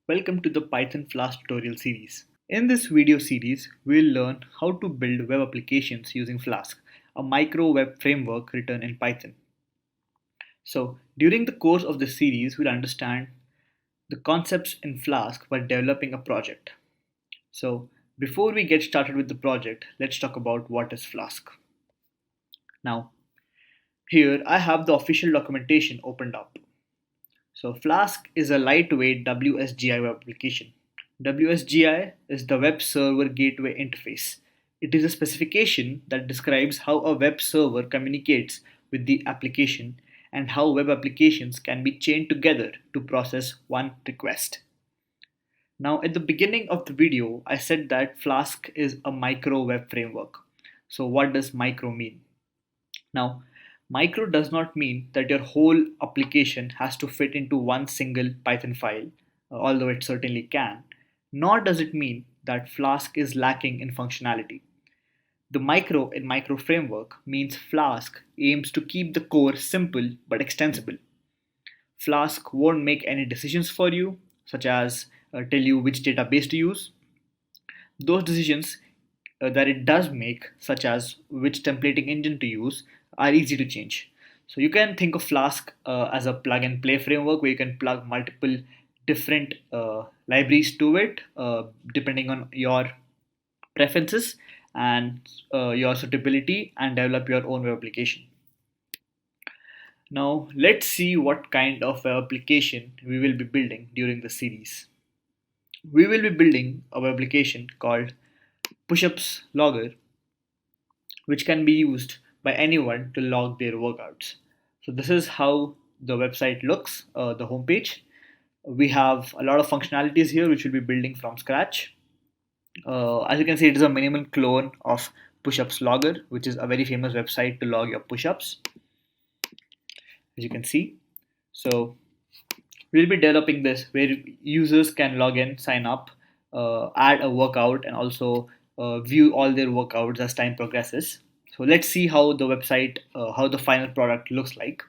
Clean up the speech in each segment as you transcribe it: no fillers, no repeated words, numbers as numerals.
Welcome to the Python Flask tutorial series. In this video series, we'll learn how to build web applications using Flask, a micro web framework written in Python. So, during the course of this series, we'll understand the concepts in Flask while developing a project. So, before we get started with the project, let's talk about what is Flask. Now, here I have the official documentation opened up. So Flask is a lightweight WSGI web application. WSGI is the Web Server Gateway Interface. It is a specification that describes how a web server communicates with the application and how web applications can be chained together to process one request. Now, at the beginning of the video, I said that Flask is a micro web framework. So, what does micro mean? Now, micro does not mean that your whole application has to fit into one single Python file, although it certainly can, nor does it mean that Flask is lacking in functionality. The micro in micro framework means Flask aims to keep the core simple but extensible. Flask won't make any decisions for you, such as tell you which database to use. Those decisions that it does make, such as which templating engine to use, are easy to change. So you can think of Flask as a plug and play framework where you can plug multiple different libraries to it depending on your preferences and your suitability and develop your own web application. Now let's see what kind of web application we will be building during the series. We will be building a web application called Pushups Logger, which can be used by anyone to log their workouts. So this is how the website looks, the homepage. We have a lot of functionalities here which we'll be building from scratch. As you can see, it is a minimal clone of Pushups Logger, which is a very famous website to log your pushups, as you can see. So we'll be developing this where users can log in, sign up, add a workout, and also view all their workouts as time progresses. So let's see how the website, how the final product looks like.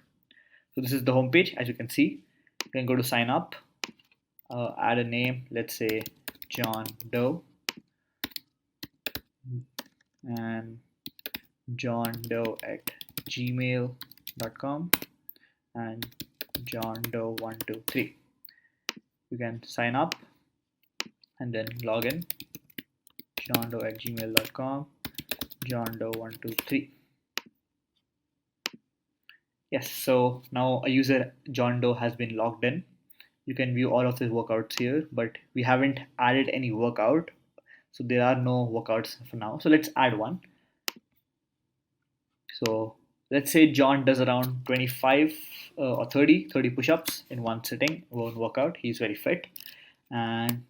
So this is the homepage, as you can see. You can go to sign up, add a name, let's say John Doe, and johndoe@gmail.com and johndoe123. You can sign up and then log in, johndoe@gmail.com, johndoe123. Yes, so now a user John Doe has been logged in. You can view all of his workouts here, but we haven't added any workout, so there are no workouts for now. So let's add one. So let's say John does around 25 or 30 push-ups in one sitting, one workout. He's very fit, and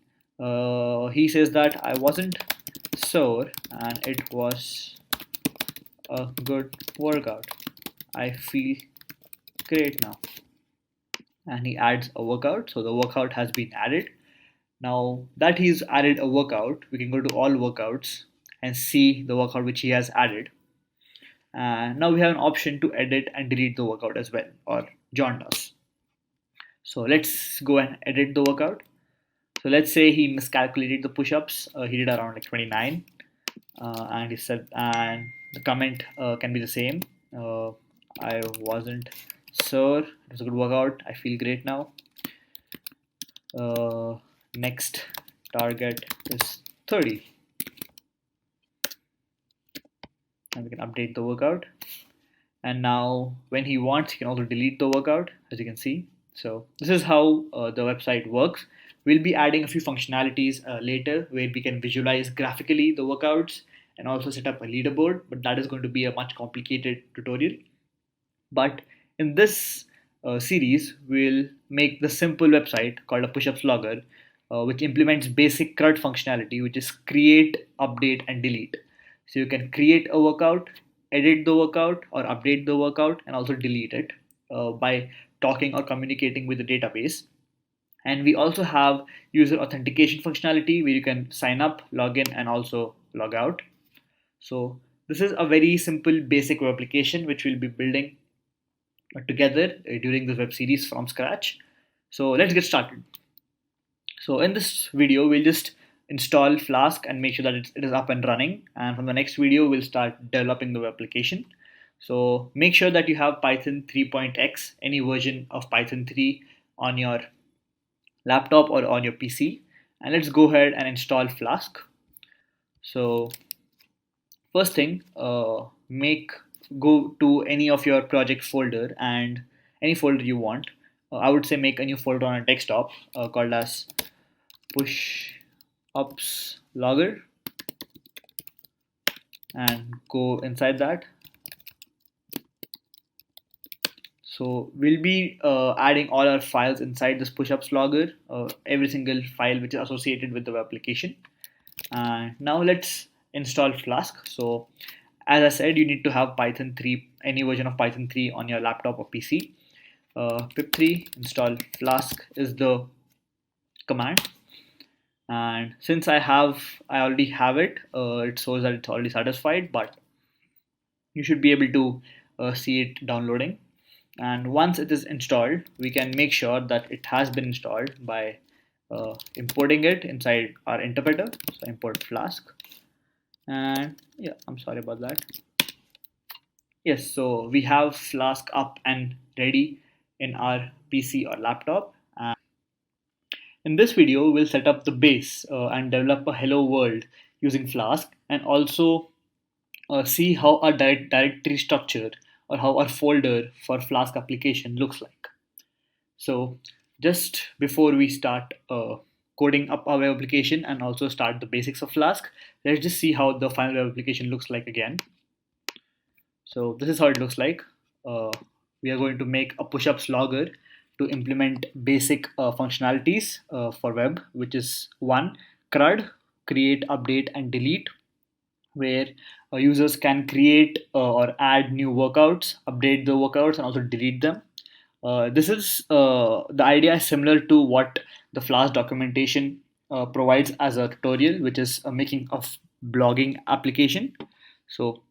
he says that I wasn't sore and it was a good workout. I feel great now. And he adds a workout. So the workout has been added. Now that he's added a workout, we can go to all workouts and see the workout which he has added. And now we have an option to edit and delete the workout as well, or John does. So let's go and edit the workout. So let's say he miscalculated the push-ups. He did around like 29, and he said, and the comment can be the same. I wasn't sure. It was a good workout. I feel great now. Next target is 30. And we can update the workout. And now when he wants, he can also delete the workout, as you can see. So this is how the website works. We'll be adding a few functionalities later where we can visualize graphically the workouts and also set up a leaderboard, but that is going to be a much complicated tutorial. But in this series, we'll make the simple website called a Pushups Logger, which implements basic CRUD functionality, which is create, update, and delete. So you can create a workout, edit the workout, or update the workout, and also delete it by talking or communicating with the database. And we also have user authentication functionality where you can sign up, log in, and also log out. So this is a very simple basic web application which we'll be building together during this web series from scratch. So let's get started. So in this video, we'll just install Flask and make sure that it is up and running. And from the next video, we'll start developing the web application. So make sure that you have Python 3.x, any version of Python 3 on your laptop or on your PC. And let's go ahead and install Flask. So first thing, go to any of your project folder and any folder you want. I would say make a new folder on a desktop called as push ups logger and go inside that. So we'll be adding all our files inside this push-ups logger, every single file which is associated with the web application. And now let's install Flask. So as I said, you need to have Python 3, any version of Python 3 on your laptop or PC. Pip3 install Flask is the command. And since I already have it, it shows that it's already satisfied, but you should be able to see it downloading. And once it is installed, we can make sure that it has been installed by importing it inside our interpreter. So import Flask, and yeah, I'm sorry about that. Yes, so we have Flask up and ready in our PC or laptop. And in this video, we'll set up the base and develop a hello world using Flask, and also see how our directory structure or how our folder for Flask application looks like. So just before we start coding up our web application and also start the basics of Flask, let's just see how the final web application looks like again. So this is how it looks like. We are going to make a push-ups logger to implement basic functionalities for web, which is one, CRUD, create, update, and delete, where users can create or add new workouts, update the workouts, and also delete them. This is the idea is similar to what the Flask documentation provides as a tutorial, which is making a blogging application. So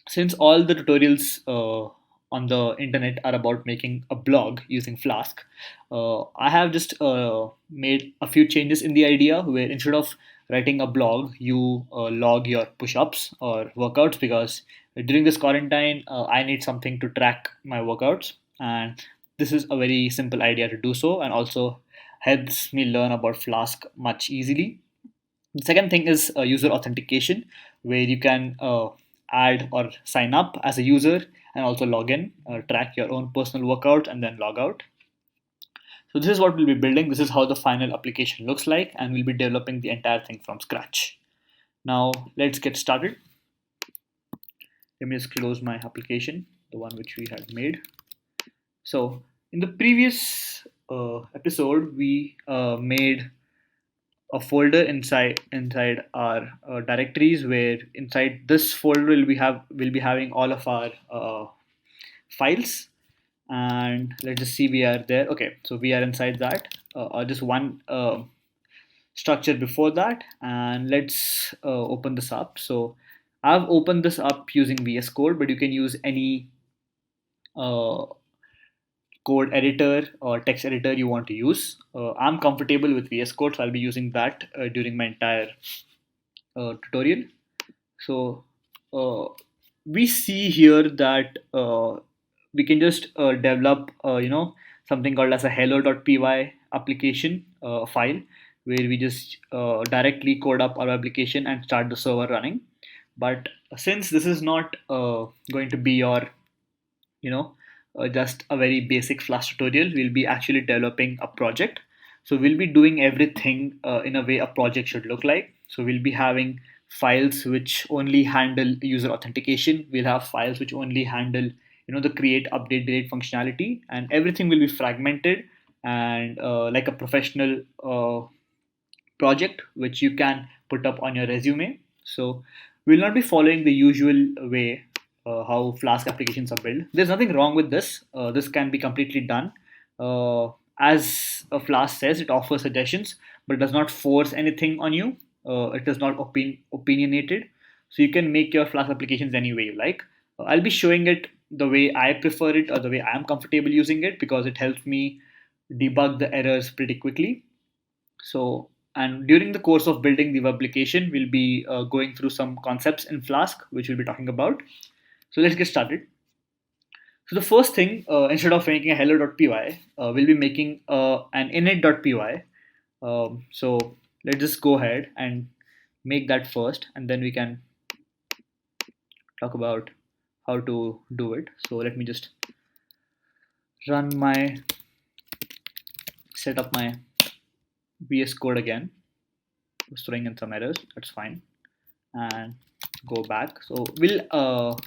since all the tutorials on the internet are about making a blog using Flask, I have just made a few changes in the idea, where instead of writing a blog, you log your push-ups or workouts, because during this quarantine, I need something to track my workouts, and this is a very simple idea to do so, and also helps me learn about Flask much easily. The second thing is user authentication, where you can add or sign up as a user and also log in, track your own personal workout, and then log out. So this is what we'll be building. This is how the final application looks like, and we'll be developing the entire thing from scratch. Now let's get started. Let me just close my application, the one which we had made. So in the previous episode, we made a folder inside our directories, where inside this folder we'll be having all of our files. And let's just see, we are there. Okay, so we are inside that, just one structure before that, and let's open this up. So I've opened this up using VS Code, but you can use any code editor or text editor you want to use. I'm comfortable with VS Code, so I'll be using that during my entire tutorial. So we see here that we can just develop something called as a hello.py application file, where we just directly code up our application and start the server running. But since this is not going to be your just a very basic Flask tutorial, we'll be actually developing a project. So we'll be doing everything in a way a project should look like. So we'll be having files which only handle user authentication. We'll have files which only handle the create, update, delete functionality, and everything will be fragmented and like a professional project which you can put up on your resume. So we'll not be following the usual way how Flask applications are built. There's nothing wrong with this. This can be completely done. As a Flask says, it offers suggestions, but does not force anything on you. It is not opinionated. So you can make your Flask applications any way you like. I'll be showing it the way I prefer it, or the way I'm comfortable using it, because it helps me debug the errors pretty quickly. So, and during the course of building the web application, we'll be going through some concepts in Flask, which we'll be talking about. So let's get started. So the first thing, instead of making a hello.py, we'll be making an init.py. So let's just go ahead and make that first, and then we can talk about how to do it. So let me just set up my VS Code again. It's throwing in some errors, that's fine. And go back. So we'll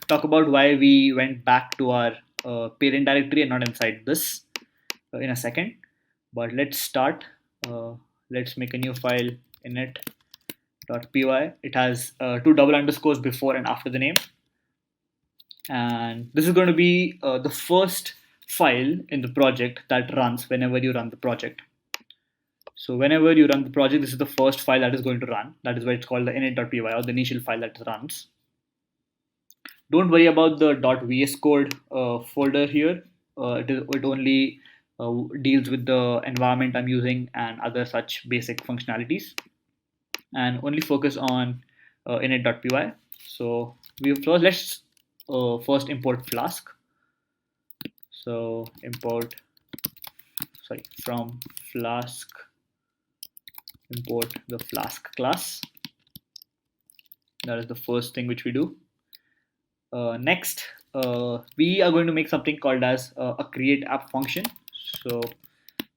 talk about why we went back to our parent directory and not inside this in a second. But let's start. Let's make a new file, init.py. It has two double underscores before and after the name. And this is going to be the first file in the project that runs whenever you run the project. So whenever you run the project, this is the first file that is going to run. That is why it's called the init.py, or the initial file that runs. Don't worry about the .vs code folder here. It only deals with the environment I'm using and other such basic functionalities, and only focus on init.py. So let's first import Flask. So from Flask, import the Flask class. That is the first thing which we do. Next, we are going to make something called as a create app function. So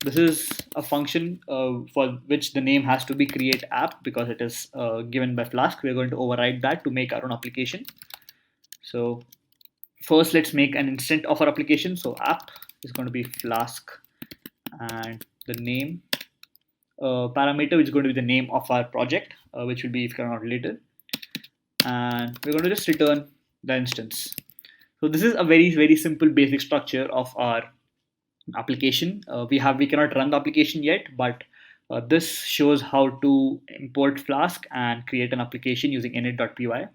this is a function for which the name has to be create app, because it is given by Flask. We are going to override that to make our own application. So first, let's make an instance of our application. So app is going to be Flask, and the name parameter, which is going to be the name of our project, which will be figured out later. And we're going to just return the instance. So this is a very simple basic structure of our application. We cannot run the application yet, but this shows how to import Flask and create an application using init.py.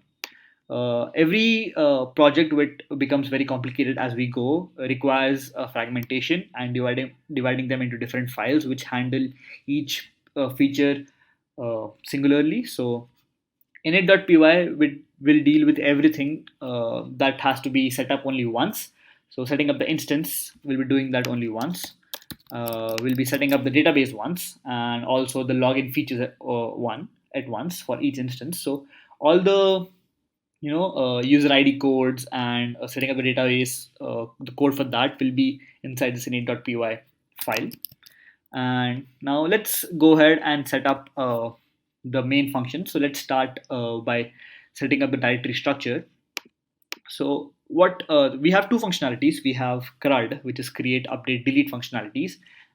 Every project which becomes very complicated as we go requires fragmentation and dividing them into different files which handle each feature singularly. So init.py will deal with everything that has to be set up only once. So setting up the instance, we'll be doing that only once. We'll be setting up the database once, and also the login features at once for each instance. So all the user ID codes and setting up the database, the code for that will be inside this init.py file. And now let's go ahead and set up the main function. So let's start by setting up the directory structure. So what we have two functionalities. We have CRUD, which is create, update, delete functionalities,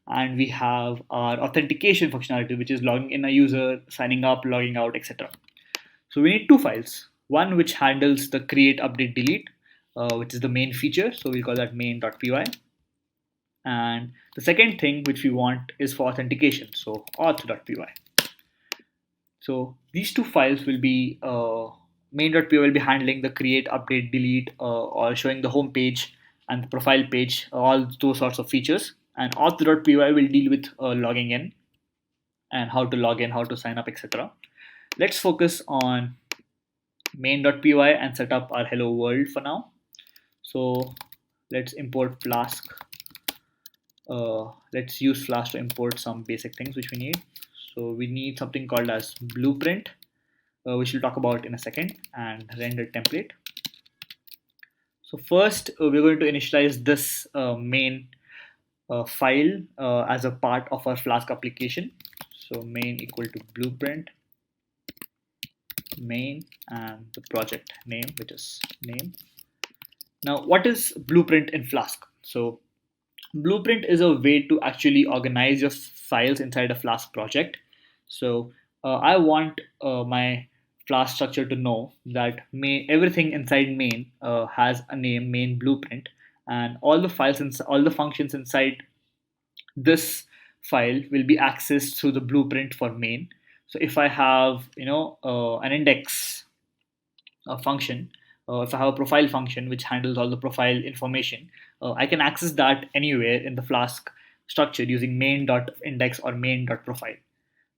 and we have our authentication functionality, which is logging in a user, signing up, logging out, etc. So we need two files. One which handles the create, update, delete, which is the main feature. So we'll call that main.py. And the second thing which we want is for authentication. So auth.py. So these two files will be main.py will be handling the create, update, delete, or showing the home page and the profile page, all those sorts of features. And auth.py will deal with logging in and how to log in, how to sign up, etc. Let's focus on main.py and set up our hello world for now. So let's import Flask. Let's use Flask to import some basic things which we need. So we need something called as blueprint, which we'll talk about in a second, and render template. So first, we're going to initialize this main file as a part of our Flask application. So main equal to blueprint main and the project name, which is name. Now, what is blueprint in Flask? So blueprint is a way to actually organize your files inside a Flask project. So I want my Flask structure to know that everything inside main has a name, main blueprint, and all the files and all the functions inside this file will be accessed through the blueprint for main. So if I have an index function, if I have a profile function which handles all the profile information, I can access that anywhere in the Flask structure using main.index or main.profile.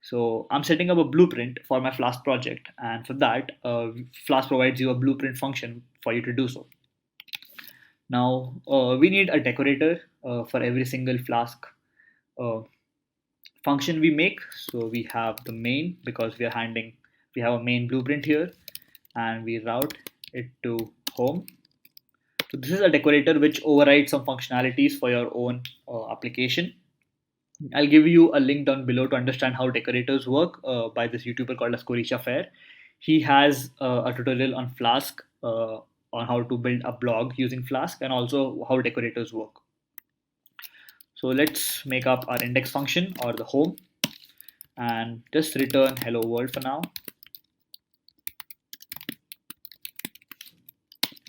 So I'm setting up a blueprint for my Flask project, and for that, Flask provides you a blueprint function for you to do so. Now we need a decorator for every single Flask uh, function we make. So we have the main, because we have a main blueprint here, and we route it to home. So this is a decorator which overrides some functionalities for your own application. I'll give you a link down below to understand how decorators work by this YouTuber called as Korisha Fair. He has a tutorial on Flask, on how to build a blog using Flask, and also how decorators work. So let's make up our index function, or the home, and just return hello world for now.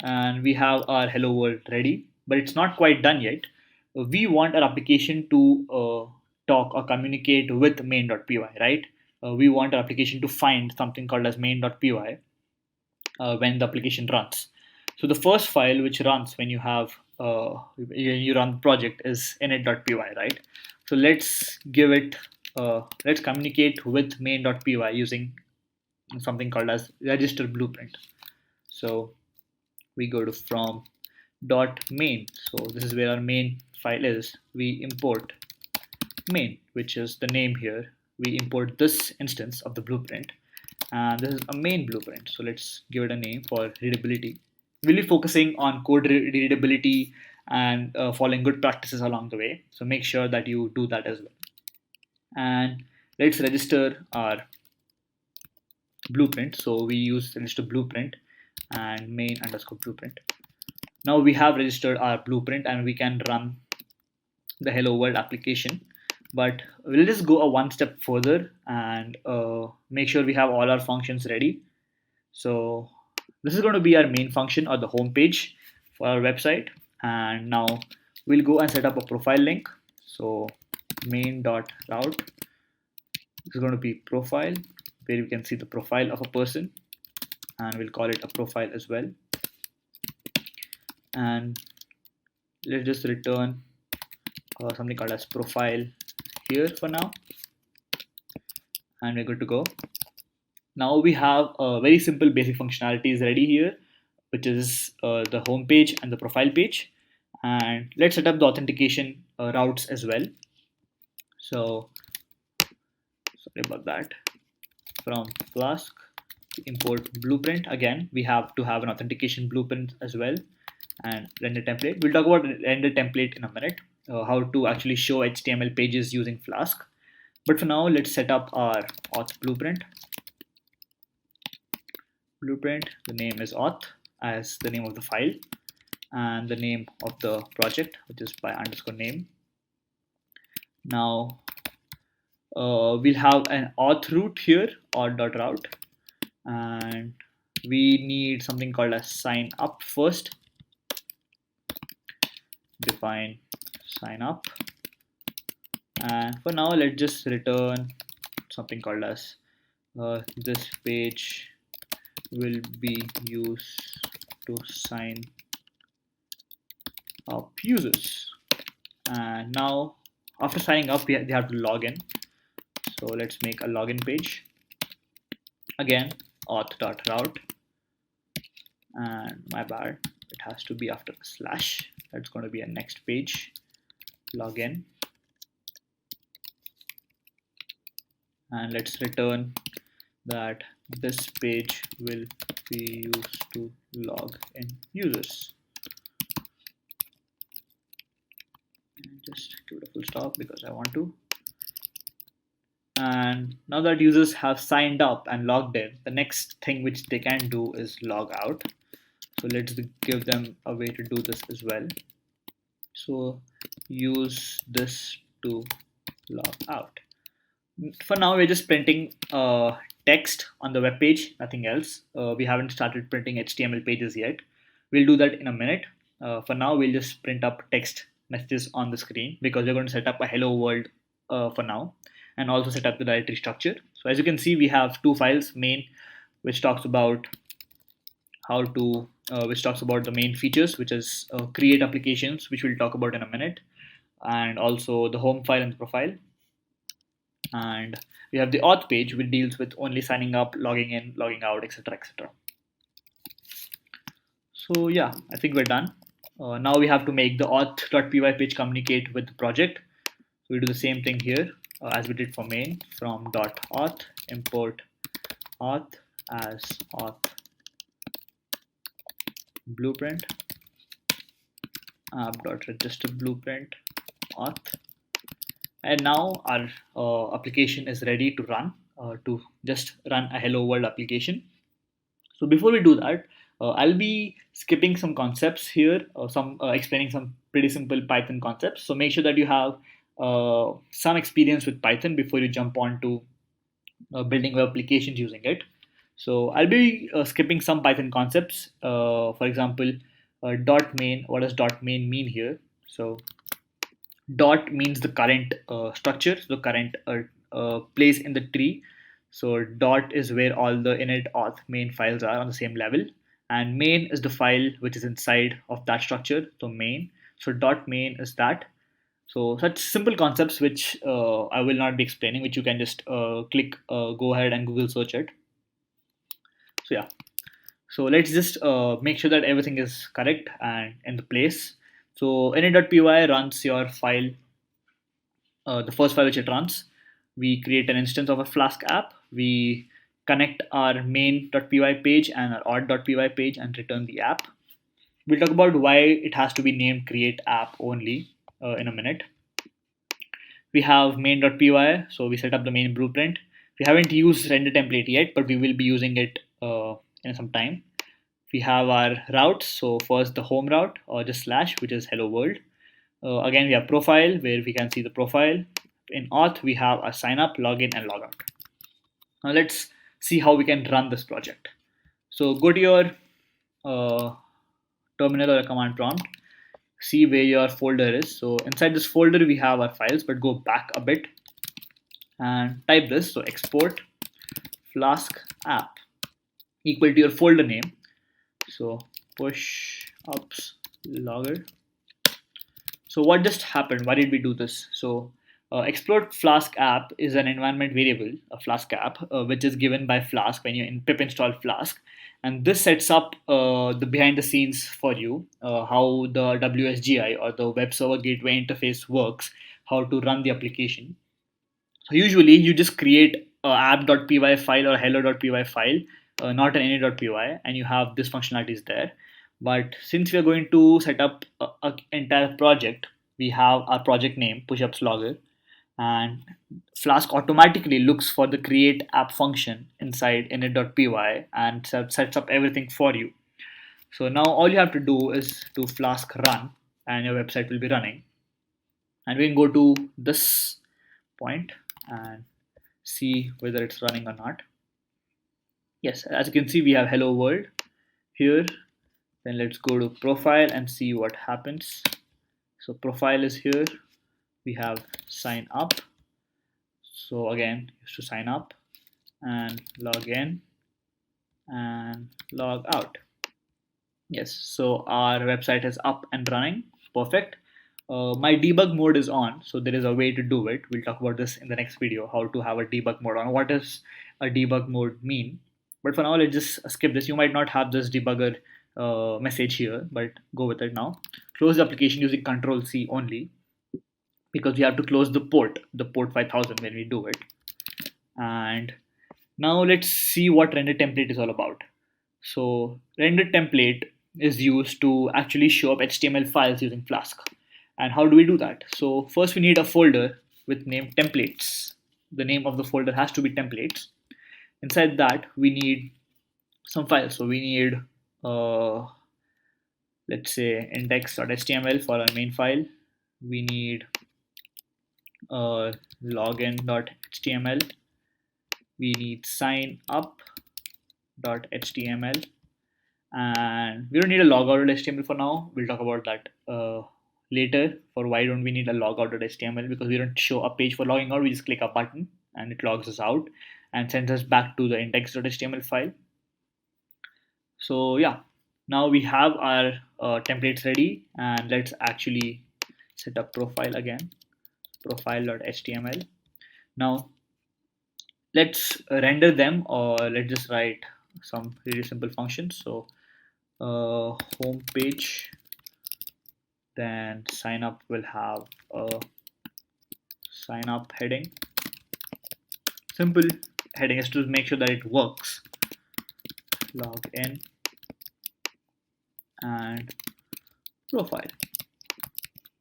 And we have our hello world ready, but it's not quite done yet. We want our application to talk or communicate with main.py, right? We want our application to find something called as main.py when the application runs. So the first file which runs when you run the project is init.py, right? So let's give it let's communicate with main.py using something called as register blueprint. So we go to from dot main. So this is where our main file is. We import main, which is the name here. We import this instance of the blueprint, and this is a main blueprint. So let's give it a name for readability. We'll be focusing on code readability and following good practices along the way. So make sure that you do that as well. And let's register our blueprint. So we use register blueprint and main underscore blueprint. Now we have registered our blueprint and we can run the hello world application, but we'll just go a one step further and make sure we have all our functions ready. So this is going to be our main function, or the home page for our website. And now we'll go and set up a profile link. So main.route is going to be profile, where we can see the profile of a person, and we'll call it a profile as well. And let's just return something called as profile here for now, and we're good to go. Now we have a very simple basic functionalities ready here, which is the home page and the profile page. And let's set up the authentication routes as well. So sorry about that. From Flask, import blueprint. Again, we have to have an authentication blueprint as well, and render template. We'll talk about render template in a minute, how to actually show HTML pages using Flask. But for now, let's set up our auth blueprint. The name is auth as the name of the file, and the name of the project, which is by underscore name. Now we'll have an auth route here, auth.route, and we need something called as sign up first. Define sign up, and for now let's just return something called as this page will be used to sign up users. And now after signing up, they have to log in. So let's make a login page. Again, auth.route, and my bad, it has to be after a slash. That's going to be a next page, login. And let's return that this page will be used to log in users. And just give it a full stop because I want to. And now that users have signed up and logged in, the next thing which they can do is log out. So let's give them a way to do this as well. So use this to log out. For now, we're just printing text on the web page, nothing else. We haven't started printing HTML pages yet. We'll do that in a minute. For now, we'll just print up text messages on the screen because we're going to set up a hello world for now, and also set up the directory structure. So as you can see, we have two files, main, which talks about how to, which talks about the main features, which is create applications, which we'll talk about in a minute, and also the home file and the profile. And we have the auth page, which deals with only signing up, logging in, logging out, etc., etc. So yeah, I think we're done. Now we have to make the auth.py page communicate with the project. So we do the same thing here as we did for main, from .auth import auth as auth blueprint app.register blueprint auth. And now our application is ready to run, to just run a hello world application. So before we do that, I'll be skipping some concepts here, some explaining some pretty simple Python concepts. So make sure that you have some experience with Python before you jump on to building web applications using it. So I'll be skipping some Python concepts. For example, dot main. What does dot main mean here? So dot means the current structure, the current place in the tree. So dot is where all the init auth main files are on the same level, and main is the file which is inside of that structure. So main. So dot main is that. So such simple concepts which I will not be explaining, which you can just go ahead and Google search it. So yeah. So let's just make sure that everything is correct and in the place. So init.py runs your file, the first file which it runs. We create an instance of a Flask app. We connect our main.py page and our auth.py page and return the app. We'll talk about why it has to be named create app only in a minute. We have main.py, so we set up the main blueprint. We haven't used render template yet, but we will be using it in some time. We have our routes, so first the home route or just slash, which is hello world. Again, we have profile, where we can see the profile. In auth, we have a sign up, login, and logout. Now let's see how we can run this project. So go to your terminal or a command prompt, see where your folder is. So inside this folder, we have our files, but go back a bit and type this. So export Flask app equal to your folder name. So push ups logger. So what just happened? Why did we do this? So explore Flask app is an environment variable, a Flask app, which is given by Flask when you pip install Flask, and this sets up the behind the scenes for you, how the WSGI or the web server gateway interface works, how to run the application. So usually you just create a app.py file or hello.py file, not an any.py, and you have this functionalities there. But since we are going to set up a entire project, we have our project name pushups logger, and Flask automatically looks for the create app function inside init.py and sets up everything for you. So now all you have to do is to Flask run, and your website will be running. And we can go to this point and see whether it's running or not. Yes, as you can see, we have hello world here. Then let's go to profile and see what happens. So profile is here. We have sign up. So again, used to sign up and log in and log out. Yes, so our website is up and running. Perfect. My debug mode is on, so there is a way to do it. We'll talk about this in the next video, how to have a debug mode on. What does a debug mode mean? But for now, let's just skip this. You might not have this debugger message here, but go with it now. Close the application using Control C only, because we have to close the port 5000 when we do it. And now let's see what render template is all about. So render template is used to actually show up HTML files using Flask. And how do we do that? So first we need a folder with name templates. The name of the folder has to be templates. Inside that we need some files. So we need let's say index.html for our main file. We need login.html. We need sign up.html, and we don't need a logout.html for now. We'll talk about that later, for why don't we need a logout.html, because we don't show a page for logging out. We just click a button and it logs us out and sends us back to the index.html file. So yeah, now we have our templates ready, and let's actually set up profile again, profile.html. Now Let's render them, or let's just write some really simple functions. So home page, then sign up will have a sign up heading, simple heading is to make sure that it works. Log in and profile.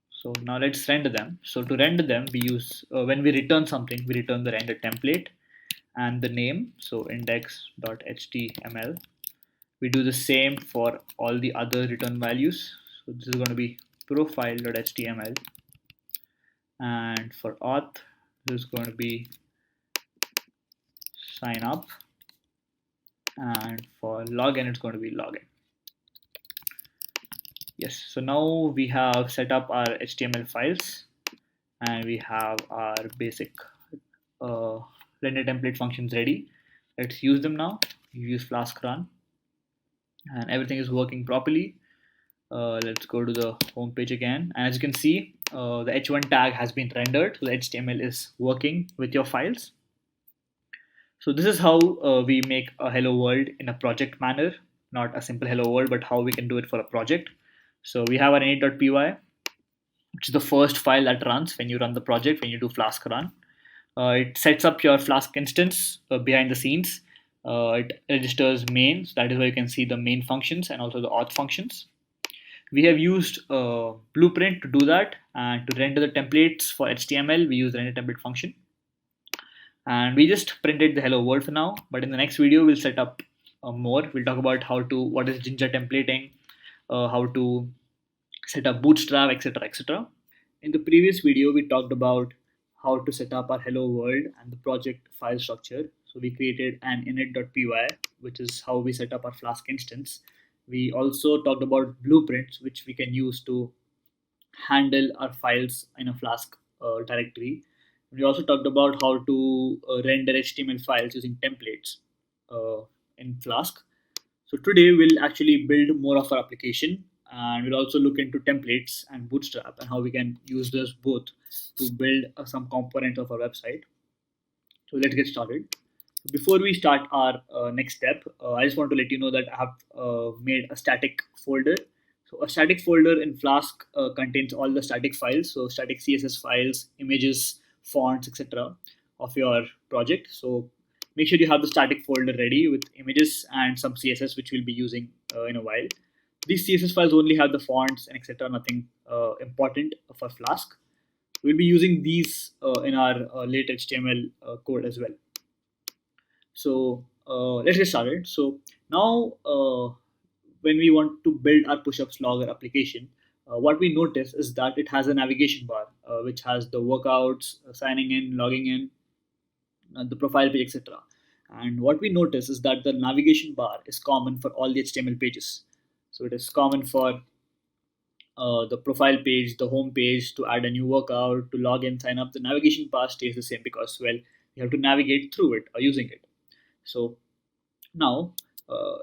So now let's render them. So to render them, we use when we return something, we return the render template and the name. So index.html. We do the same for all the other return values. So this is going to be profile.html, and for auth, this is going to be sign up, and for login, it's going to be login. Yes, so now we have set up our HTML files, and we have our basic uh, render template functions ready. Let's use them now. You use Flask run, and everything is working properly. Let's go to the home page again, and as you can see, the h1 tag has been rendered, so the HTML is working with your files. So this is how we make a hello world in a project manner, not a simple hello world, but how we can do it for a project. So we have our init.py, which is the first file that runs when you run the project, when you do Flask run. It sets up your Flask instance behind the scenes. It registers main, so that is where you can see the main functions and also the auth functions. We have used Blueprint to do that, and to render the templates for HTML, we use the render template function. And we just printed the hello world for now, but in the next video, we'll set up more. We'll talk about what is Ginger templating, how to set up Bootstrap, etc., etc. In the previous video, we talked about how to set up our hello world and the project file structure. So we created an init.py, which is how we set up our Flask instance. We also talked about blueprints, which we can use to handle our files in a Flask directory. We also talked about how to render HTML files using templates in Flask. So today we'll actually build more of our application, and we'll also look into templates and Bootstrap and how we can use this both to build some components of our website. So let's get started. Before we start our next step, I just want to let you know that I have made a static folder. So a static folder in Flask contains all the static files, so static CSS files, images, fonts, etc. of your project. So make sure you have the static folder ready with images and some CSS, which we'll be using in a while. These CSS files only have the fonts and etc. Nothing important for Flask. We'll be using these in our late HTML code as well. So let's get started. So now when we want to build our push-ups logger application, what we notice is that it has a navigation bar which has the workouts, signing in, logging in, the profile page, etc. And what we notice is that the navigation bar is common for all the HTML pages. So it is common for the profile page, the home page, to add a new workout, to log in, sign up. The navigation bar stays the same because, well, you have to navigate through it or using it. So now,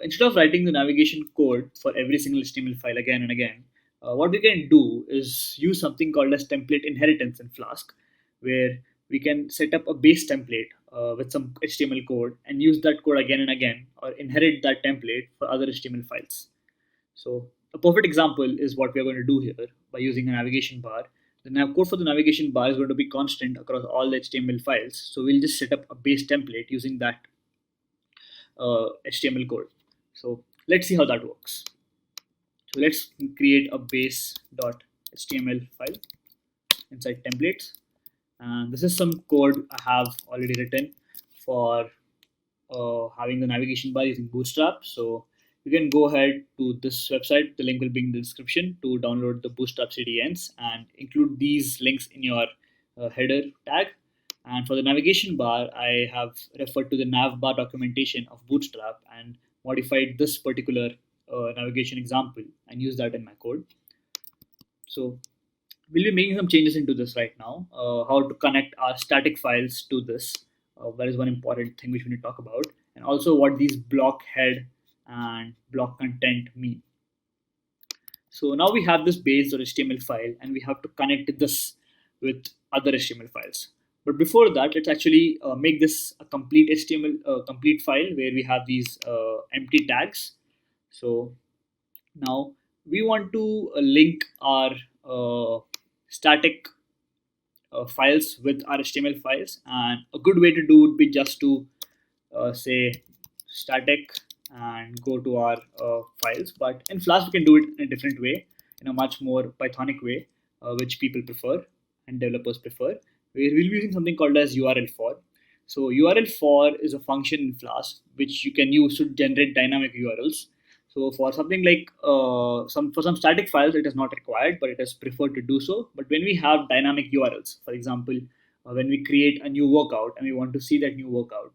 instead of writing the navigation code for every single HTML file again and again, what we can do is use something called as template inheritance in Flask, where we can set up a base template with some HTML code and use that code again and again, or inherit that template for other HTML files. So a perfect example is what we are going to do here by using a navigation bar. The code for the navigation bar is going to be constant across all the HTML files. So we'll just set up a base template using that HTML code. So let's see how that works. So let's create a base.html file inside templates. And this is some code I have already written for having the navigation bar using Bootstrap. So you can go ahead to this website. The link will be in the description to download the Bootstrap CDNs and include these links in your header tag. And for the navigation bar, I have referred to the navbar documentation of Bootstrap and modified this particular navigation example and use that in my code. So we'll be making some changes into this right now. How to connect our static files to this. That is one important thing which we need to talk about. And also what these block head and block content mean. So now we have this base.html file and we have to connect this with other HTML files. But before that, let's actually make this a complete HTML complete file where we have these empty tags. So now we want to link our static files with our HTML files, and a good way to do would be just to say static and go to our files. But in Flask, we can do it in a different way, in a much more Pythonic way, which people prefer and developers prefer. We'll be using something called as URL for. So URL for is a function in Flask which you can use to generate dynamic URLs. So for something like some static files, it is not required, but it is preferred to do so. But when we have dynamic URLs, for example, when we create a new workout and we want to see that new workout,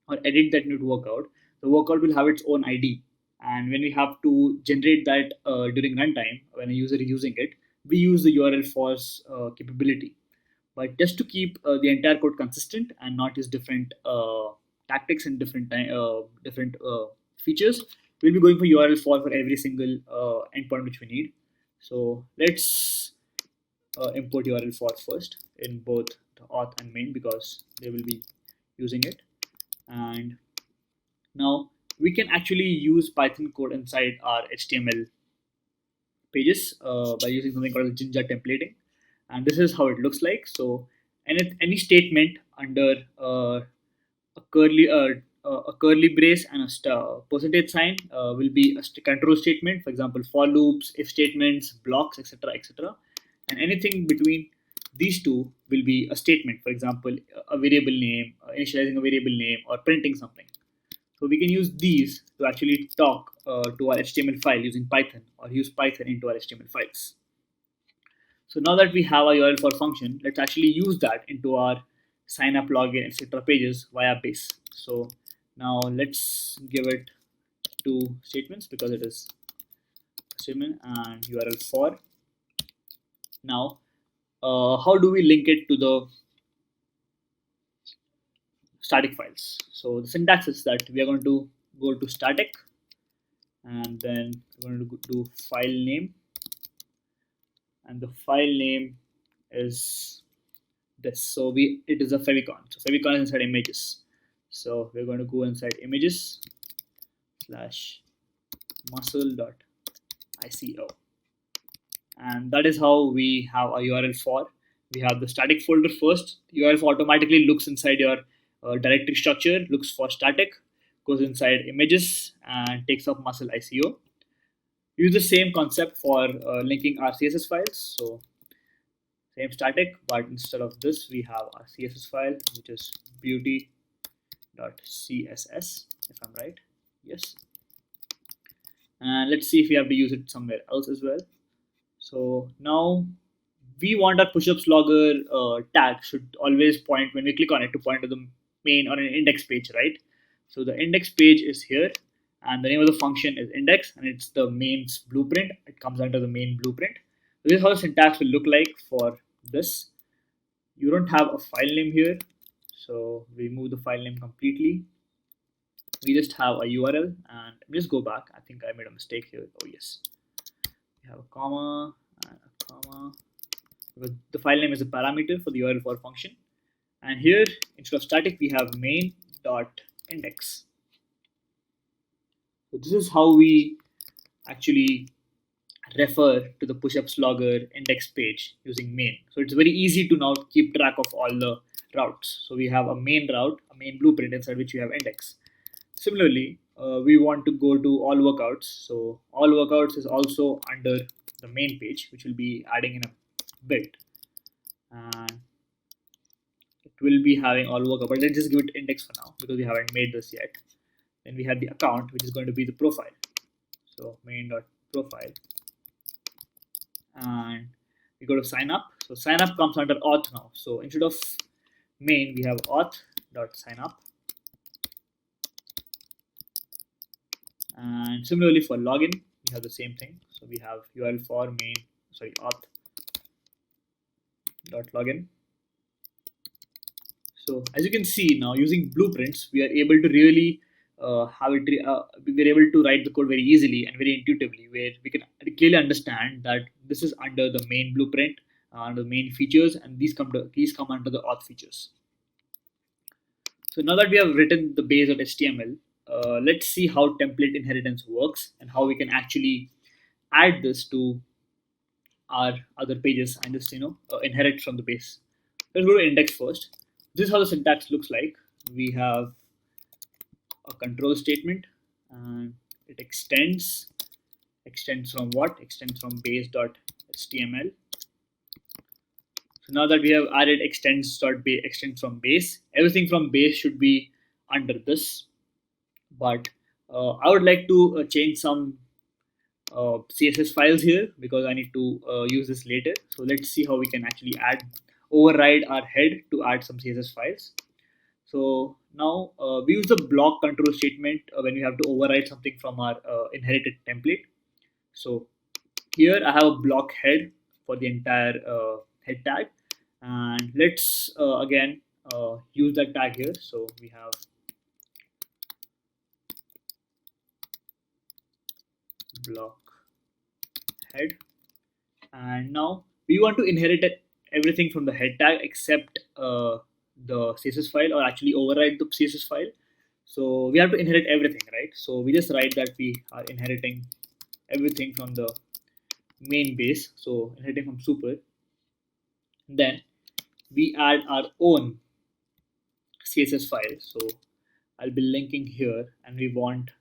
or edit that new workout, the workout will have its own ID. And when we have to generate that during runtime, when a user is using it, we use the URL for capability. But just to keep the entire code consistent and not use different tactics and different features, we'll be going for URL for every single endpoint which we need. So let's import URL for first in both the auth and main, because they will be using it. And now we can actually use Python code inside our HTML pages by using something called Jinja templating. And this is how it looks like. So any statement under a curly brace and a percentage sign will be a control statement. For example, for loops, if statements, blocks, etc., etc. And anything between these two will be a statement. For example, a variable name, initializing a variable name, or printing something. So we can use these to actually talk to our HTML file using Python, or use Python into our HTML files. So now that we have our URL for function, let's actually use that into our sign up, login, etc. pages via base. So now let's give it two statements because it is statement and URL for. Now, how do we link it to the static files? So the syntax is that we are going to go to static, and then we're going to do file name, and the file name is this. So it is a favicon. So favicon is inside images. So we're going to go inside images / muscle.ico, and that is how we have a URL for. We have the static folder first. URL for automatically looks inside your directory structure, looks for static, goes inside images and takes up muscle.ico. Use the same concept for linking our CSS files. So same static, but instead of this, we have our CSS file, which is beauty.css, if I'm right. Yes. And let's see if we have to use it somewhere else as well. So now we want our pushups logger tag should always point, when we click on it, to point to the main or an index page, right? So the index page is here, and the name of the function is index, and it's the main's blueprint. It comes under the main blueprint. So this is how the syntax will look like for this. You don't have a file name here, so we remove the file name completely. We just have a URL, and just go back. I think I made a mistake here. Oh yes, we have a comma and a comma. The file name is a parameter for the URL for function. And here, instead of static, we have main.index. So this is how we actually refer to the pushups logger index page using main. So it's very easy to now keep track of all the routes. So we have a main route, a main blueprint inside which we have index. Similarly, we want to go to all workouts. So all workouts is also under the main page, which will be adding in a bit. And it will be having all workout, but let's just give it index for now because we haven't made this yet. Then we have the account, which is going to be the profile. So main.profile. And we go to sign up. So sign up comes under auth now. So instead of main, we have auth.signup. And similarly for login, we have the same thing. So we have URL for main, sorry, auth.login. So as you can see now, using blueprints, we are able to really we're able to write the code very easily and very intuitively, where we can clearly understand that this is under the main blueprint under the main features, and these come under the auth features. So now that we have written the base.html, let's see how template inheritance works and how we can actually add this to our other pages and just inherit from the base. Let's go to index first. This is how the syntax looks like. We have a control statement, and it extends from what? Extends from base.html. So now that we have added extends from base, everything from base should be under this. But I would like to change some CSS files here because I need to use this later. So let's see how we can actually override our head to add some CSS files. So now we use the block control statement when we have to override something from our inherited template. So here I have a block head for the entire head tag, and let's again use that tag here. So we have block head, and now we want to inherit everything from the head tag except the CSS file, or actually override the CSS file. So we have to inherit everything, right? So we just write that we are inheriting everything from the main base, so inheriting from super. Then we add our own CSS file. So I'll be linking here, and we want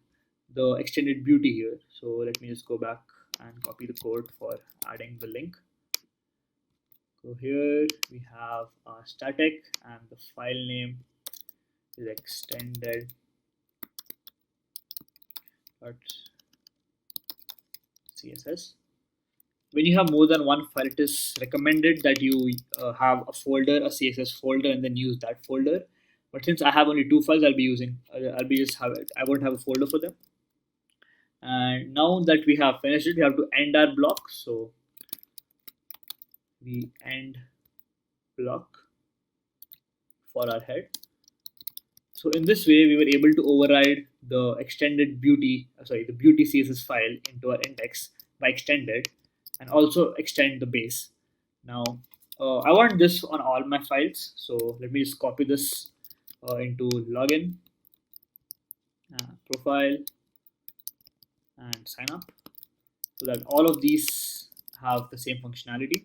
the extended beauty here. So let me just go back and copy the code for adding the link. So here we have our static, and the file name is extended .css. When you have more than one file, it is recommended that you have a folder, a CSS folder, and then use that folder. But since I have only 2 files, I won't have a folder for them. And now that we have finished it, we have to end our block. So we end block for our head. So in this way, we were able to override the extended beauty, the beauty CSS file into our index by extended, and also extend the base. Now I want this on all my files, so let me just copy this into login, profile, and sign up, so that all of these have the same functionality.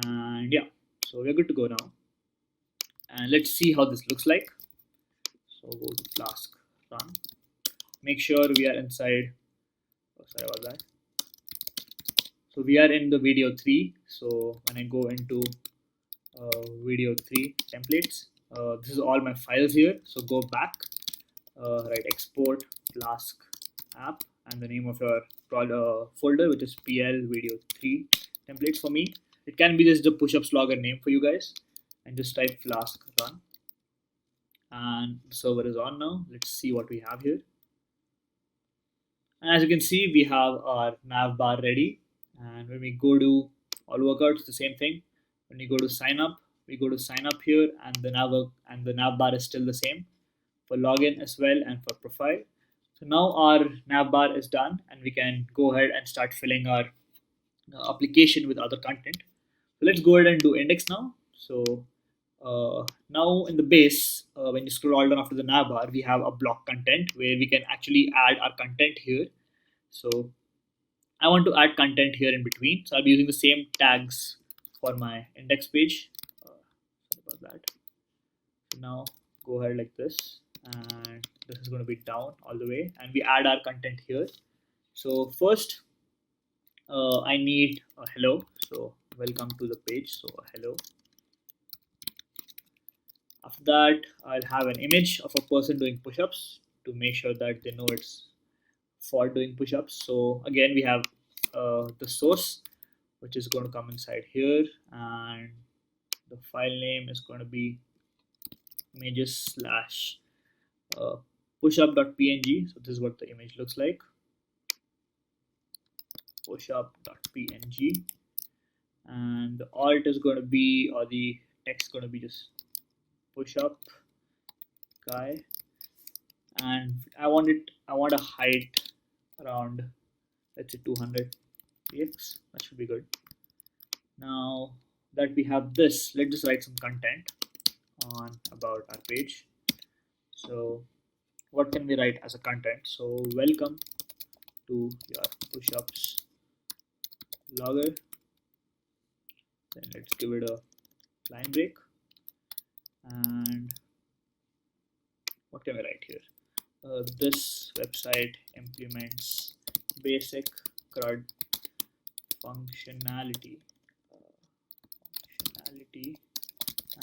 And yeah, so we're good to go now, and let's see how this looks like. So go to Flask run, make sure we are inside, sorry about that. So we are in the video 3. So when I go into video 3 templates, this is all my files here. So go back, write export Flask app, and the name of your folder, which is PL video 3 templates for me. It can be just the push-ups logger name for you guys, and just type Flask run. And the server is on now. Let's see what we have here. And as you can see, we have our nav bar ready. And when we go to all workouts, the same thing. When we go to sign up, we go to sign up here, and the nav bar is still the same for login as well, and for profile. So now our nav bar is done, and we can go ahead and start filling our application with other content. So let's go ahead and do index now. So now in the base, when you scroll all down after the nav bar, we have a block content where we can actually add our content here. So I want to add content here in between, so I'll be using the same tags for my index page. Sorry about that. So now go ahead like this, and this is going to be down all the way, and we add our content here. So first I need a hello, so welcome to the page, so a hello. After that, I'll have an image of a person doing push-ups to make sure that they know it's for doing push-ups. So again, we have the source, which is going to come inside here, and the file name is going to be images / pushup.png. So this is what the image looks like, pushup.png, and the alt is going to be, or the text is going to be just pushup guy, and I want a height around, let's say 200 px. That should be good. Now that we have this, let's just write some content on about our page. So what can we write as a content? So welcome to your push-ups logger. Then let's give it a line break. And what can we write here? This website implements basic CRUD functionality,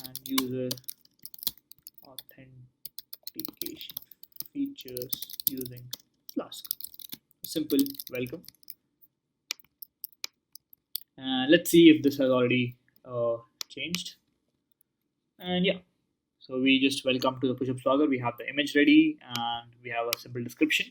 and user authentication features using Flask. Simple welcome. And let's see if this has already changed. And yeah, so we just welcome to the push-ups logger. We have the image ready and we have a simple description.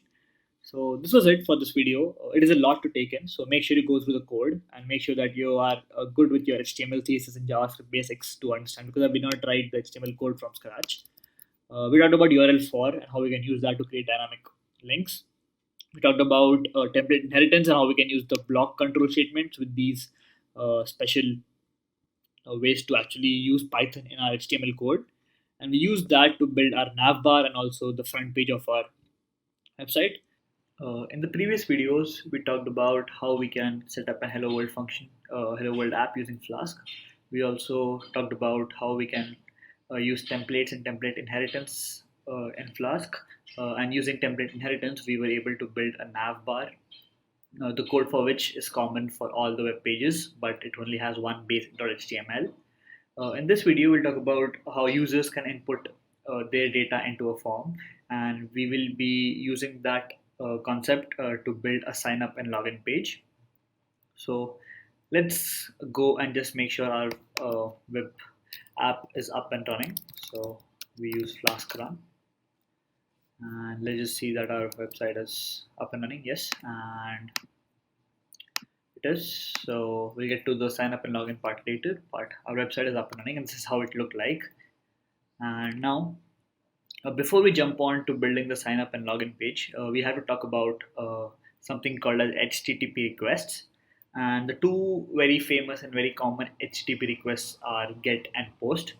So this was it for this video. It is a lot to take in, so make sure you go through the code and make sure that you are good with your HTML, CSS, and JavaScript basics to understand, because I did not write the HTML code from scratch. We talked about URL for and how we can use that to create dynamic links. We talked about template inheritance and how we can use the block control statements with these special ways to actually use Python in our HTML code. And we use that to build our navbar and also the front page of our website. In the previous videos, we talked about how we can set up a Hello World function, Hello World app using Flask. We also talked about how we can use templates and template inheritance in Flask. And using template inheritance, we were able to build a nav bar, the code for which is common for all the web pages, but it only has one basic.html. In this video, we'll talk about how users can input their data into a form, and we will be using that concept to build a sign up and login page. So let's go and just make sure our web app is up and running. So we use Flask run, and let's just see that our website is up and running. Yes, and it is. So we'll get to the sign up and login part later, but our website is up and running and this is how it looked like. And now before we jump on to building the sign up and login page, we have to talk about something called as HTTP requests. And the two very famous and very common HTTP requests are get and post.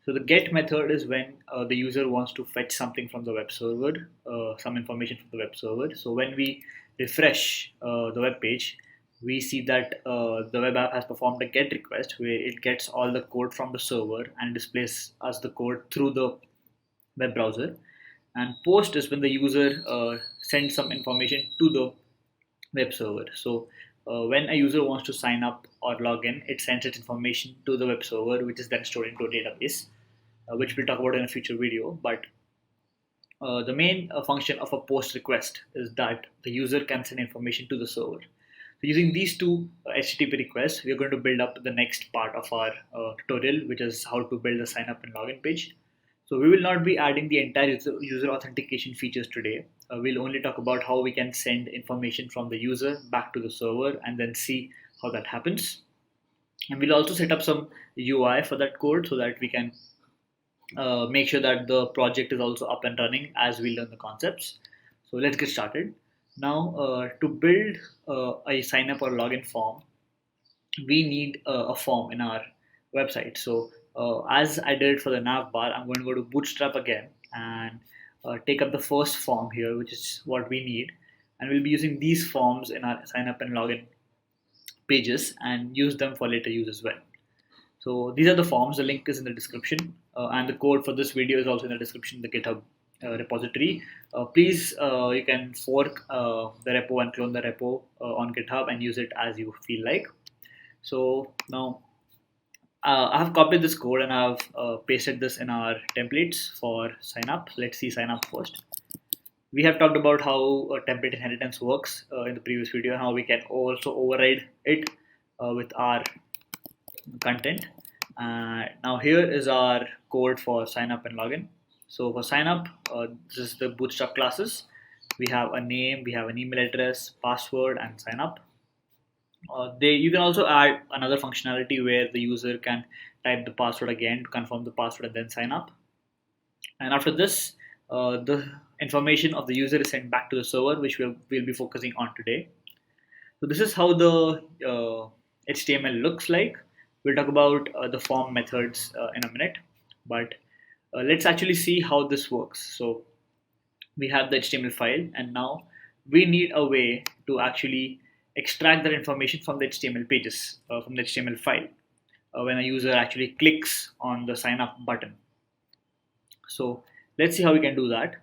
So the get method is when the user wants to fetch something from the web server, some information from the web server. So when we refresh the web page, we see that the web app has performed a get request where it gets all the code from the server and displays us the code through the web browser. And post is when the user sends some information to the web server. So when a user wants to sign up or log in, it sends its information to the web server, which is then stored into a database, which we'll talk about in a future video. But the main function of a post request is that the user can send information to the server. So using these two HTTP requests, we are going to build up the next part of our tutorial, which is how to build a sign up and login page. So we will not be adding the entire user authentication features today. We'll only talk about how we can send information from the user back to the server and then see how that happens. And we'll also set up some UI for that code so that we can make sure that the project is also up and running as we learn the concepts. So let's get started. Now, to build a sign up or login form, we need a form in our website. So as I did for the nav bar, I'm going to go to Bootstrap again and take up the first form here, which is what we need. And we'll be using these forms in our sign up and login pages and use them for later use as well. So these are the forms. The link is in the description, and the code for this video is also in the description, the GitHub repository. Please, you can fork the repo and clone the repo on GitHub and use it as you feel like. So now I have copied this code and I have pasted this in our templates for sign up. Let's see sign up first. We have talked about how template inheritance works in the previous video and how we can also override it with our content. Now here is our code for sign up and login. So for sign up, this is the Bootstrap classes. We have a name, we have an email address, password, and sign up. You can also add another functionality where the user can type the password again to confirm the password and then sign up. And after this, the information of the user is sent back to the server, which we'll be focusing on today. So this is how the HTML looks like. We'll talk about the form methods in a minute, but let's actually see how this works. So we have the HTML file, and now we need a way to actually extract that information from the HTML pages, from the HTML file, when a user actually clicks on the sign up button. So let's see how we can do that.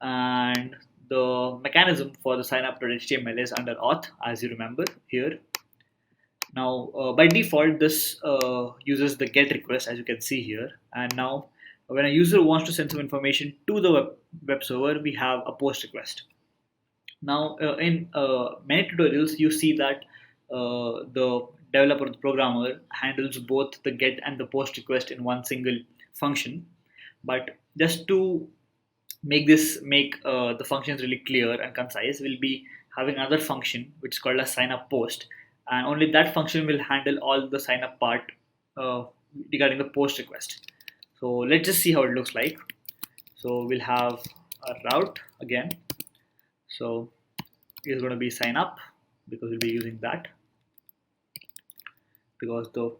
And the mechanism for the sign up.html is under auth, as you remember here. Now, by default, this uses the GET request, as you can see here. And now, when a user wants to send some information to the web server, we have a POST request. Now, in many tutorials, you see that the developer, the programmer, handles both the GET and the POST request in one single function. But just to make the functions really clear and concise, we'll be having another function which is called a sign up post, and only that function will handle all the sign up part regarding the post request. So let's just see how it looks like. So we'll have a route again. So it's going to be sign up because we'll be using that, because the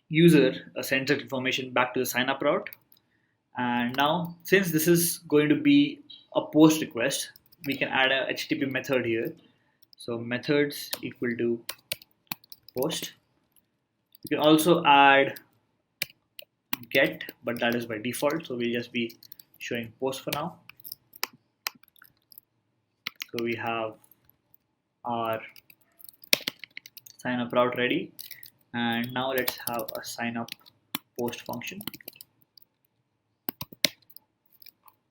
user sends that information back to the sign up route. And now, since this is going to be a post request, we can add a HTTP method here. So methods equal to post. You can also add get, but that is by default, so we'll just be showing post for now. So we have our sign up route ready, and now let's have a sign up post function.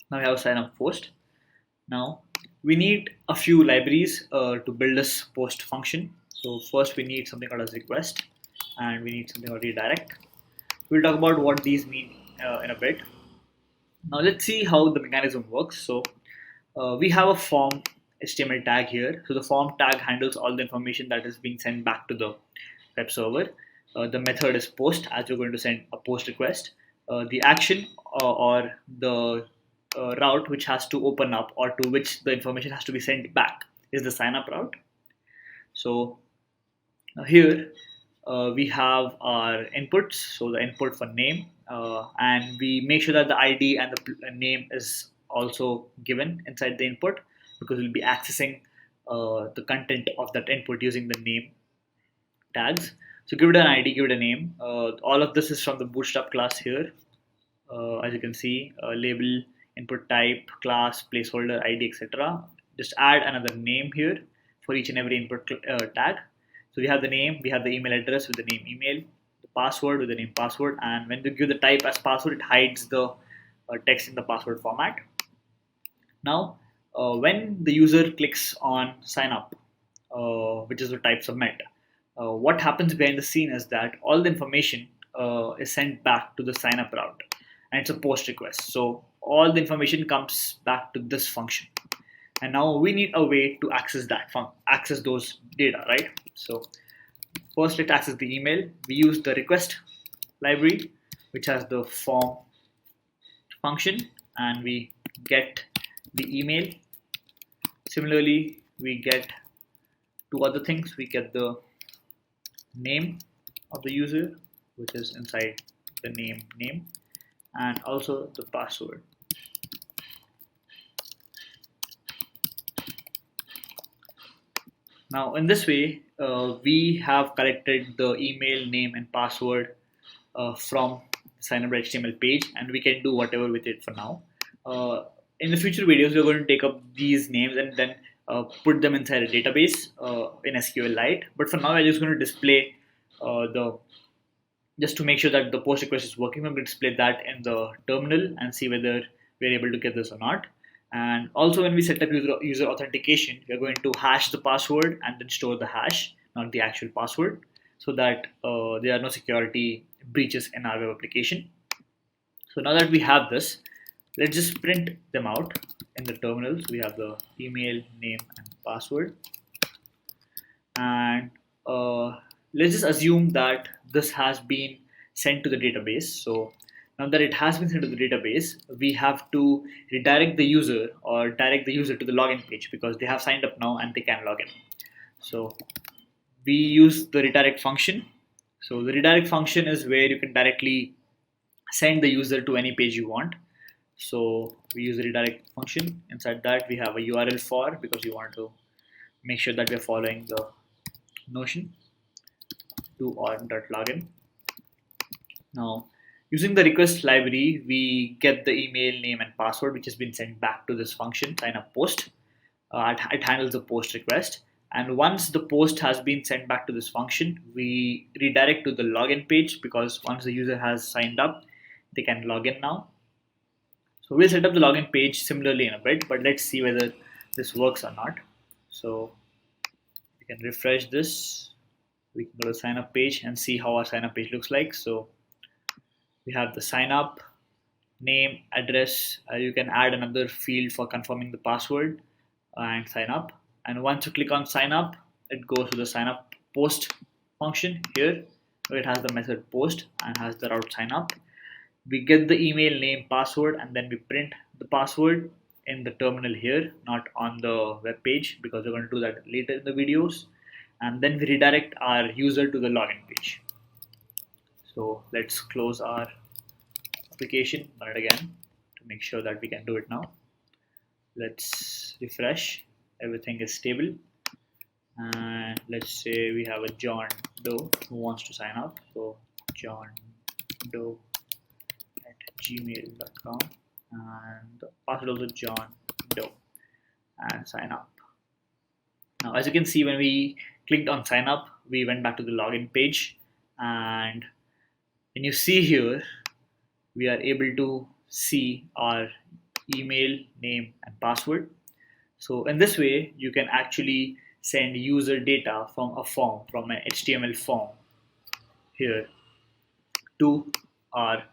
Now we have a sign up post. Now we need a few libraries to build this post function. So first we need something called as request, and we need something called redirect. We'll talk about what these mean in a bit. Now let's see how the mechanism works. So we have a form HTML tag here. So the form tag handles all the information that is being sent back to the web server. The method is post, as you're going to send a post request. The action or the route which has to open up, or to which the information has to be sent back, is the sign up route. So here we have our inputs, so the input for name, and we make sure that the ID and the name is also given inside the input, because we'll be accessing the content of that input using the name tags. So give it an ID, give it a name. All of this is from the Bootstrap class here. As you can see, label, input type, class, placeholder, ID, etc. Just add another name here for each and every input tag. So we have the name, we have the email address with the name email, the password with the name password, and when you give the type as password, it hides the text in the password format. Now, when the user clicks on sign up, which is the type submit, what happens behind the scene is that all the information is sent back to the sign up route, and it's a post request. So all the information comes back to this function, and now we need a way to access access those data, right? So first, let's access the email. We use the request library, which has the form function, and we get the email. Similarly, we get two other things. We get the name of the user, which is inside the name, and also the password. Now, in this way, we have collected the email, name, and password from signup.html page, and we can do whatever with it for now. In the future videos, we're going to take up these names and then put them inside a database in SQLite. But for now, I'm just going to display just to make sure that the post request is working. I'm going to display that in the terminal and see whether we're able to get this or not. And also, when we set up user authentication, we're going to hash the password and then store the hash, not the actual password, so that there are no security breaches in our web application. So now that we have this, let's just print them out in the terminal. So we have the email, name, and password. And let's just assume that this has been sent to the database. So now that it has been sent to the database, we have to redirect the user, or direct the user to the login page, because they have signed up now and they can log in. So we use the redirect function, So the redirect function is where you can directly send the user to any page you want. So we use the redirect function. Inside that we have a URL for, because we want to make sure that we are following the notion to or.login. Now, using the request library, we get the email name and password which has been sent back to this function sign up post. It handles the post request, and once the post has been sent back to this function, we redirect to the login page, because once the user has signed up, they can log in now. So we'll set up the login page similarly in a bit, but let's see whether this works or not. So we can refresh this. We can go to sign up page and see how our sign up page looks like. So we have the sign up, name, address. You can add another field for confirming the password and sign up. And once you click on sign up, it goes to the sign up post function here, where it has the method post and has the route sign up. We get the email name, password, and then we print the password in the terminal here, not on the web page, because we're going to do that later in the videos. And then we redirect our user to the login page. So let's close our application, run it again to make sure that we can do it now. Let's refresh. Everything is stable. And let's say we have a John Doe who wants to sign up. So John Doe gmail.com, and the password also John Doe, and sign up. Now, as you can see, when we clicked on sign up, we went back to the login page, and when you see here, we are able to see our email, name, and password. So in this way, you can actually send user data from a form, from an HTML form here, to our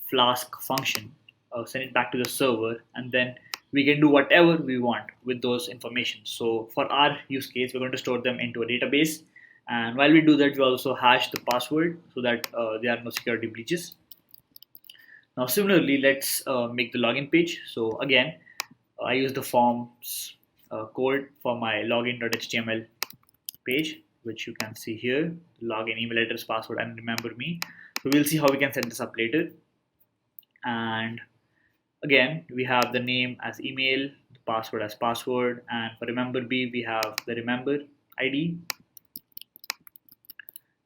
Flask function, send it back to the server, and then we can do whatever we want with those information. So for our use case, we're going to store them into a database, and while we do that, we also hash the password so that there are no security breaches. Now similarly, let's make the login page. So again, I use the forms code for my login.html page, which you can see here, login, email address, password, and remember me. So we'll see how we can set this up later. And again, we have the name as email, the password as password, and for remember me, we have the remember ID.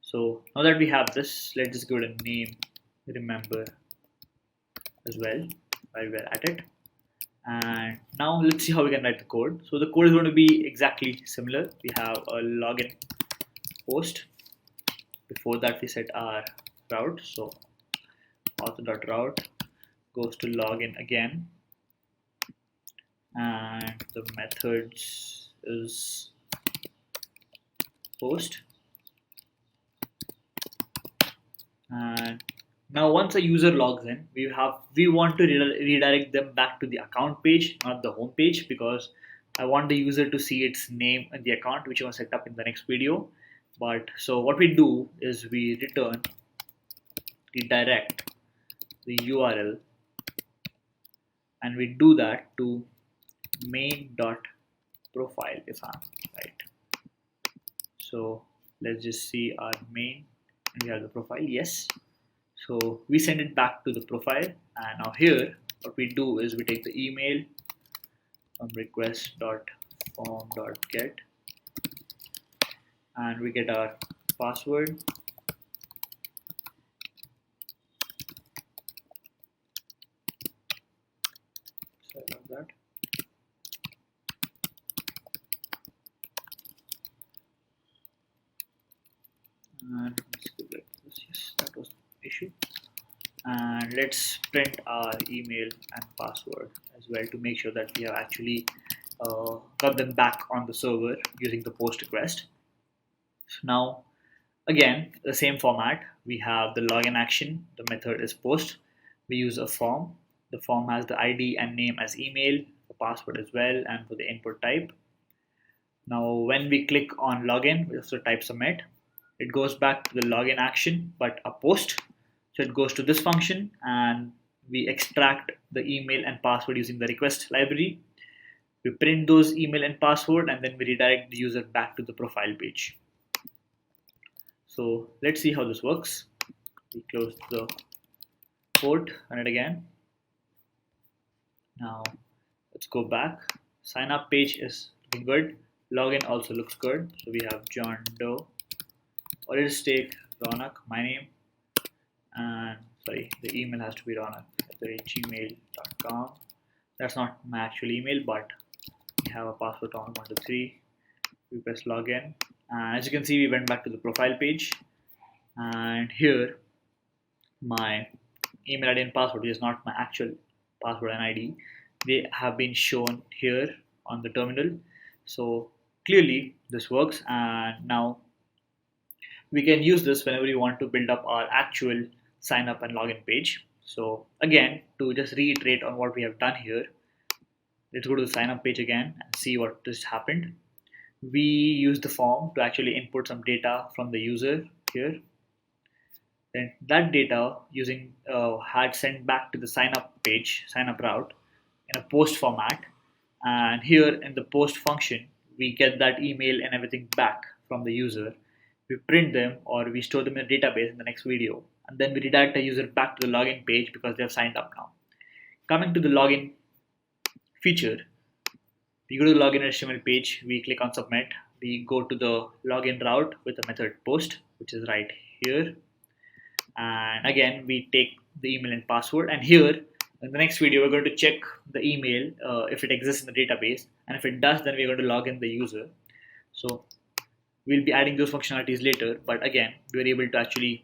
So now that we have this, let's just go to name remember as well while we're at it. And now let's see how we can write the code. So the code is going to be exactly similar. We have a login post. Before that, we set our route. So auth.route goes to login again, and the methods is post. And now once a user logs in, we want to redirect them back to the account page, not the home page, because I want the user to see its name in the account, which I'm going to set up in the next video. But so what we do is we return redirect the URL, and we do that to main.profile, if I'm right. So let's just see our main, and we have the profile, yes. So we send it back to the profile, and now here what we do is we take the email from request.form.get, and we get our password, sorry about that, and let's go back to this. Yes, that was the issue. And let's print our email and password as well to make sure that we have actually got them back on the server using the post request. So now again, the same format. We have the login action, the method is post. We use a form. The form has the ID and name as email, the password as well, and for the input type. Now when we click on login, we also type submit. It goes back to the login action, but a post. So it goes to this function, and we extract the email and password using the request library. We print those email and password, and then we redirect the user back to the profile page. So let's see how this works. We close the port, run it again. Now let's go back. Sign up page is looking good. Login also looks good. So we have John Doe, or let's take Ronak, my name, and sorry, the email has to be ronak@gmail.com. That's not my actual email, but we have a password on 123. We press login, and as you can see, we went back to the profile page, and here my email ID and password, which is not my actual password and ID, they have been shown here on the terminal. So clearly this works, and now we can use this whenever we want to build up our actual sign up and login page. So again, to just reiterate on what we have done here, let's go to the sign up page again and see what just happened. We use the form to actually input some data from the user here. Then that data using had sent back to the sign up page, sign up route in a post format. And here in the post function, we get that email and everything back from the user. We print them or we store them in a database in the next video. And then we redirect the user back to the login page because they have signed up now. Coming to the login feature, we go to the login HTML page, we click on submit, we go to the login route with the method post, which is right here. And again, we take the email and password, and here in the next video we're going to check the email if it exists in the database, and if it does, then we're going to log in the user. So we'll be adding those functionalities later, but again, we're able to actually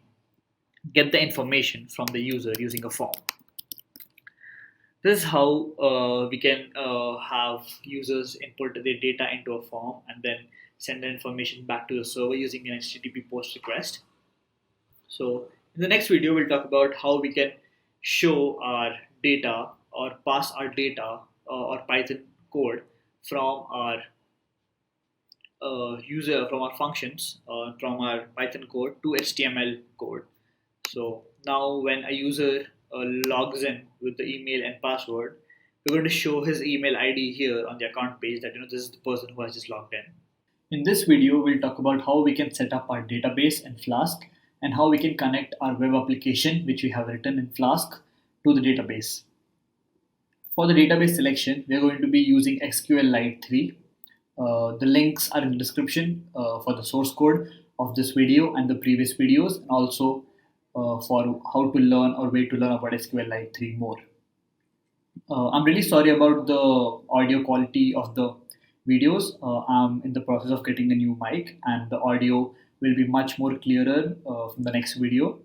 get the information from the user using a form. This is how we can have users input their data into a form and then send the information back to the server using an HTTP post request. So in the next video, we'll talk about how we can show our data or pass our data or Python code from our from our functions, from our Python code to HTML code. So now when a user logs in with the email and password, we're going to show his email ID here on the account page that this is the person who has just logged in. In this video, we'll talk about how we can set up our database in Flask and how we can connect our web application, which we have written in Flask, to the database. For the database selection, we are going to be using SQLite 3. The links are in the description for the source code of this video and the previous videos, and also for how to learn or way to learn about SQLite 3 more. I'm really sorry about the audio quality of the videos. I'm in the process of getting a new mic, and the audio will be much more clearer from the next video.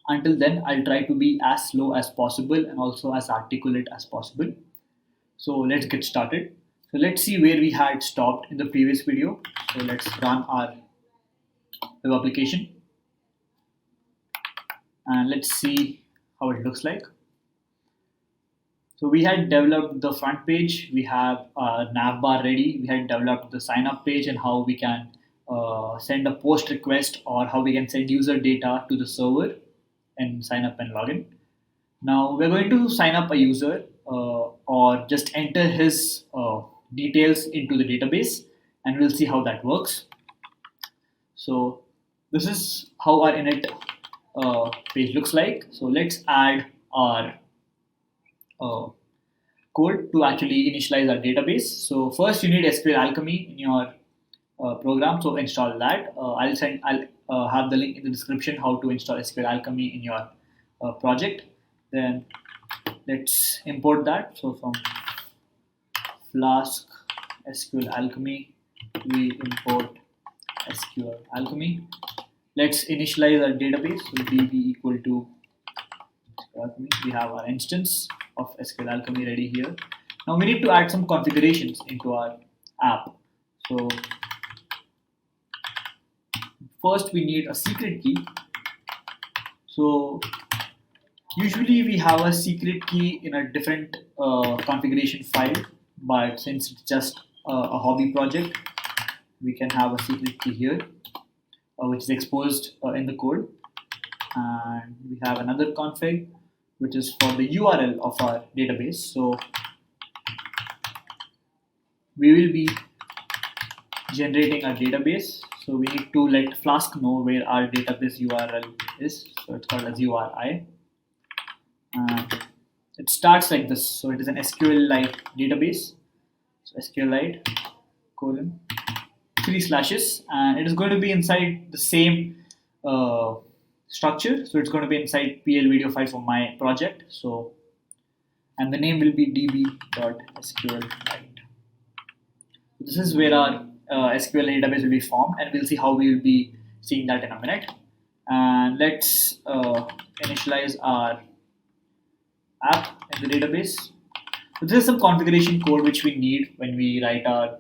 Until then, I'll try to be as slow as possible and also as articulate as possible. So let's get started. So let's see where we had stopped in the previous video. So let's run our web application and let's see how it looks like. So we had developed the front page, we have our nav bar ready, we had developed the sign up page and how we can send a post request or how we can send user data to the server and sign up and login. Now we're going to sign up a user or just enter his details into the database, and we'll see how that works. So this is how our init page looks like. So let's add our code to actually initialize our database. So first you need SQLAlchemy in your program, so install that. I'll have the link in the description how to install SQLAlchemy in your project. Then let's import that. So from Flask SQLAlchemy, we import SQLAlchemy. Let's initialize our database. So db equal to SQLAlchemy. We have our instance of SQLAlchemy ready here. Now we need to add some configurations into our app. So first we need a secret key. So usually we have a secret key in a different configuration file, but since it's just a hobby project, we can have a secret key here, which is exposed in the code. And we have another config, which is for the URL of our database. So we will be generating a database. So we need to let Flask know where our database URL is. So it's called as URI. And it starts like this. So it is an SQLite database. So SQLite colon 3 slashes, and it is going to be inside the same structure. So it's going to be inside PL video file for my project. So, and the name will be db.sqlite. This is where our SQL database will be formed, and we'll see how we will be seeing that in a minute. And let's initialize our app in the database. So this is some configuration code which we need when we write our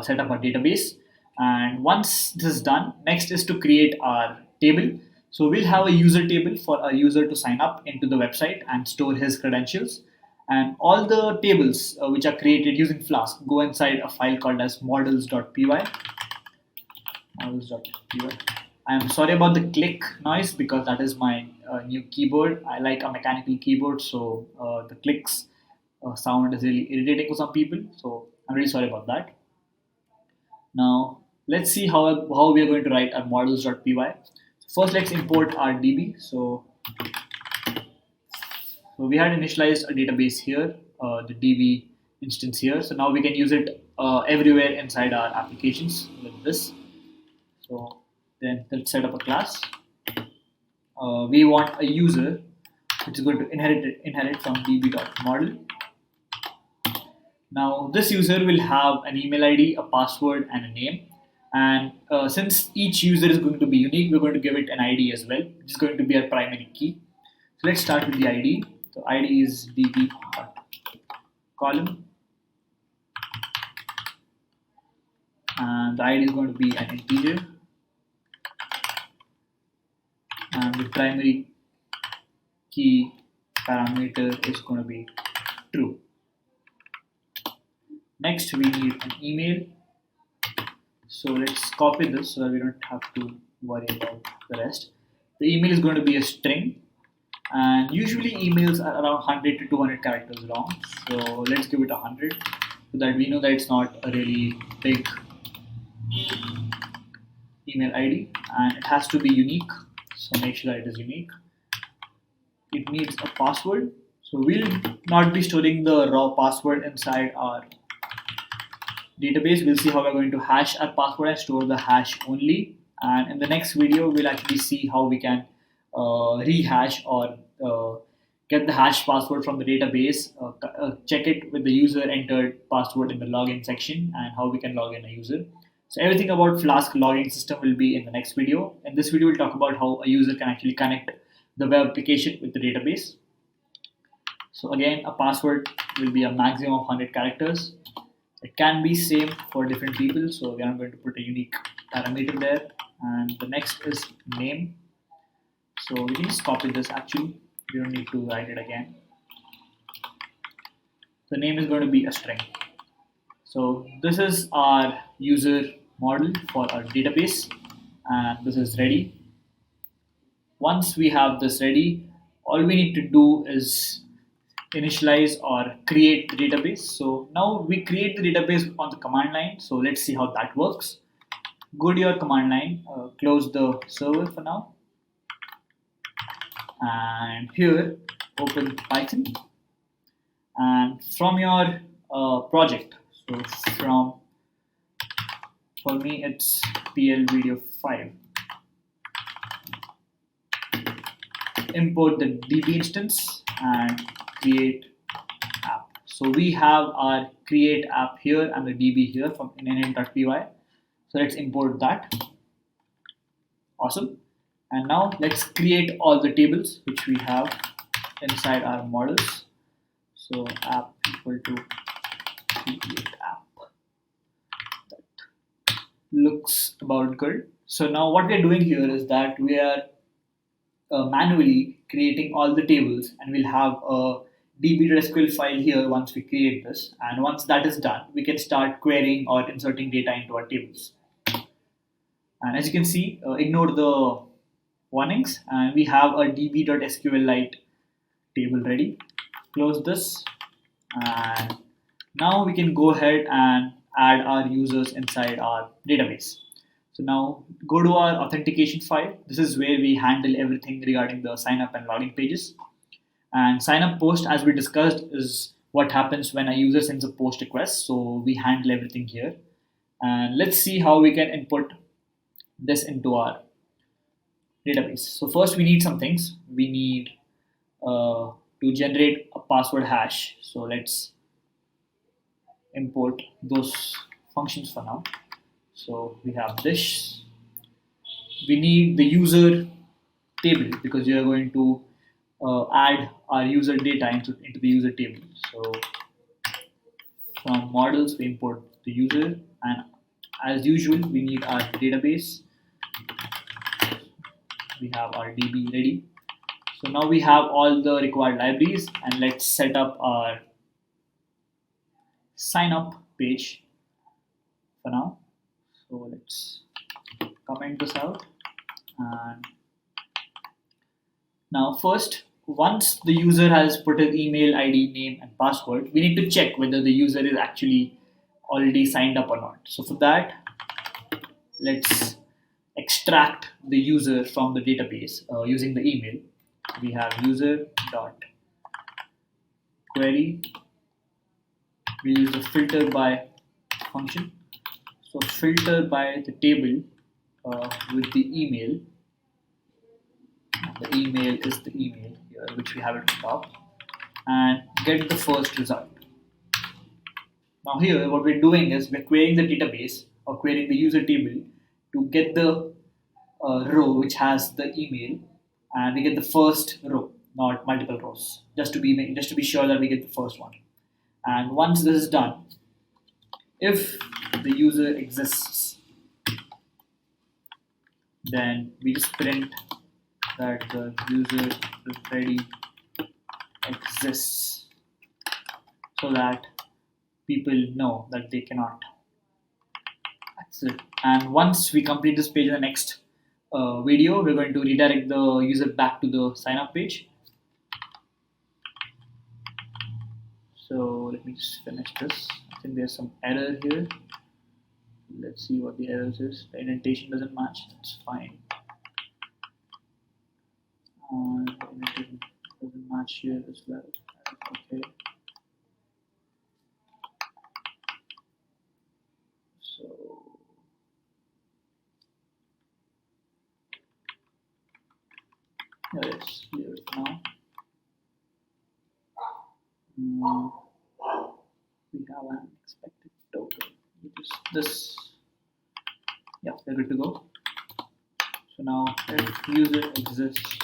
set up our database. And once this is done, next is to create our table. So we'll have a user table for a user to sign up into the website and store his credentials. And all the tables which are created using Flask go inside a file called as models.py. Models.py. I'm sorry about the click noise because that is my new keyboard. I like a mechanical keyboard, so the clicks sound is really irritating for some people. So I'm really sorry about that. Now let's see how we are going to write our models.py. First, let's import our DB. So we had initialized a database here, the DB instance here. So now we can use it everywhere inside our applications with this. So then let's set up a class. We want a user which is going to inherit from db.model. Now this user will have an email ID, a password, and a name. And since each user is going to be unique, we're going to give it an ID as well, which is going to be our primary key. So let's start with the ID. So ID is db.column, and the ID is going to be an integer, and the primary key parameter is going to be true. Next, we need an email. So let's copy this so that we don't have to worry about the rest. The email is going to be a string, and usually emails are around 100 to 200 characters long. So let's give it 100 so that we know that it's not a really big email ID, and it has to be unique. So make sure that it is unique. It needs a password. So we'll not be storing the raw password inside our database. We'll see how we're going to hash our password and store the hash only. And in the next video, we'll actually see how we can rehash or get the hash password from the database, check it with the user entered password in the login section, and how we can log in a user. So everything about Flask logging system will be in the next video. In this video, we'll talk about how a user can actually connect the web application with the database. So again, a password will be a maximum of 100 characters. It can be same for different people, so we are going to put a unique parameter there. And the next is name. So we can just copy this actually. We don't need to write it again. The name is going to be a string. So this is our user model for our database, and this is ready. Once we have this ready, all we need to do is initialize or create the database. So now we create the database on the command line. So let's see how that works. Go to your command line, close the server for now, and here open Python, and from your project, so for me it's PL video 5, import the DB instance and create app. So we have our create app here and the DB here from init.py. So let's import that. Awesome. And now let's create all the tables which we have inside our models. So app equal to create app. That looks about good. So now what we're doing here is that we are manually creating all the tables, and we'll have a db.sql file here once we create this. And once that is done, we can start querying or inserting data into our tables. And as you can see, ignore the warnings, and we have a db.sqlite table ready. Close this, and now we can go ahead and add our users inside our database. So now go to our authentication file. This is where we handle everything regarding the sign up and login pages. And sign up post, as we discussed, is what happens when a user sends a post request. So we handle everything here. And let's see how we can input this into our database. So first we need some things. We need to generate a password hash. So let's import those functions for now. So we have this. We need the user table because we are going to add our user data into the user table. So from models we import the user, and as usual we need our database. We have our DB ready. So now we have all the required libraries, and let's set up our sign up page for now. So let's comment this out. And now first, once the user has put his email ID, name and password, we need to check whether the user is actually already signed up or not. So for that, let's extract the user from the database using the email. We have user dot query. We use the filter by function. So filter by the table with the email. The email is the email here, which we have at the top, and get the first result. Now here, what we're doing is we're querying the database or querying the user table to get the row which has the email, and we get the first row, not multiple rows, just to be sure that we get the first one. And once this is done, if the user exists, then we just print that the user already exists, so that people know that they cannot access it. And once we complete this page in the next video, we're going to redirect the user back to the sign up page. So let me just finish this. I think there's some error here. Let's see what the error is. The indentation doesn't match. That's fine. The indentation doesn't match here as well. Okay. So let's clear it now. We have an expected token, which is this. Yeah, they're good to go. So now if user exists,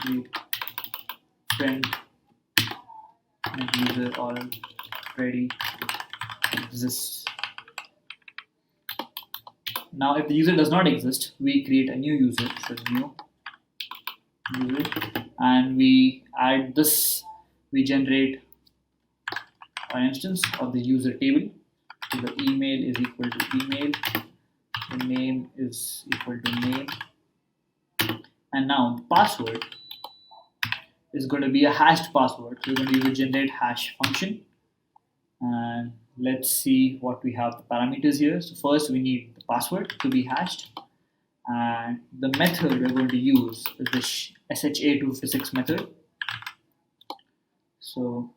we print and user already exists. Now if the user does not exist, we create a new user. So new user, and we add this. We generate an instance of the user table. So the email is equal to email, the name is equal to name, and now the password is going to be a hashed password. So we're going to use a generate hash function, and let's see what we have the parameters here. So first we need the password to be hashed, and the method we're going to use is the SHA256 method. So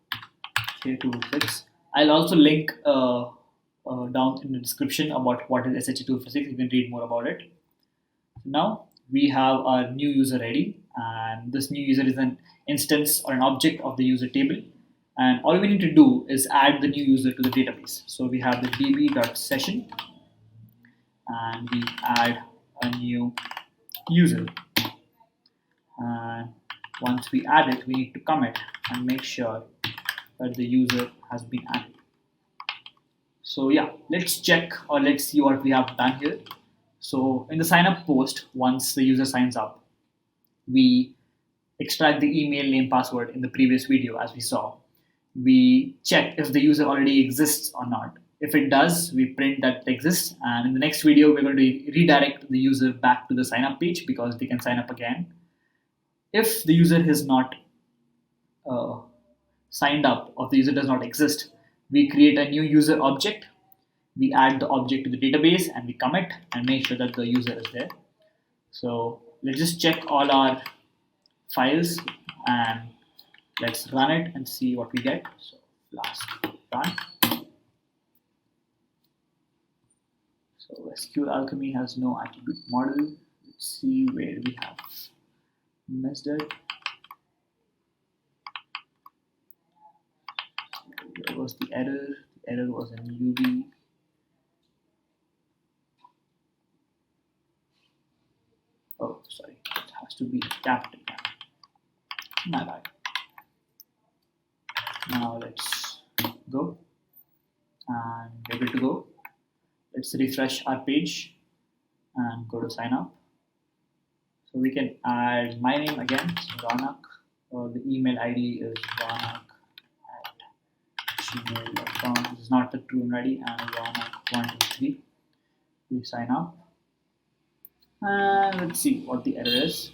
SHA256. I'll also link down in the description about what is SHA256. You can read more about it. Now we have our new user ready, and this new user is an instance or an object of the user table, and all we need to do is add the new user to the database. So we have the db.session, and we add a new user, and once we add it, we need to commit and make sure that the user has been added. So yeah, let's check or let's see what we have done here. So in the sign up post, once the user signs up, we extract the email, name, password in the previous video as we saw. We check if the user already exists or not. If it does, we print that it exists, and in the next video we're going to redirect the user back to the sign up page because they can sign up again. If the user is not signed up or the user does not exist, we create a new user object, we add the object to the database, and we commit and make sure that the user is there. So let's just check all our files and let's run it and see what we get. So Flask run. So SQLAlchemy has no attribute model. Let's see where we have missed it. Where was the error? The error was in UV. Oh, sorry, it has to be capital. My bad. Now let's go and we're good to go. Let's refresh our page and go to sign up. So we can add my name again, so Ronak, or the email ID is ronak@gmail.com. This is not the true email ID, and ronak123. We sign up and let's see what the error is.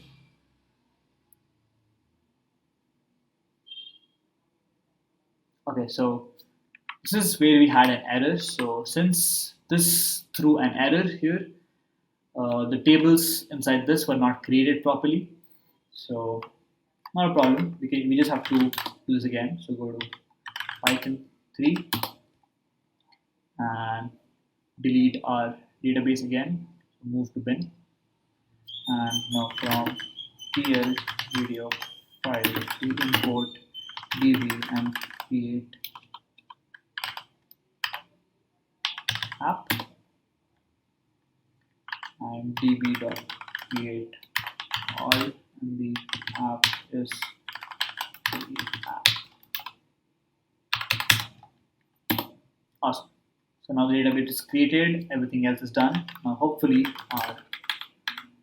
Okay, so this is where we had an error. So since this threw an error here, the tables inside this were not created properly. So not a problem. We just have to do this again. So go to Python 3 and delete our database again. So move to bin, and now from PL video file we import db and create app, and db.create all, and the app is the app. Awesome. So now the database is created, everything else is done. Now hopefully our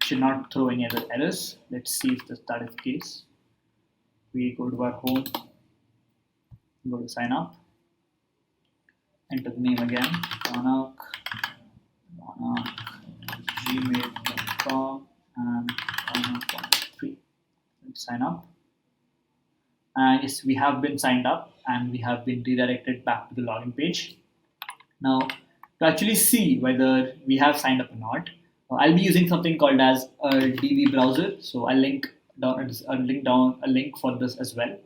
should not throw any other errors. Let's see if that is the case. We go to our home, go to sign up, enter the name again, ronak@gmail.com and ronak123. Let's sign up. And yes, we have been signed up and we have been redirected back to the login page. Now, to actually see whether we have signed up or not, I'll be using something called as a DB browser. So I'll link down a link for this as well.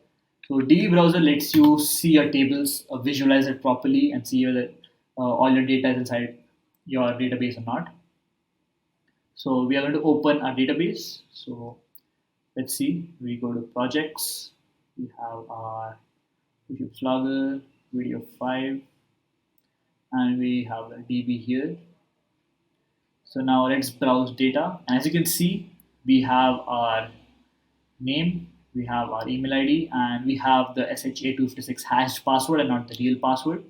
So DB browser lets you see your tables, visualize it properly, and see whether all your data is inside your database or not. So we are going to open our database. So let's see. We go to projects. We have our YouTube Flogger, video 5, and we have a DB here. So now let's browse data. And as you can see, we have our name, we have our email ID, and we have the SHA256 hashed password and not the real password.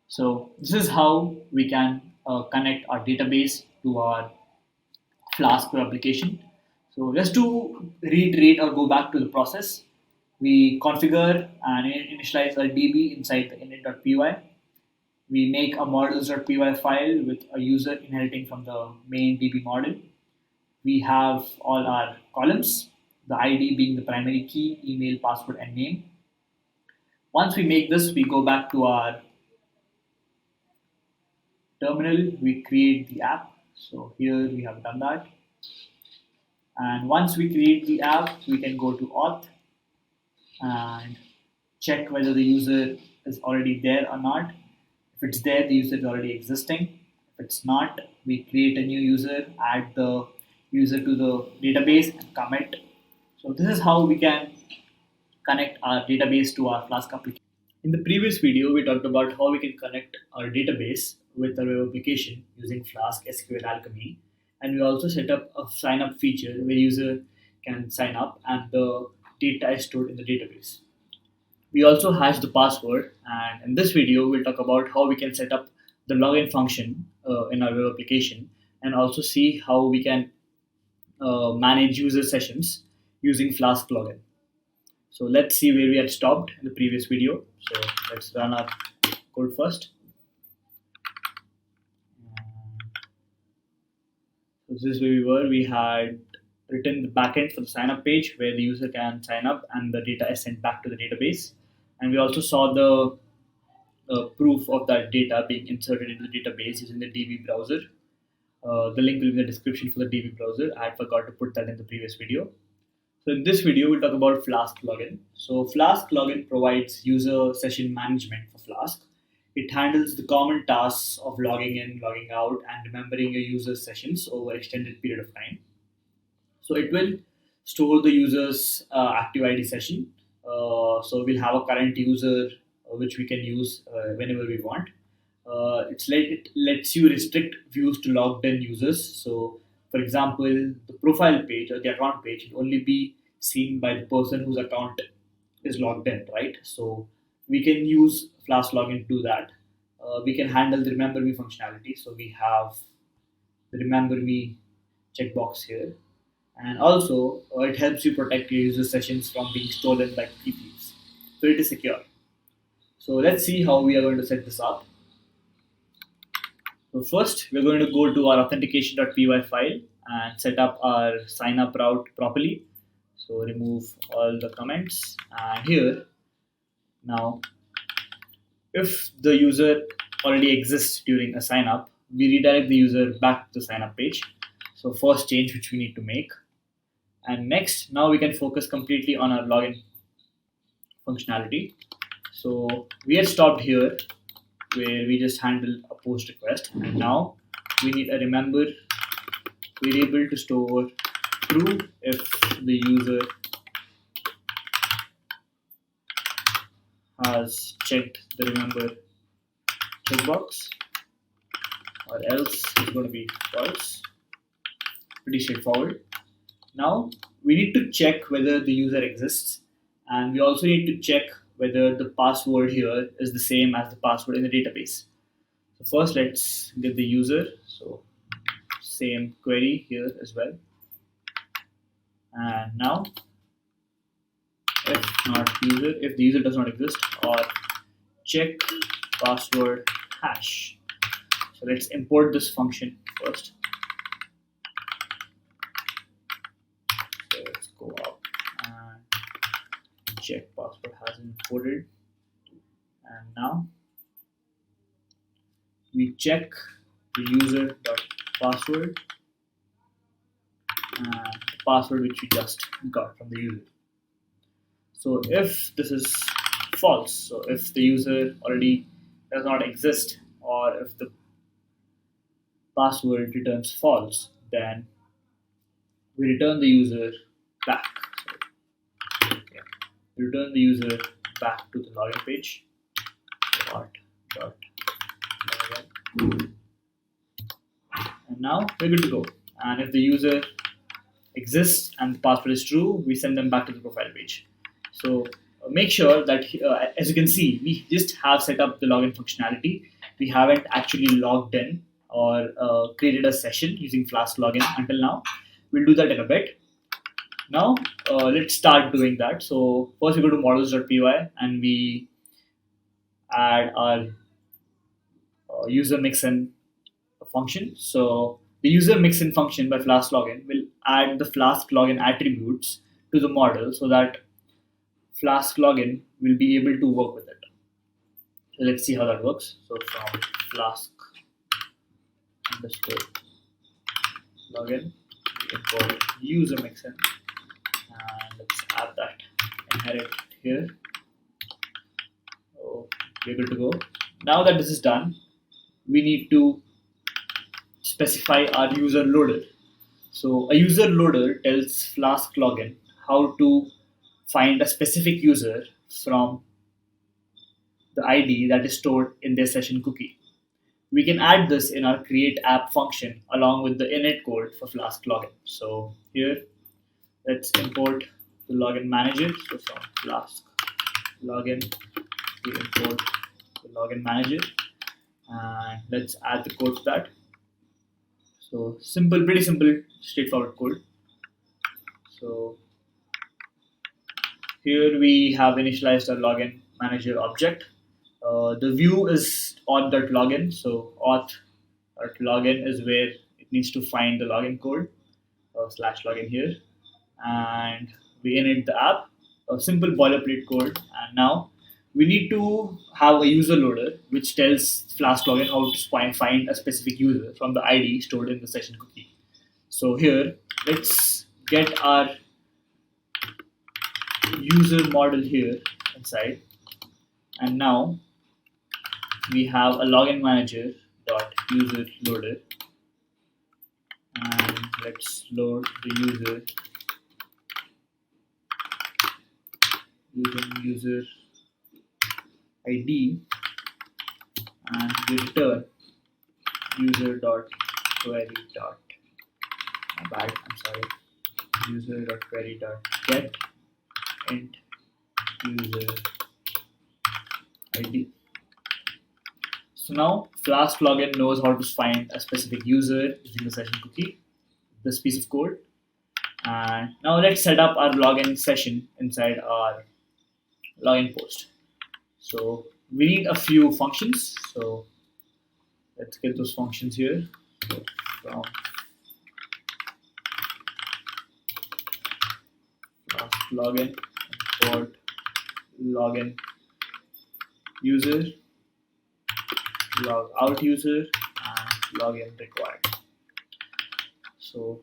So this is how we can connect our database to our Flask web application. So just to reiterate or go back to the process, we configure and initialize our DB inside the init.py. We make a models.py file with a user inheriting from the main DB model. We have all our columns, the ID being the primary key, email, password, and name. Once we make this, we go back to our terminal, we create the app. So here we have done that. And once we create the app, we can go to auth and check whether the user is already there or not. If it's there, the user is already existing. If it's not, we create a new user, add the user to the database and commit. So this is how we can connect our database to our Flask application. In the previous video, we talked about how we can connect our database with our web application using Flask-SQLAlchemy, and we also set up a sign-up feature where user can sign up and the data is stored in the database. We also hash the password, and in this video, we'll talk about how we can set up the login function in our web application and also see how we can manage user sessions using Flask-Login. So let's see where we had stopped in the previous video. So let's run our code first. So this is where we were. We had written the backend for the sign-up page where the user can sign up and the data is sent back to the database. And we also saw the proof of that data being inserted into the database using the DB browser. The link will be in the description for the DB browser. I forgot to put that in the previous video. So in this video, we'll talk about Flask-Login. So Flask-Login provides user session management for Flask. It handles the common tasks of logging in, logging out, and remembering a user's sessions over an extended period of time. So it will store the user's active ID session. So we'll have a current user which we can use whenever we want. It lets you restrict views to logged in users. So, for example, the profile page or the account page will only be seen by the person whose account is logged in, right? So we can use Flask-Login to do that. We can handle the Remember Me functionality. So we have the Remember Me checkbox here, and also it helps you protect your user sessions from being stolen by cookie thieves. So it is secure. So let's see how we are going to set this up. So first, we're going to go to our authentication.py file and set up our sign up route properly. So remove all the comments, and here now, if the user already exists during a sign up, we redirect the user back to the sign up page. So first change which we need to make. And next, now we can focus completely on our login functionality. So we had stopped here where we just handle a post request, and now we need a remember variable to store true if the user has checked the remember checkbox, or else it's going to be false. Pretty straightforward. Now we need to check whether the user exists, and we also need to check whether the password here is the same as the password in the database. So first, let's get the user. So same query here as well. And now, if the user does not exist, or check password hash. So let's import this function first. So let's go up and check password has been imported. And now we check the user.password and the password which we just got from the user. So if this is false, so if the user already does not exist, or if the password returns false, then we return the user back. So, yeah, we return the user back to the login page. Login. And now we're good to go. And if the user exists and the password is true, we send them back to the profile page. So make sure that, as you can see, we just have set up the login functionality. We haven't actually logged in or created a session using Flask-Login until now. We'll do that in a bit. Now let's start doing that. So first we go to models.py and we add our user mixin function. So the user mixin function by Flask-Login will add the Flask-Login attributes to the model so that Flask-Login will be able to work with it. So let's see how that works. So from Flask_login, we import user mixin, and let's add that inherit here. So we're good to go. Now that this is done, we need to specify our user loader. So a user loader tells Flask-Login how to find a specific user from the ID that is stored in their session cookie. We can add this in our create app function along with the init code for Flask-Login. So here, let's import the login manager. So from Flask-Login, we import the login manager, and let's add the code for that. So simple, pretty simple, straightforward code. So here we have initialized our login manager object. The view is auth.login. So auth.login is where it needs to find the login code /login here, and we init the app, a simple boilerplate code. And now we need to have a user loader which tells Flask-Login how to find a specific user from the ID stored in the session cookie. So here, let's get our user model here inside, and now we have a login manager dot user loader, and let's load the user using user ID, and we return user dot query dot user dot query dot get int user ID. So now Flask-Login knows how to find a specific user using the session cookie, this piece of code. And now let's set up our login session inside our login post. So we need a few functions. So let's get those functions here. So from Flask-Login import login user, log out user, and login required. So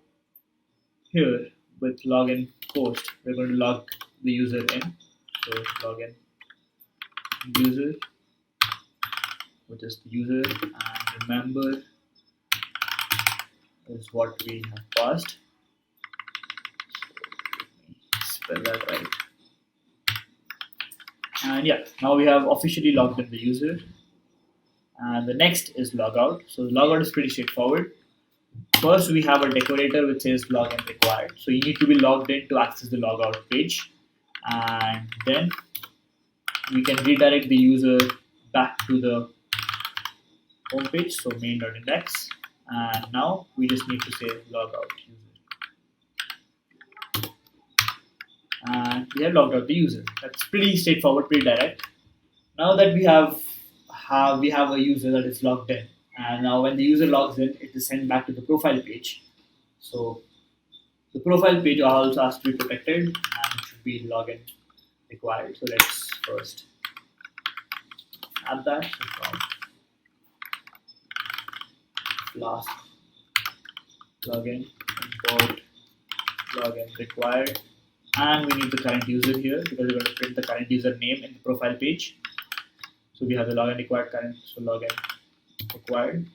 here with login post, we're going to log the user in. So login user, which is the user, and remember is what we have passed. So let me spell that right. And yeah, now we have officially logged in the user. And the next is logout. So the logout is pretty straightforward. First, we have a decorator which says login required. So you need to be logged in to access the logout page. And then we can redirect the user back to the home page, so main.index. And now we just need to say logout user. And we have logged out the user. That's pretty straightforward, pretty direct. Now that we have a user that is logged in, and now when the user logs in, it is sent back to the profile page. So the profile page also has to be protected, and it should be login required. So let's first add that. So from Flask login import login required, and we need the current user here because we're going to print the current user name in the profile page. So we have the login required current, so login required,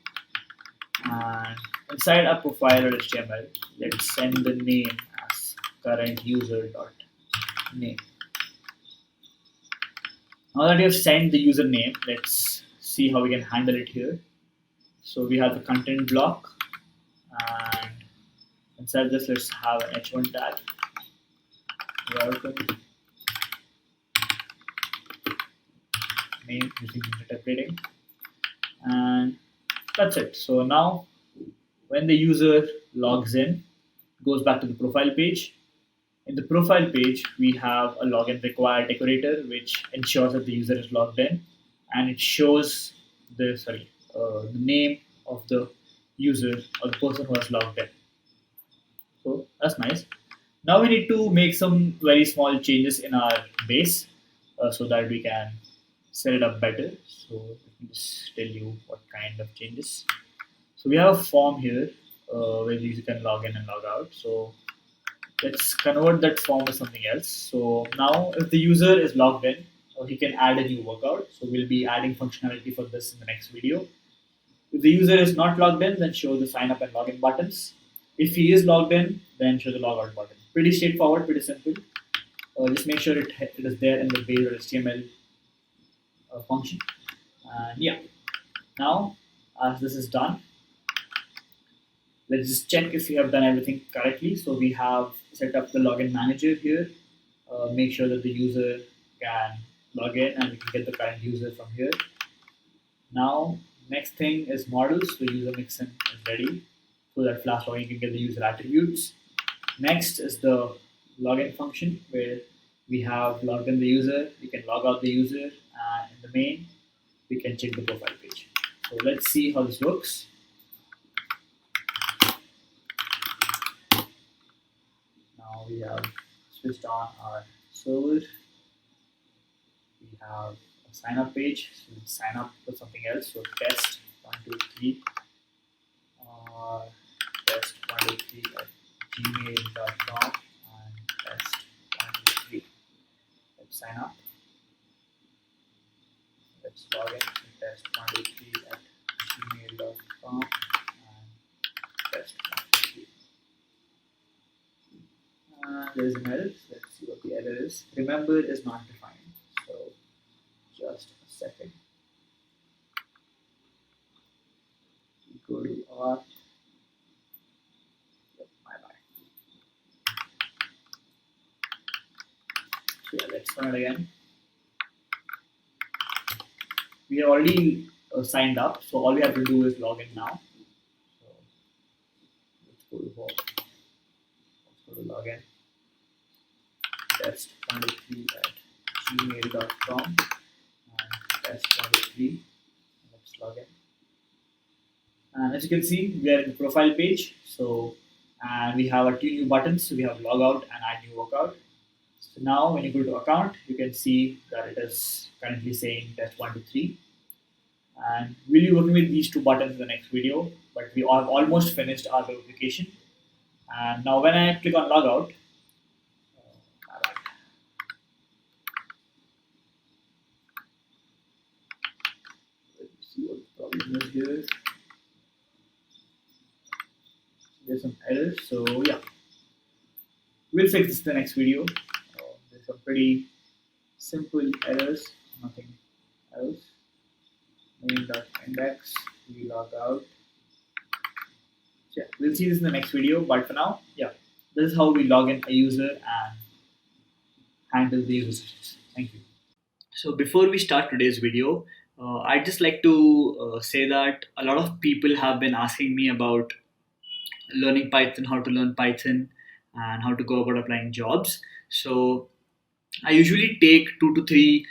and inside our profile.html, let's send the name as current user dot name. Now that we have sent the username, let's see how we can handle it here. So we have the content block, and inside this, let's have an h1 tag. Welcome name using interpreting, and that's it. So now when the user logs in, goes back to the profile page. In the profile page, we have a login required decorator which ensures that the user is logged in, and it shows the name of the user or the person who has logged in. So that's nice. Now we need to make some very small changes in our base so that we can set it up better. So let me just tell you what kind of changes. So we have a form here where the user can log in and log out. So let's convert that form to something else. So now if the user is logged in, he can add a new workout. So we'll be adding functionality for this in the next video. If the user is not logged in, then show the sign up and login buttons. If he is logged in, then show the logout button. Pretty straightforward, pretty simple. Just make sure it is there in the base.html function. And yeah, now as this is done, let's just check if we have done everything correctly. So we have set up the login manager here. Make sure that the user can log in and we can get the current user from here. Now, next thing is models. The user mixin is ready so that Flask-Login can get the user attributes. Next is the login function where we have logged in the user. We can log out the user, and in the main, we can check the profile page. So let's see how this works. Now we have switched on our server. we have a sign up page. So we'll sign up for something else. So test 123 test123 at gmail.com and test123. Let's sign up. Let's log in to test123 at gmail.com and test123. There's an error. Let's see what the error is. Remember is not defined. So just a second. We go to auth. So yeah, let's run it again. We are already signed up, so all we have to do is log in now. So let's go to home. Let's go to login. Test123 at gmail.com and test123. Let's log in. And as you can see, we are in the profile page. So and we have our two new buttons. So we have logout and add new workout. So now when you go to account, you can see that it is currently saying test123. And we'll be working with these two buttons in the next video, but we have almost finished our application. And now when I click on logout, let's see what the problem is here. There's some errors, so yeah, we'll fix this in the next video. There's some pretty simple errors, nothing else. Main.index, we log out. So yeah, we'll see this in the next video, but for now, yeah, this is how we log in a user and handle the user sessions. Thank you. So before we start today's video, I'd just like to say that a lot of people have been asking me about learning Python, how to learn Python, and how to go about applying jobs. So I usually take 2 to 3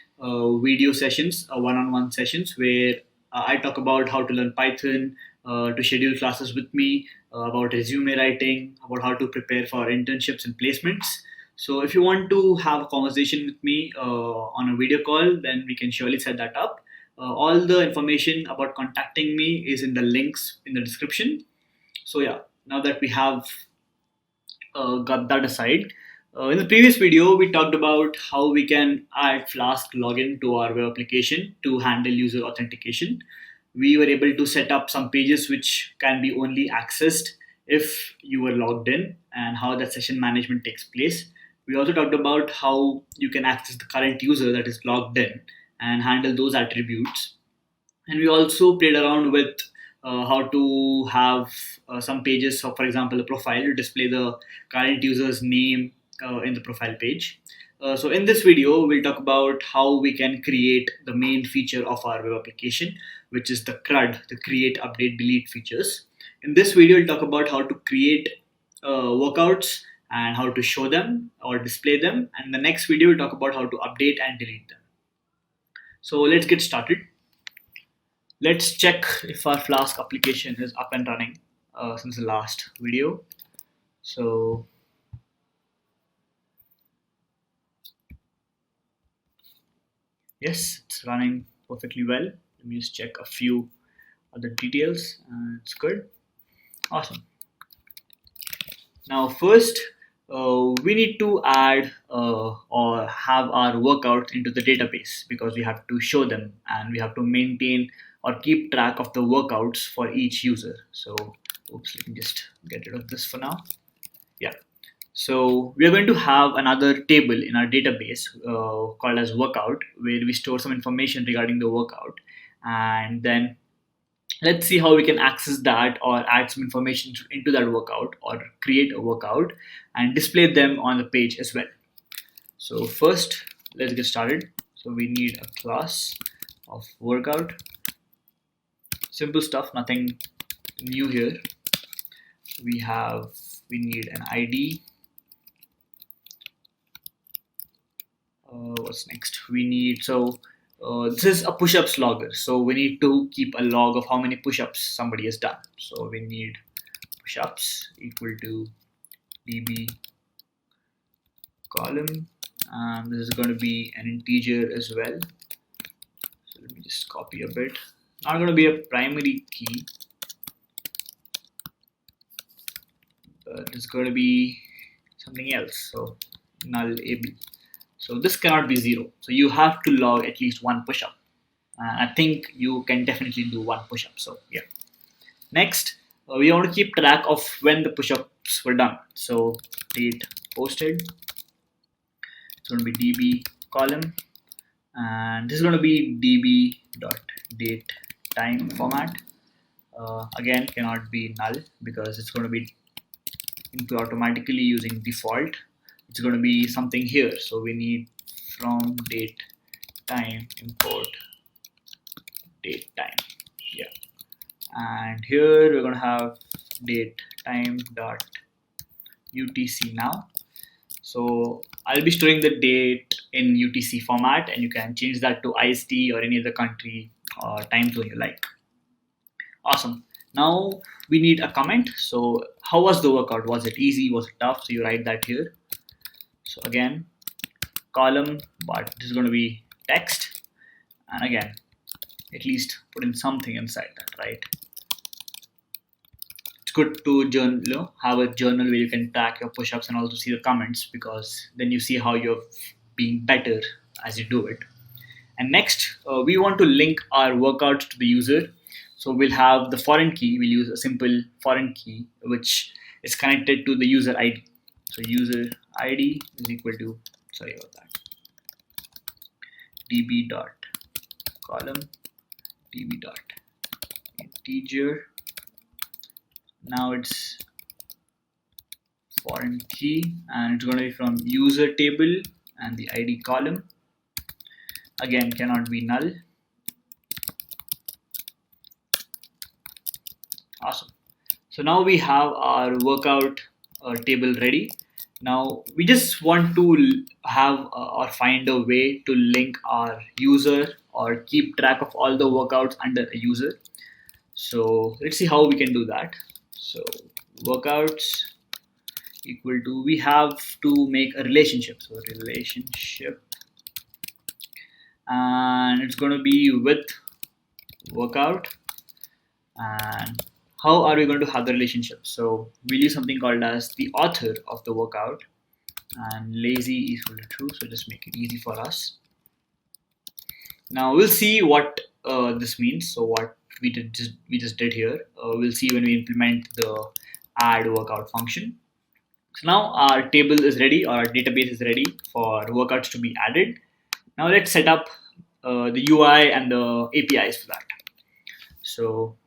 video sessions, one-on-one sessions, where I talk about how to learn Python, to schedule classes with me, about resume writing, about how to prepare for internships and placements. So if you want to have a conversation with me on a video call, then we can surely set that up. All the information about contacting me is in the links in the description. So yeah, now that we have got that aside, in the previous video, we talked about how we can add Flask-Login to our web application to handle user authentication. We were able to set up some pages which can be only accessed if you were logged in, and how that session management takes place. We also talked about how you can access the current user that is logged in and handle those attributes. And we also played around with how to have some pages, so for example, a profile to display the current user's name in the profile page. So in this video, we'll talk about how we can create the main feature of our web application, which is the CRUD, the create, update, delete features. In this video, we'll talk about how to create workouts and how to show them or display them. And the next video, we'll talk about how to update and delete them. So let's get started. Let's check if our Flask application is up and running since the last video. So yes, it's running perfectly well. Let me just check a few other details, and it's good. Awesome. Now first, we need to add or have our workouts into the database, because we have to show them and we have to maintain or keep track of the workouts for each user. So oops, let me just get rid of this for now. Yeah. So we are going to have another table in our database called as workout, where we store some information regarding the workout. And then let's see how we can access that or add some information into that workout or create a workout and display them on the page as well. So first, let's get started. So we need a class of workout. Simple stuff, nothing new here. We need an ID. What's next? We need, this is a push-ups logger. So we need to keep a log of how many push-ups somebody has done. So we need push-ups equal to db column. And this is going to be an integer as well. just copy a bit. Not going to be a primary key, but it's going to be something else. So null AB. So this cannot be 0. So you have to log at least one push-up. I think you can definitely do one push-up. So yeah. Next, we want to keep track of when the push-ups were done. So date posted. It's going to be db column, and this is going to be db.date time format. Again, cannot be null because it's going to be input automatically using default. It's going to be something here. So we need from date time import date time. Yeah. And here we're going to have date time dot UTC now. So I'll be storing the date in UTC format, and you can change that to IST or any other country or time zone you like. Awesome. Now we need a comment. So how was the workout? Was it easy? Was it tough? So you write that here. So again, column, but this is going to be text, and again, at least put in something inside that, right? It's good to journal, have a journal where you can track your push-ups and also see the comments, because then you see how you're being better as you do it. And next, we want to link our workouts to the user. So we'll have the foreign key. We'll use a simple foreign key which is connected to the user ID. So user ID is equal to, sorry about that, db dot column db dot integer. Now it's foreign key, and it's going to be from user table and the ID column. Again, cannot be null. Awesome. So now we have our workout table ready. Now we just want to have or find a way to link our user or keep track of all the workouts under a user. So let's see how we can do that. So workouts equal to, we have to make a relationship. So relationship, and it's going to be with workout. And how are we going to have the relationship? So we'll use something called as the author of the workout, and lazy is equal to true. So just make it easy for us. Now we'll see what this means. So what we just did here, we'll see when we implement the add workout function. So now our table is ready, or our database is ready for workouts to be added. Now let's set up the UI and the APIs for that. So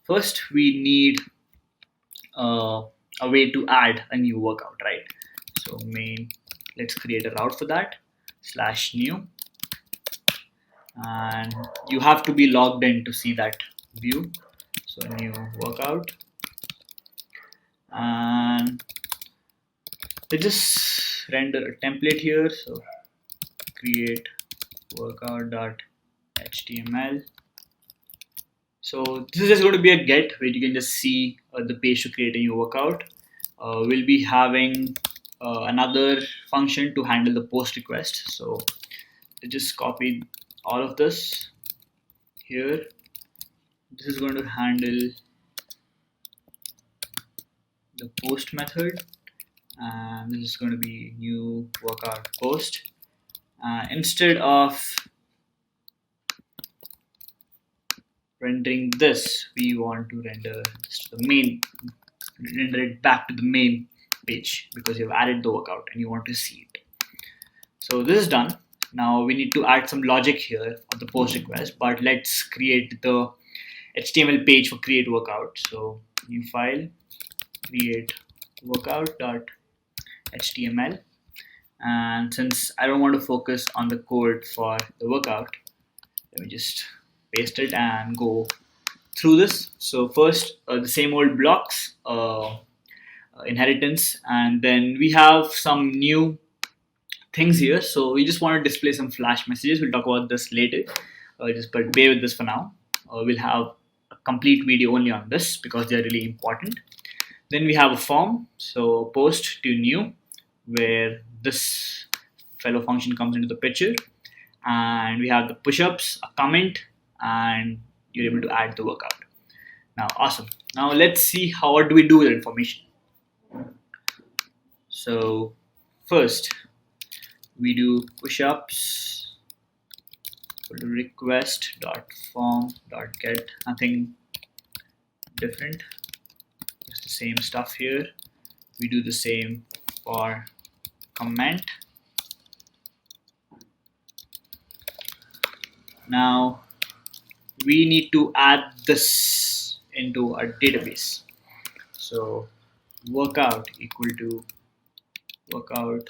first we need a way to add a new workout, right? So main, let's create a route for that, /new, and you have to be logged in to see that view. So new workout, and let's just render a template here. So create workout.html. So this is just going to be a get where you can just see the page to create a new workout. We'll be having another function to handle the post request. So just copy all of this here. This is going to handle the post method, and this is going to be new workout post. Instead of rendering this, we want to render this to the main, render it back to the main page, because you've added the workout and you want to see it. So this is done. Now we need to add some logic here of the post request, but let's create the HTML page for create workout. So new file, create workout.html, and since I don't want to focus on the code for the workout, let me just paste it and go through this. So first, the same old blocks, inheritance, and then we have some new things here. So we just want to display some flash messages. We'll talk about this later, but bear with this for now. We'll have a complete video only on this because they're really important. Then we have a form, so post to new, where this fellow function comes into the picture, and we have the push-ups, a comment, and you're able to add the workout. Now, awesome. Now let's see what do we do with the information. So first we do push-ups, go to request.form.get, nothing different, it's the same stuff here. We do the same for comment. Now we need to add this into our database. So workout equal to workout,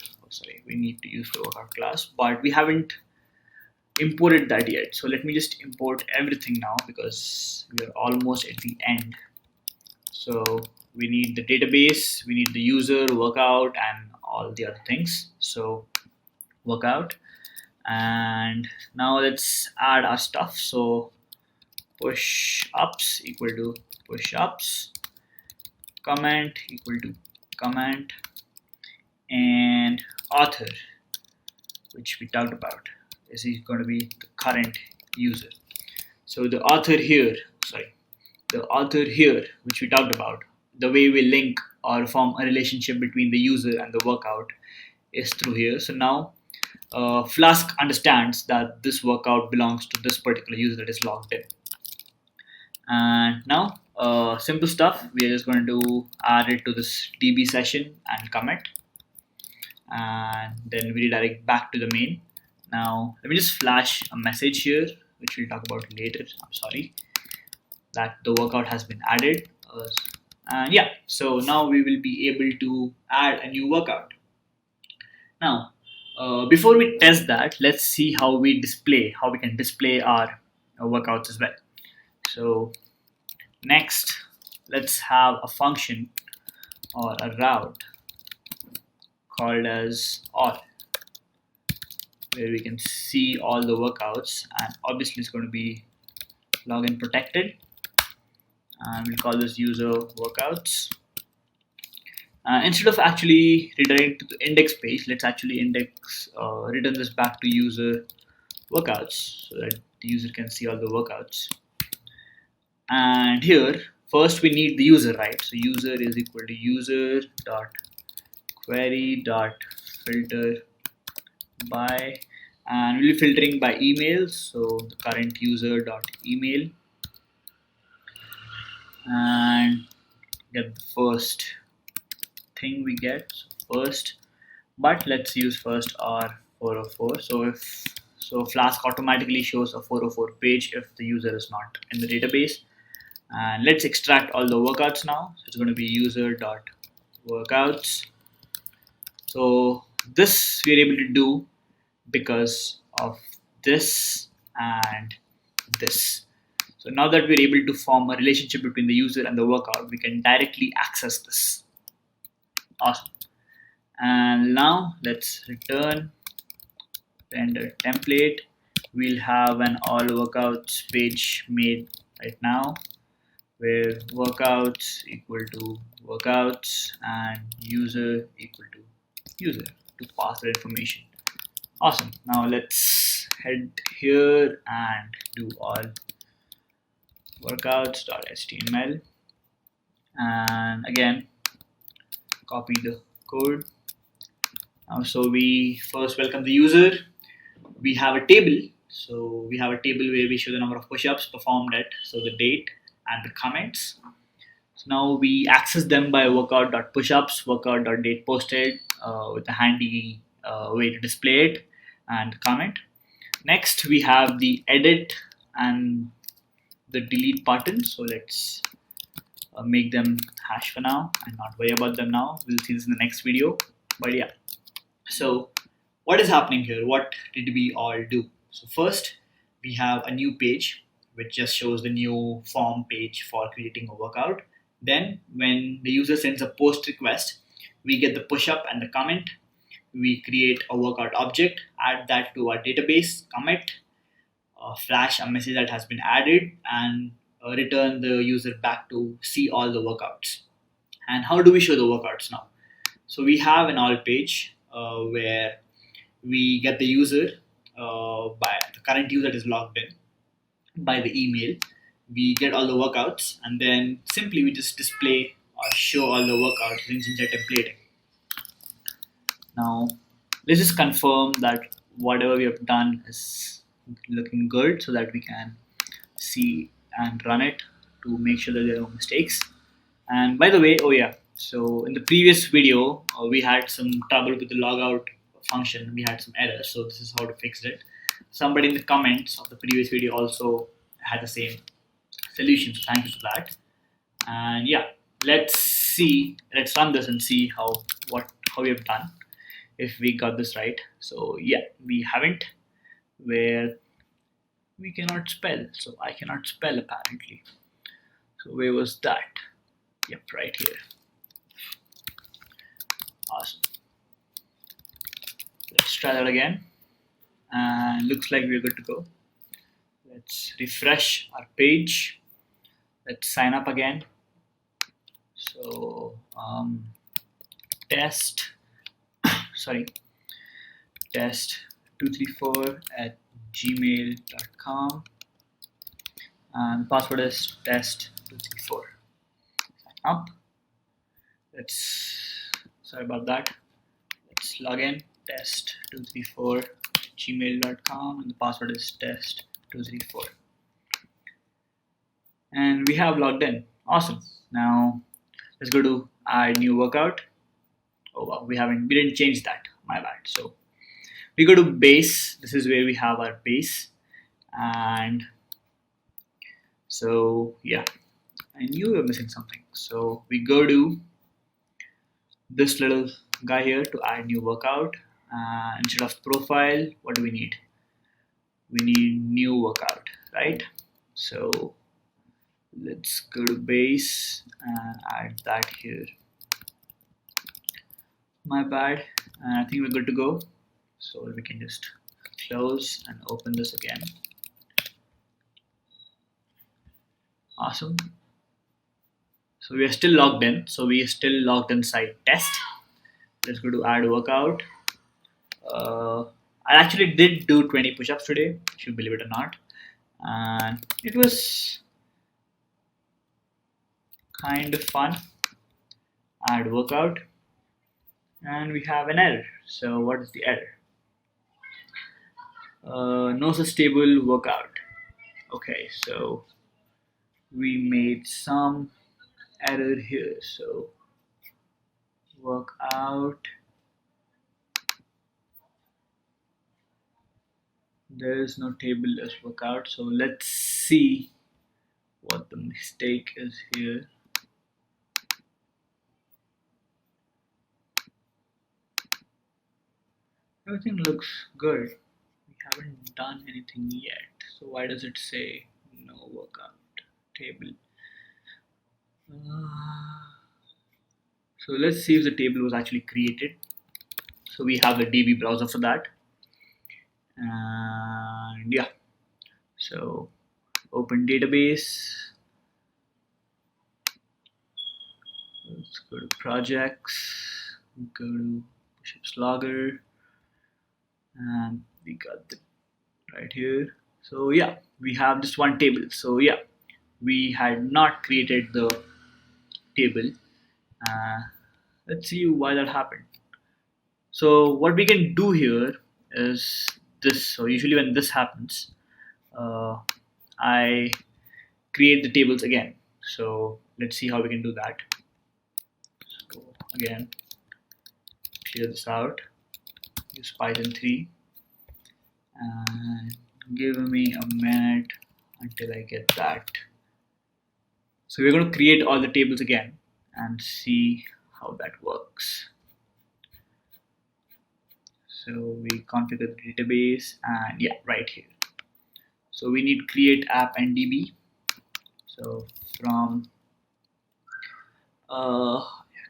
we need to use the workout class, but we haven't imported that yet. So let me just import everything now because we are almost at the end. So we need the database, we need the user, workout, and all the other things. So workout, and now let's add our stuff. So push ups equal to push ups, comment equal to comment, and author, which we talked about, is going to be the current user. So the author here, which we talked about, the way we link or form a relationship between the user and the workout is through here. So now Flask understands that this workout belongs to this particular user that is logged in. And now simple stuff, we are just going to add it to this DB session and commit, and then we redirect back to the main. Now let me just flash a message here, which we'll talk about later. I'm sorry that the workout has been added, and yeah, so now we will be able to add a new workout. Now before we test that, let's see how we can display our workouts as well. So next, let's have a function or a route called as all, where we can see all the workouts, and obviously it's going to be login protected, and we'll call this user workouts. Instead of actually redirecting to the index page, let's actually return this back to user workouts so that the user can see all the workouts. And here first we need the user, right? So user is equal to user dot query dot filter by, and we'll be filtering by email, so the current user dot email, and get the first thing we get, first, but let's use first R404. So Flask automatically shows a 404 page if the user is not in the database. And let's extract all the workouts now. So it's going to be user dot workouts. So this we're able to do because of this and this. So now that we're able to form a relationship between the user and the workout, we can directly access this. Awesome. And now let's return render template. We'll have an all workouts page made right now, where workouts equal to workouts and user equal to user to pass the information. Awesome. Now let's head here and do all workouts.html, and again copy the code. Now, so we first welcome the user. We have a table. So we have a table where we show the number of push-ups performed at, so the date and the comments. So now we access them by workout.pushups, workout.date posted with a handy way to display it and comment. Next, we have the edit and the delete button. So let's make them hash for now and not worry about them now. We'll see this in the next video. But yeah, so what is happening here? What did we all do? So first, we have a new page which just shows the new form page for creating a workout. Then when the user sends a post request, we get the push up and the comment. We create a workout object, add that to our database, commit, flash a message that has been added, and return the user back to see all the workouts. And how do we show the workouts now? So we have an all page where we get the user, by the current user that is logged in by the email. We get all the workouts, and then simply we just display or show all the workouts in Ginger templating. Now let's just confirm that whatever we have done is looking good so that we can see and run it to make sure that there are no mistakes. And by the way, oh yeah, so in the previous video we had some trouble with the logout function. We had some errors, so this is how to fix it. Somebody in the comments of the previous video also had the same solution, so thank you for that. And yeah, let's run this and see how we have done, if we got this right. So yeah, we haven't, where we cannot spell, so I cannot spell apparently. So where was that? Yep, right here. Awesome. Let's try that again, and looks like we're good to go. Let's refresh our page. Let's sign up again. So test test234@gmail.com, and password is test234. Sign up. Sorry about that. Let's log in. test234@gmail.com, and the password is test234. And we have logged in. Awesome. Now let's go to add new workout. Oh wow, we didn't change that. My bad. So we go to base. This is where we have our base. And so yeah, I knew we were missing something. So we go to this little guy here to add new workout. Instead of profile, what do we need? We need new workout, right? So let's go to base and add that here. My bad. And I think we're good to go. So we can just close and open this again. Awesome. So we are still logged in. So we are still logged inside test. Let's go to add workout. I actually did do 20 push-ups today, if you believe it or not. And it was kind of fun. Add workout. And we have an error. So what is the error? No such table workout. Okay, so we made some error here. So workout, there is no table as workout. So let's see what the mistake is here. Everything looks good. We haven't done anything yet. So why does it say no workout table? So let's see if the table was actually created. So we have the DB browser for that. And yeah, so open database. Let's go to projects, go to push-ups logger, and we got it right here. So yeah, we have just one table. So yeah, we had not created the table. Let's see why that happened. So what we can do here is this. So usually when this happens, I create the tables again. So let's see how we can do that. So again, clear this out, use Python 3, and give me a minute until I get that. So we're going to create all the tables again and see how that works. So we configure the database, and yeah, right here. So we need create app and DB. So from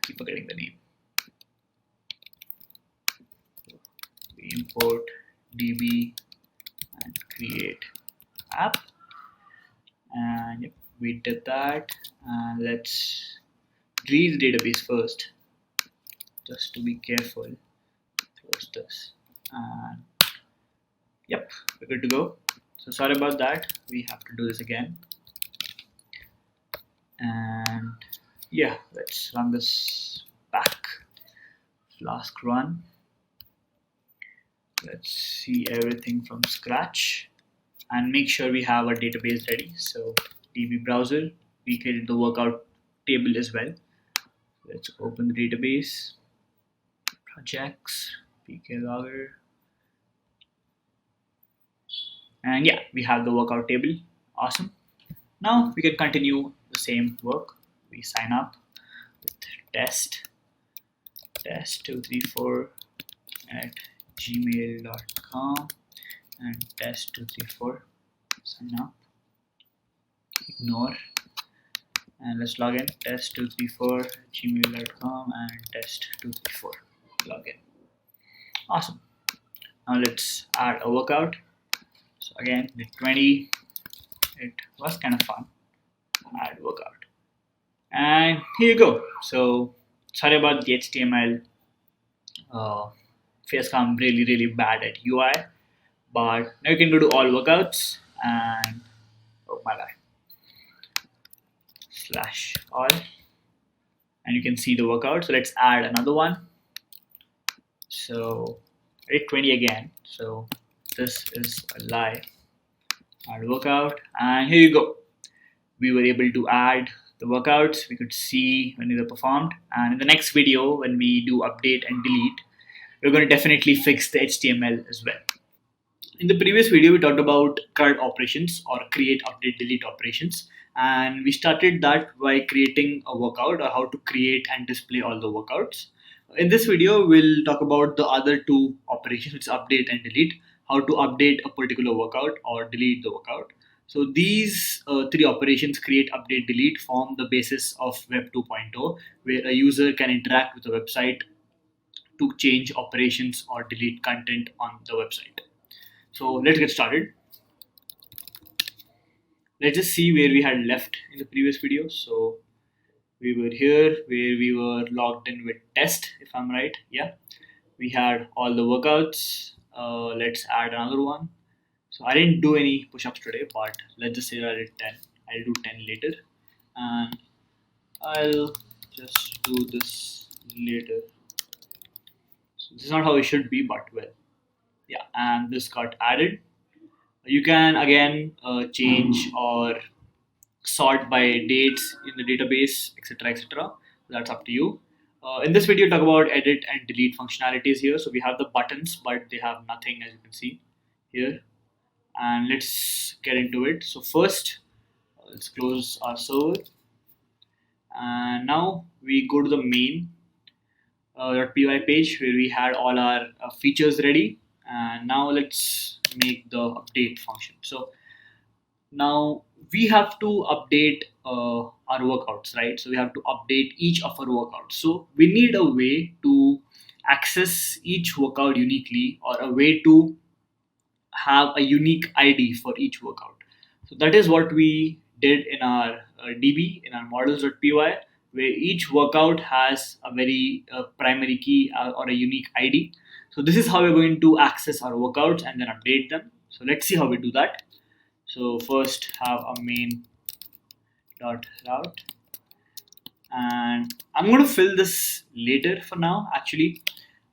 keep forgetting the name. We import DB and create app, and yep, we did that. And let's read the database first, just to be careful. Close this, and Yep, we're good to go. So sorry about that. We have to do this again. And yeah, let's run this back. Flask run. Let's see everything from scratch and make sure we have our database ready. So DB browser, we created the workout table as well. Let's open the database, projects, pk logger, and yeah, we have the workout table. Awesome. Now we can continue the same work. We sign up with test234 at gmail.com and test234. Sign up, ignore, and let's log in. Test234 at gmail.com and test234. Login. Awesome. Now let's add a workout. So again, with 20, it was kind of fun. Add workout. And here you go. So sorry about the HTML. I'm really bad at UI, but now you can go to all workouts and oh my life /all, and you can see the workout. So let's add another one. So I did 20 again. So this is a lie. Add workout, and here you go. We were able to add the workouts. We could see when they were performed, and in the next video when we do update and delete, we're going to definitely fix the HTML as well. In the previous video, we talked about CRUD operations, or create, update, delete operations, and we started that by creating a workout, or how to create and display all the workouts. In this video, we'll talk about the other two operations, which is update and delete, how to update a particular workout or delete the workout. So these three operations, create, update, delete, form the basis of Web 2.0, where a user can interact with a website to change operations or delete content on the website. So let's get started. Let's just see where we had left in the previous video. So we were here where we were logged in with test, if I'm right. Yeah, we had all the workouts. Let's add another one. So I didn't do any push-ups today, but let's just say that I did 10. I'll do 10 later, and I'll just do this later. So this is not how it should be, but well, yeah. And this got added. You can again change or sort by dates in the database, etc., etc. That's up to you. In this video, talk about edit and delete functionalities here. So we have the buttons, but they have nothing, as you can see here. And let's get into it. So first, let's close our server, and now we go to the main .py page where we had all our features ready. And now let's make the update function. So now we have to update our workouts, right? So we have to update each of our workouts. So we need a way to access each workout uniquely, or a way to have a unique ID for each workout. So that is what we did in our DB, in our models.py, where each workout has a very primary key or a unique ID. So this is how we're going to access our workouts and then update them. So let's see how we do that. So first have a main.route, and I'm going to fill this later. For now, actually,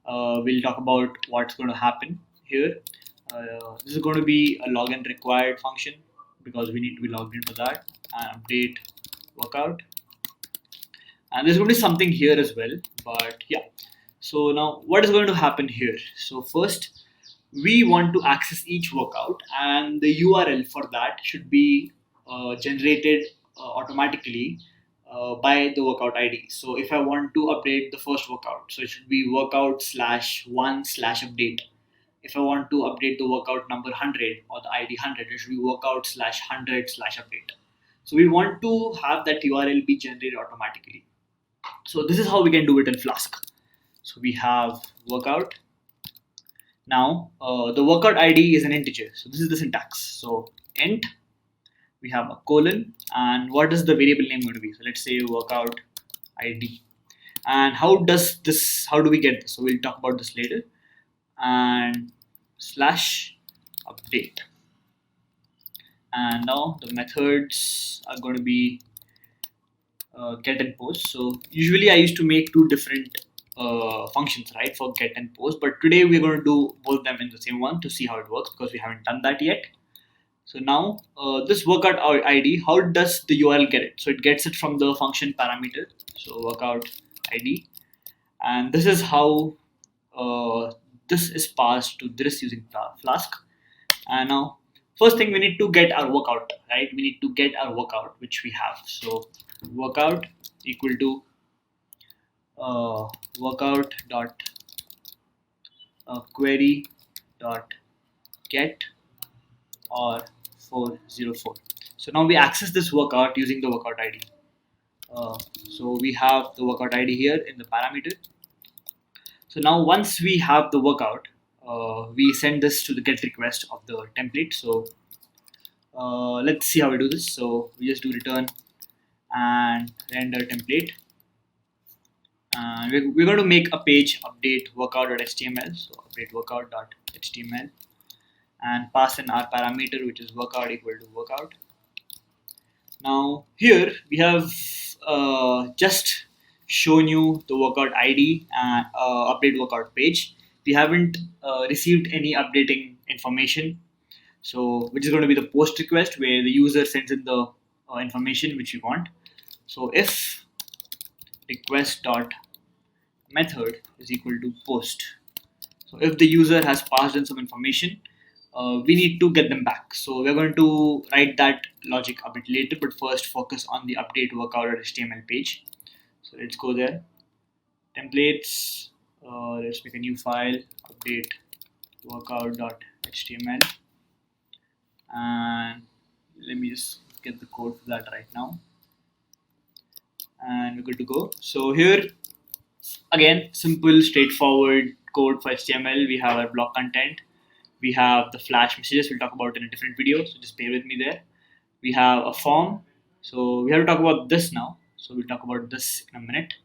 we'll talk about what's going to happen here. This is going to be a login required function because we need to be logged in for that, and update workout. And there's going to be something here as well, but yeah. So now what is going to happen here? So first, we want to access each workout, and the URL for that should be generated automatically by the workout ID. So if I want to update the first workout, so it should be workout/1/update. If I want to update the workout number 100 or the ID 100, it should be workout/100/update. So we want to have that URL be generated automatically. So this is how we can do it in Flask. So we have workout. Now the workout ID is an integer. So this is the syntax. So int, we have a colon, and what is the variable name going to be? So let's say workout ID. And how do we get this? So we'll talk about this later. And update. And now the methods are going to be get and post. So usually I used to make two different functions, right, for get and post, but today we're going to do both them in the same one to see how it works, because we haven't done that yet. So now this workout ID, how does the URL get it? So it gets it from the function parameter, so workout ID, and this is how this is passed to this using Flask. And now first thing, we need to get our workout, right? We need to get our workout, which we have. So workout equal to workout dot query dot get or 404. So now we access this workout using the workout ID. So we have the workout ID here in the parameter. So now once we have the workout, we send this to the get request of the template. So let's see how we do this. So we just do return and render template. We're going to make a page update workout.html. So update workout.html and pass in our parameter, which is workout equal to workout. Now here we have just shown you the workout ID and update workout page. We haven't received any updating information, so which is going to be the post request, where the user sends in the information which we want. So if request dot method is equal to post, so if the user has passed in some information, we need to get them back. So we're going to write that logic a bit later, but first focus on the update workout.html page. So let's go there. Templates. Let's make a new file. Update workout.html, and let me just get the code for that right now. And we're good to go. So here again, simple, straightforward code for HTML. We have our block content. We have the flash messages we'll talk about in a different video, so just bear with me there. We have a form, so we have to talk about this now, so we'll talk about this in a minute.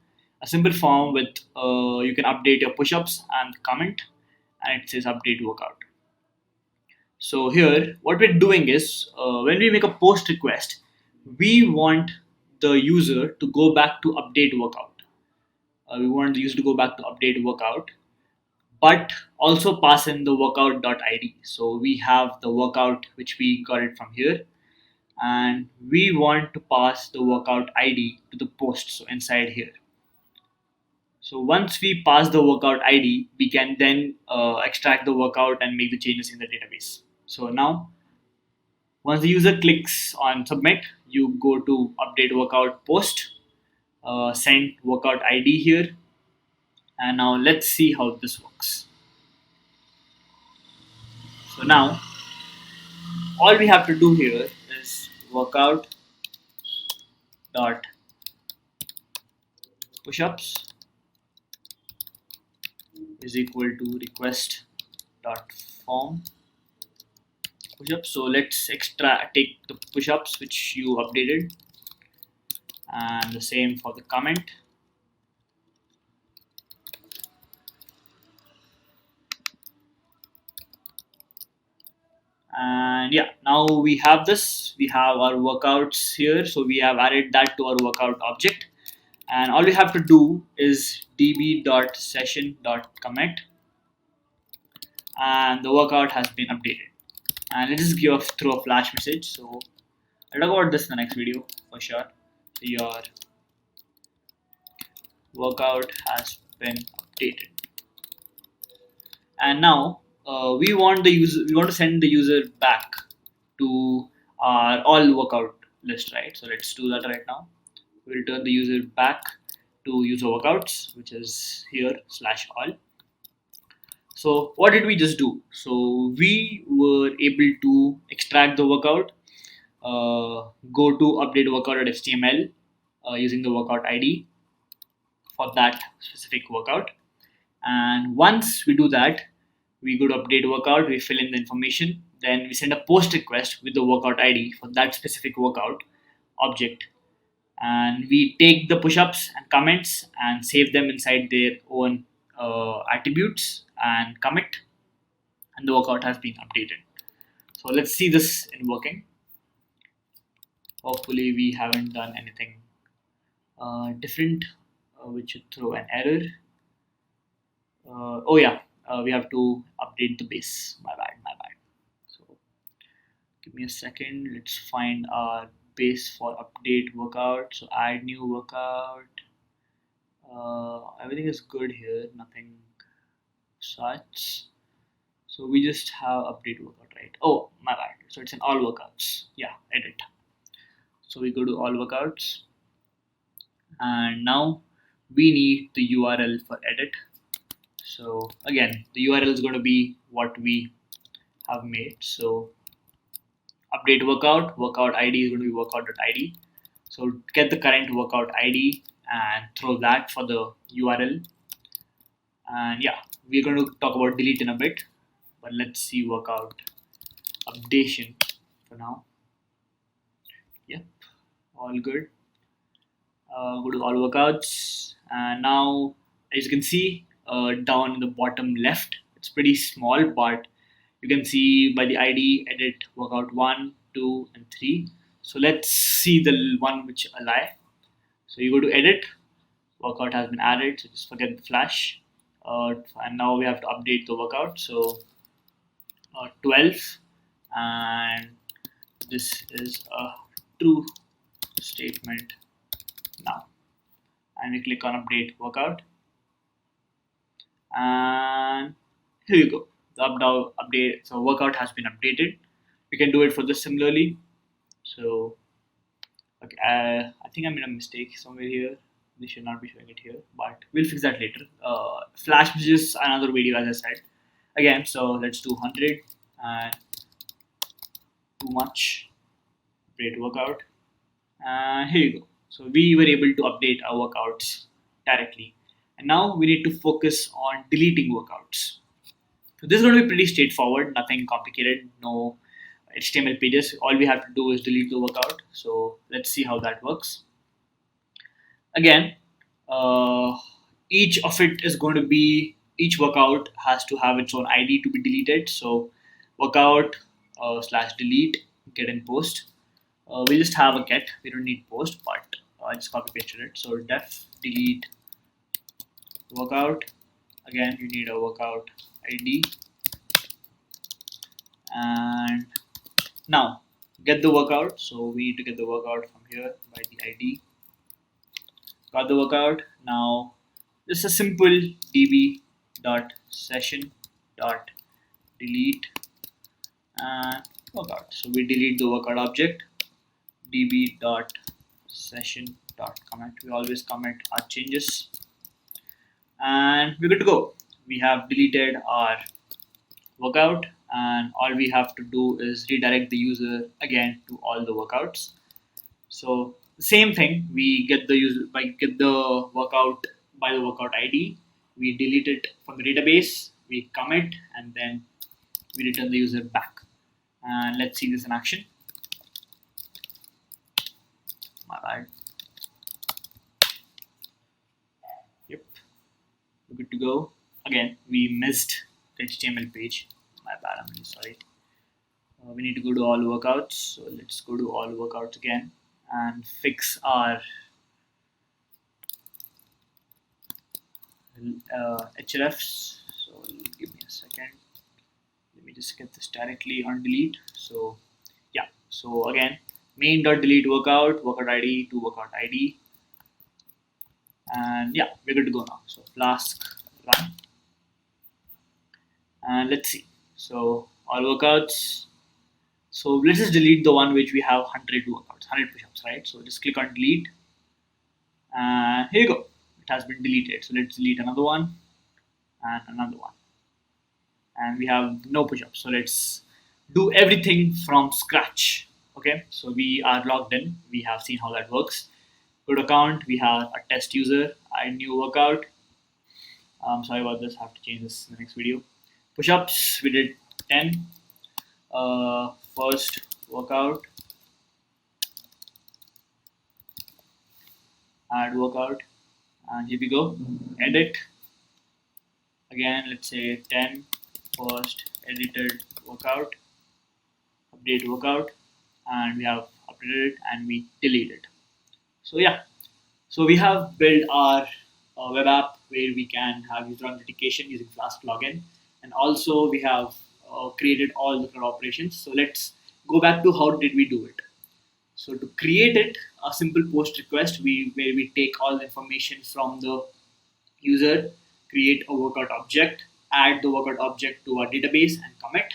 A simple form with you can update your push-ups and comment, and it says update workout. So here what we're doing is when we make a post request, we want the user to go back to update workout. We want the user to go back to update workout, but also pass in the workout.id. So we have the workout which we got it from here, and we want to pass the workout ID to the post, so inside here. So once we pass the workout ID, we can then extract the workout and make the changes in the database. So now once the user clicks on submit, you go to update workout post, send workout ID here, and now let's see how this works. So now all we have to do here is workout dot pushups is equal to request dot form pushups. So let's take the pushups which you updated, and the same for the comment. And yeah, now we have this. We have our workouts here, so we have added that to our workout object, and all we have to do is db.session.commit, and the workout has been updated. And let's just give through a flash message. So I'll talk about this in the next video for sure. So your workout has been updated, and now we want to send the user back to our all workout list, right? So let's do that right now. We return the user back to user workouts, which is here /all. So what did we just do? So we were able to extract the workout, go to update workout.html using the workout ID for that specific workout. And once we do that, we go to update workout, we fill in the information, then we send a post request with the workout ID for that specific workout object, and we take the push-ups and comments and save them inside their own attributes and commit, and the workout has been updated. So let's see this in working. Hopefully we haven't done anything different which should throw an error. Oh yeah, we have to update the base. My bad, my bad. So give me a second. Let's find our base for update workout. So add new workout. Everything is good here. Nothing such. So we just have update workout, right? Oh, my bad. So it's in all workouts. Yeah, edit. So we go to all workouts, and now we need the URL for edit. So again, the URL is going to be what we have made. So update workout, workout ID is going to be workout.id. So get the current workout ID and throw that for the URL. And yeah, we're going to talk about delete in a bit, but let's see workout updation for now. Yep, all good. Go to all workouts, and now as you can see down in the bottom left, it's pretty small, but you can see by the ID edit workout 1, 2 and 3. So let's see the one which lie. So you go to edit, workout has been added, so just forget the flash. And now we have to update the workout. So 12, and this is a true statement now. And we click on update workout, and here you go. The update, so workout has been updated. You can do it for this similarly. So okay, I think I made a mistake somewhere here. They should not be showing it here, but we'll fix that later. Flash is just another video, as I said. Again, so let's do 100 and too much. Update workout, and here you go. So we were able to update our workouts directly, and now we need to focus on deleting workouts. So this is going to be pretty straightforward, nothing complicated, no HTML pages. All we have to do is delete the workout. So let's see how that works. Again, each of it is going to be, each workout has to have its own ID to be deleted. So workout slash delete get and post. We just have a get, we don't need post, but I just copy pasted it. So def delete workout. Again, you need a workout ID, and now get the workout. So we need to get the workout from here by the ID. Got the workout. Now this is a simple db.session.delete and workout. So we delete the workout object. db.session.comment. We always comment our changes, and we're good to go. We have deleted our workout, and all we have to do is redirect the user again to all the workouts. So the same thing, we get the user by get the workout by the workout ID. We delete it from the database. We commit, and then we return the user back. And let's see this in action. My bad. Yep, we're good to go. Again, we missed the HTML page. My bad, I'm really sorry. We need to go to all workouts. So let's go to all workouts again and fix our hrefs. So give me a second. Let me just get this directly on delete. So yeah, so again, main.delete workout, workout ID to workout ID. And yeah, we're good to go now. So Flask run. And let's see. So all workouts. So let's just delete the one which we have 100 workouts, 100 push-ups, right? So just click on delete, and here you go. It has been deleted. So let's delete another one and another one, and we have no push-ups. So let's do everything from scratch. Okay, so we are logged in. We have seen how that works. Go to account. We have a test user. Add new workout. Sorry about this. I have to change this in the next video. Push-ups. We did 10. First workout, add workout, and here we go. Edit. Again, let's say 10 first edited workout. update workout, and we have updated it and we delete it. So yeah, so we have built our web app where we can have user authentication using Flask-Login, and also we have created all the CRUD operations. So let's go back to how did we do it. So to create it, a simple post request where we take all the information from the user, create a workout object, add the workout object to our database and commit.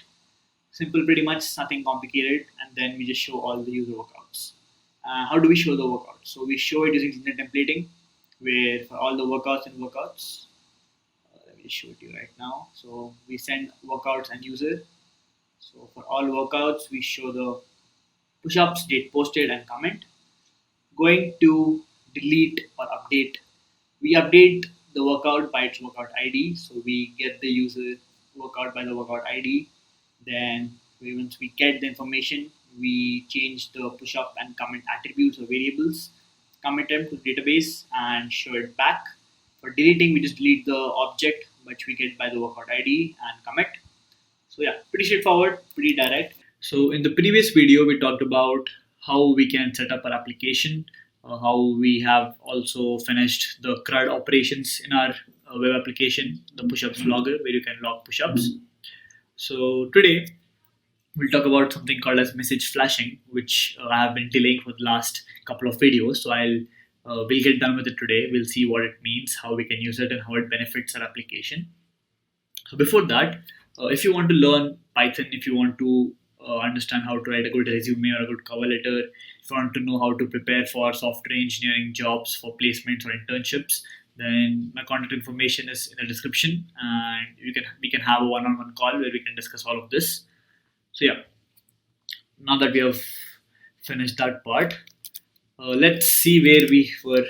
Simple, pretty much, nothing complicated, and then we just show all the user workouts. How do we show the workouts? So we show it using linear templating, where for all the let me show it to you right now. So we send workouts and user. So for all workouts, we show the push-ups, date posted, and comment. Going to delete or update, we update the workout by its workout ID. So we get the user workout by the workout ID. Then once we get the information, we change the push-up and comment attributes or variables, commit them to the database and show it back. For deleting, we just delete the object which we get by the workout ID and commit. So yeah, pretty straightforward, pretty direct. So in the previous video, we talked about how we can set up our application, how we have also finished the CRUD operations in our web application, the push-ups logger, where you can log push-ups. So today we'll talk about something called as message flashing, which I have been delaying for the last couple of videos. So we'll get done with it today. We'll see what it means, how we can use it, and how it benefits our application. So before that, if you want to learn Python, if you want to understand how to write a good resume or a good cover letter, if you want to know how to prepare for software engineering jobs, for placements or internships, then my contact information is in the description, and we can have a one-on-one call where we can discuss all of this. So yeah, now that we have finished that part, let's see where we were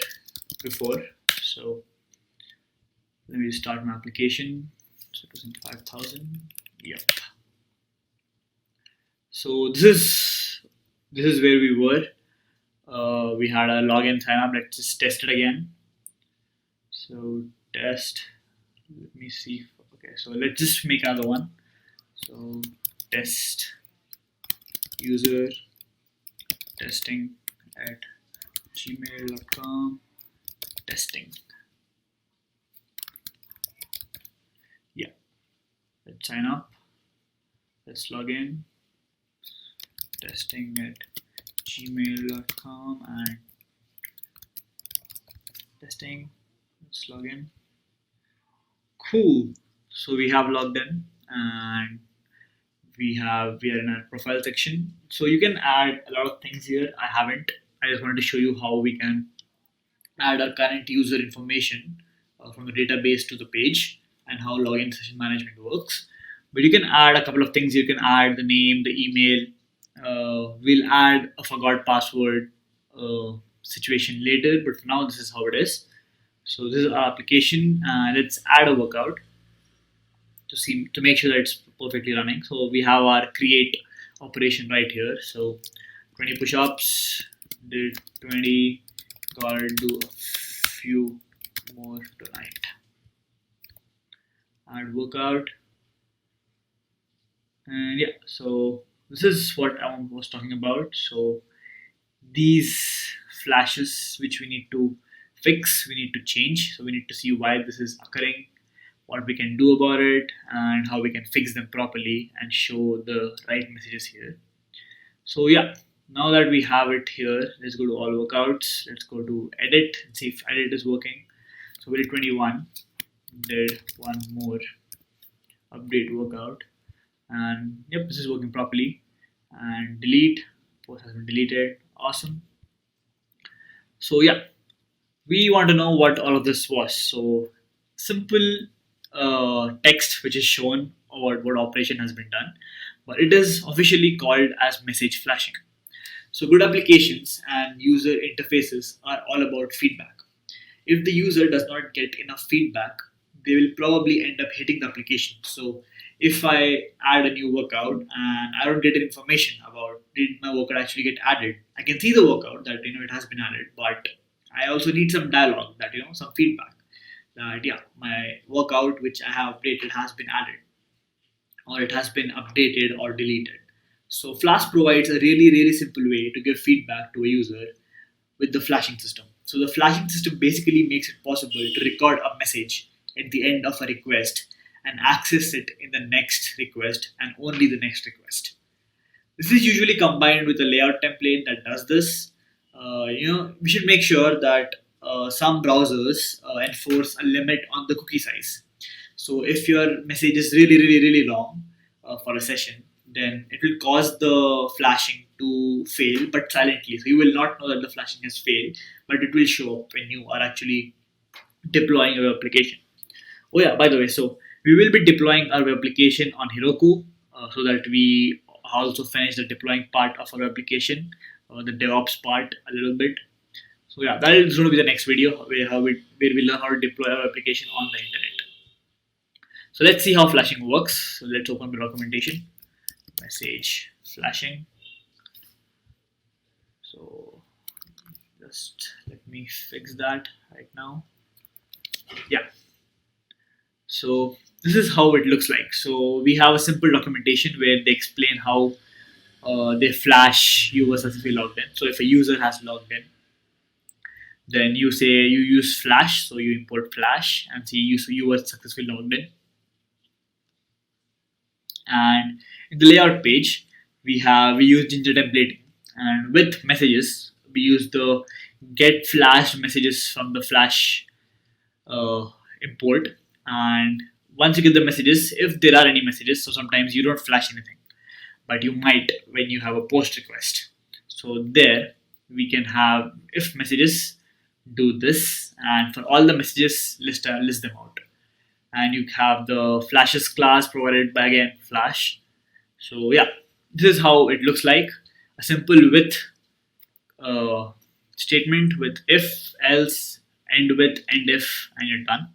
before. So let me start my application. So it was in 5,000. Yep. So this is where we were. We had a login sign up. Let's just test it again. So test. Let me see. Okay, so let's just make another one. So test user testing at gmail.com testing. Yeah, let's sign up. Let's log in. Testing at gmail.com and testing. Let's log in. Cool. So we have logged in, and we are in our profile section. So you can add a lot of things here. I just wanted to show you how we can add our current user information from the database to the page, and how login session management works. But you can add a couple of things. You can add the name, the email. We'll add a forgot password situation later, but for now this is how it is. So this is our application. Let's add a workout to make sure that it's perfectly running. So we have our create operation right here. So 20 push-ups, did 20, gotta do a few more tonight. Add workout, and yeah, so this is what I was talking about. So these flashes which we need to fix, we need to change. So we need to see why this is occurring, what we can do about it, and how we can fix them properly and show the right messages here. So yeah, now that we have it here, let's go to all workouts. Let's go to edit and see if edit is working. So we did 21, did one more update workout, and yep, this is working properly. And delete, post has been deleted. Awesome. So yeah, we want to know what all of this was. So simple text which is shown about what operation has been done, but it is officially called as message flashing. So good applications and user interfaces are all about feedback. If the user does not get enough feedback, they will probably end up hitting the application. So if I add a new workout and I don't get information about did my workout actually get added, I can see the workout that it has been added, but I also need some dialogue, that some feedback that yeah, my workout which I have updated has been added, or it has been updated or deleted. So Flask provides a really simple way to give feedback to a user with the flashing system. So the flashing system basically makes it possible to record a message at the end of a request and access it in the next request and only the next request. This is usually combined with a layout template that does this. We should make sure that some browsers enforce a limit on the cookie size. So if your message is really long for a session, then it will cause the flashing to fail, but silently. So you will not know that the flashing has failed, but it will show up when you are actually deploying your application. Oh yeah, by the way, so we will be deploying our application on Heroku so that we also finish the deploying part of our application, the DevOps part a little bit. So yeah, that is going to be the next video where we learn how to deploy our application on the internet. So let's see how flashing works. So let's open the documentation. Message flashing. So just let me fix that right now. Yeah. So this is how it looks like. So we have a simple documentation where they explain how they flash you were successfully logged in. So if a user has logged in, then you say you use Flash, so you import Flash and see you were successfully logged in. And in the layout page, we use Ginger template, and with messages we use the get flashed messages from the Flash import. And once you get the messages, if there are any messages, so sometimes you don't flash anything, but you might when you have a post request. So there we can have if messages do this, and for all the messages list them out. And you have the flashes class provided by again Flash. So yeah, this is how it looks like, a simple with statement with if, else, end with, end if, and you're done.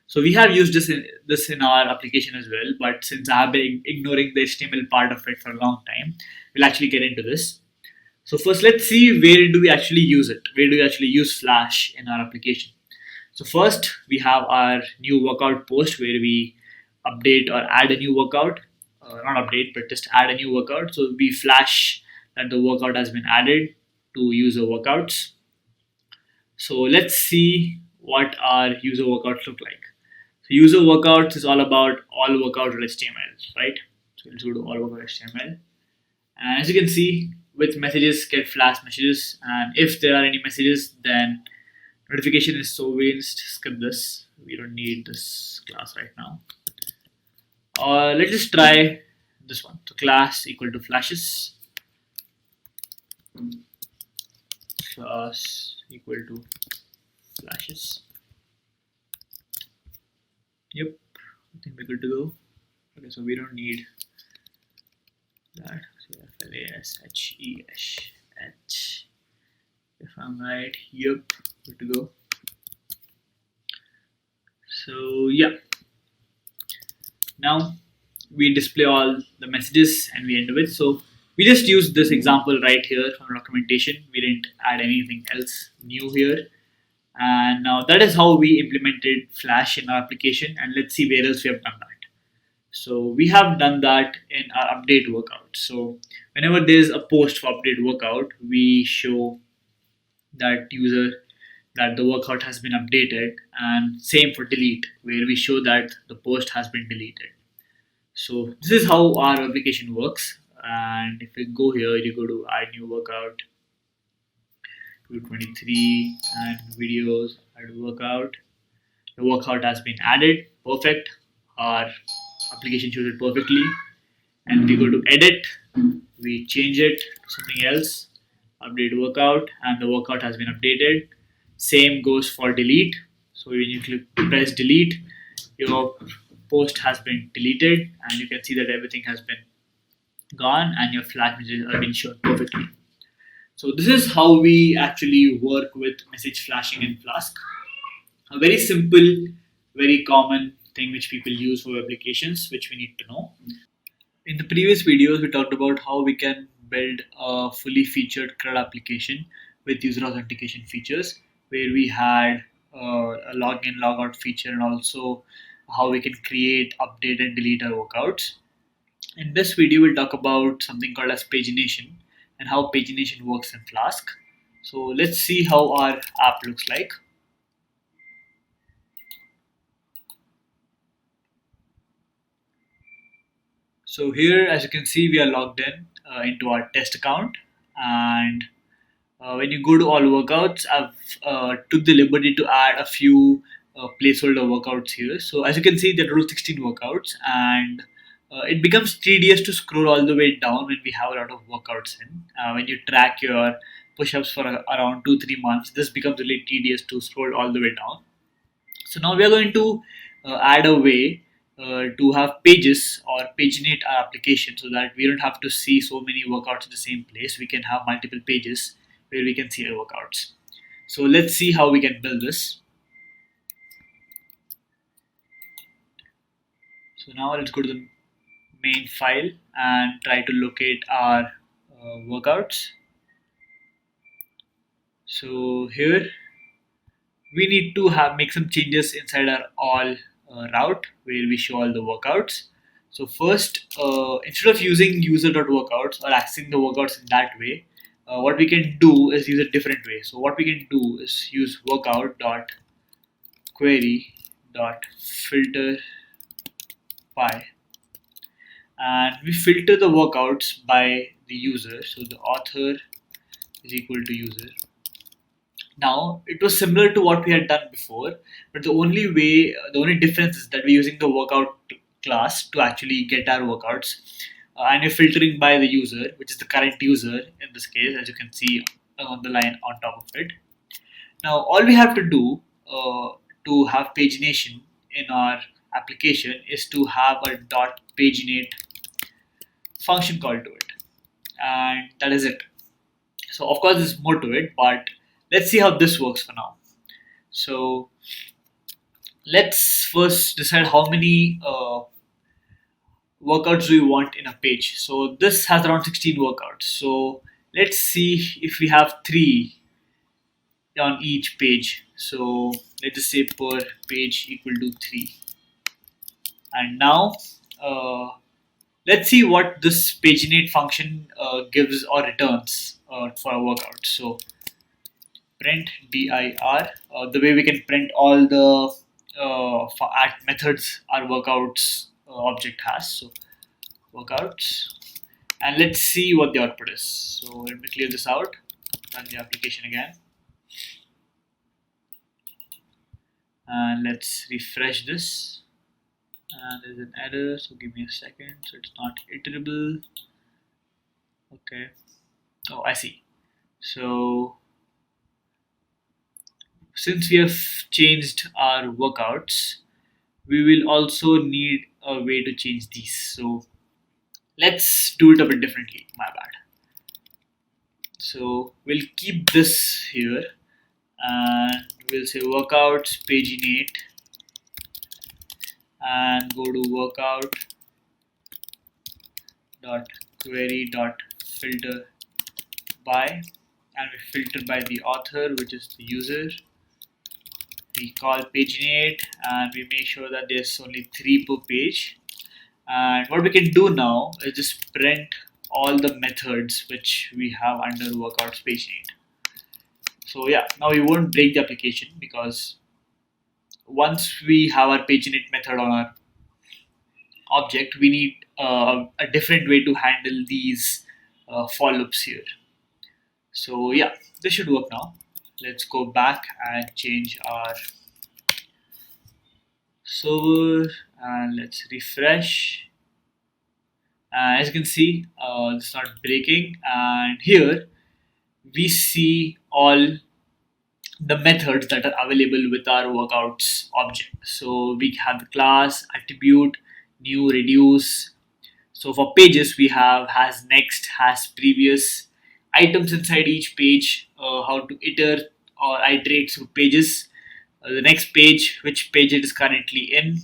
So we have used this in our application as well, but since I have been ignoring the HTML part of it for a long time, we'll actually get into this. So first, let's see where do we actually use it. Where do we actually use Flash in our application? So first, we have our new workout post where we update or add a new workout. Not update, but just add a new workout. So we flash that the workout has been added to user workouts. So let's see what our user workouts look like. So user workouts is all about all workout.html, right? So let's go to all workout.html. And as you can see, with messages, get flash messages. And if there are any messages, then notification is so we skip this. We don't need this class right now. Let's just try this one. So class equal to flashes. Class equal to flashes. Yep, I think we're good to go. Okay, so we don't need that. So FLASHESH. If I'm right, yep, good to go. So yeah, now we display all the messages and we end with. So we just used this example right here from the documentation. We didn't add anything else new here. And now that is how we implemented Flash in our application. And let's see where else we have done that. So we have done that in our update workout. So whenever there is a post for update workout, we show that user that the workout has been updated, and same for delete, where we show that the post has been deleted. So this is how our application works. And if we go here, you go to add new workout, 223 and videos, add workout. The workout has been added, perfect. Our application shows it perfectly. And we go to edit, we change it to something else, update workout, and the workout has been updated. Same goes for delete. So when you press delete, your post has been deleted, and you can see that everything has been gone and your flash messages are being shown perfectly. So this is how we actually work with message flashing in Flask. A very simple, very common thing which people use for applications, which we need to know. In the previous videos, we talked about how we can build a fully featured CRUD application with user authentication features, where we had a login, logout feature, and also how we can create, update, and delete our workouts. In this video, we'll talk about something called as pagination and how pagination works in Flask. So let's see how our app looks like. So here, as you can see, we are logged in into our test account, and when you go to all workouts, I've took the liberty to add a few placeholder workouts here. So as you can see, there are 16 workouts, and it becomes tedious to scroll all the way down when we have a lot of workouts in. When you track your push-ups for around 2-3 months, this becomes really tedious to scroll all the way down. So now we are going to add a way to have pages or paginate our application so that we don't have to see so many workouts in the same place. We can have multiple pages where we can see our workouts. So let's see how we can build this. So now let's go to the main file and try to locate our workouts. So here we need to make some changes inside our all route where we show all the workouts. So first, instead of using user.workouts or accessing the workouts in that way, what we can do is use a different way. So what we can do is use workout.query.filter by, and we filter the workouts by the user. So the author is equal to user. Now, it was similar to what we had done before, but the only difference is that we're using the workout class to actually get our workouts, and we're filtering by the user, which is the current user in this case, as you can see on the line on top of it. Now, all we have to do to have pagination in our application is to have a .paginate function called to it, and that is it. So of course there's more to it, but let's see how this works for now. So let's first decide how many workouts do we want in a page. So this has around 16 workouts. So let's see if we have 3 on each page. So let's just say per page equal to 3. And now let's see what this paginate function gives or returns for a workout. So print dir, the way we can print all the methods our workouts object has. So workouts, and let's see what the output is. So let me clear this out, run the application again, and let's refresh this. And there's an error, so give me a second. So it's not iterable. Okay. Oh, I see. So since we have changed our workouts, we will also need a way to change these. So let's do it a bit differently. My bad. So we'll keep this here, and we'll say workouts paginate, and go to workout dot query dot filter by, and we filter by the author, which is the user. We call paginate, and we make sure that there's only 3 per page. And what we can do now is just print all the methods which we have under workouts paginate. So yeah, now we won't break the application, because once we have our paginate method on our object, we need a different way to handle these for loops here. So yeah, this should work now. Let's go back and change our server, and let's refresh. As you can see, it's not breaking, and here we see all the methods that are available with our workouts object. So we have the class, attribute, new, reduce. So for pages, we have has next, has previous, items inside each page, how to iterate or iterate through pages, the next page, which page it is currently in,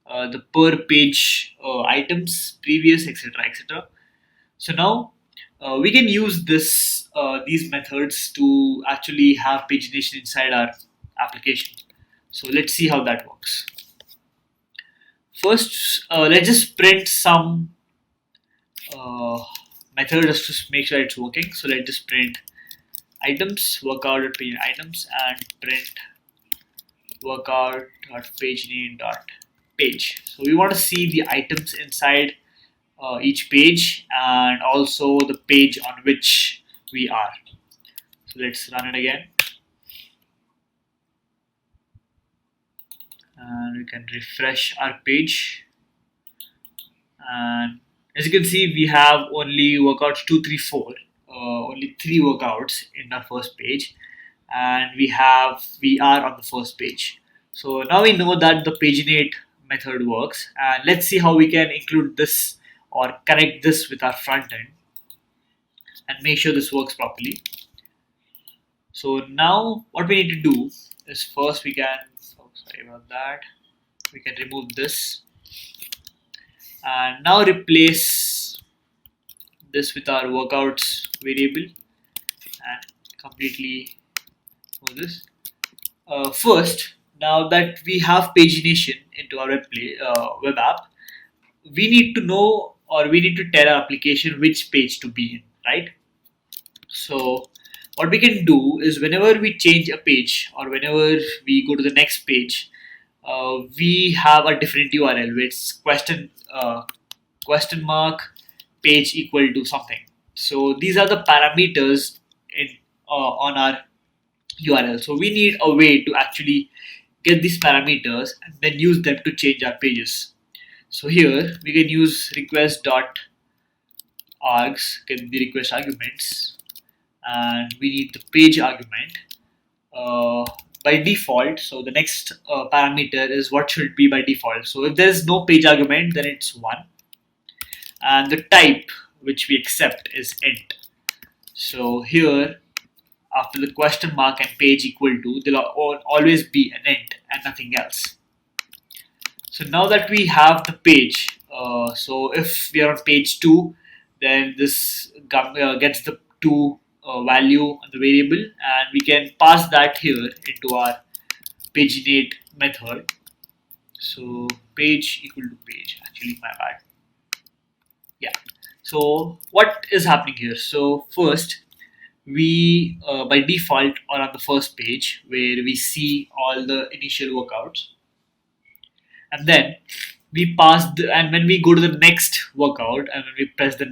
the per page items, previous, etc., etc. So now we can use these methods to actually have pagination inside our application. So let's see how that works. First, let's just print some method just to make sure it's working. So let's just print items workout.paginate items and print workout.paginate.page. So we want to see the items inside each page and also the page on which we are. So let's run it again. And we can refresh our page. And as you can see, we have only workouts 2, 3, 4. Only 3 workouts in our first page, and we are on the first page. So now we know that the paginate method works, and let's see how we can include this or connect this with our front end and make sure this works properly. So now what we need to do is first we can, sorry about that, we can remove this and now replace this with our workouts variable and completely move this. First, now that we have pagination into our web app, we need to know, or we need to tell our application which page to be in, right? So what we can do is whenever we change a page or whenever we go to the next page, we have a different URL where it's question mark page equal to something. So these are the parameters in on our URL. So we need a way to actually get these parameters and then use them to change our pages. So here we can use request.args, get the request arguments, and we need the page argument by default. So the next parameter is what should be by default. So if there is no page argument, then it's 1, and the type which we accept is int. So here after the question mark and page equal to, there'll always be an int and nothing else. So now that we have the page, so if we are on page 2, then this gets the 2 value on the variable, and we can pass that here into our paginate method. So page equal to page, actually my bad. Yeah. So what is happening here? So first, we by default are on the first page where we see all the initial workouts, and then we pass and when we go to the next workout and when we press the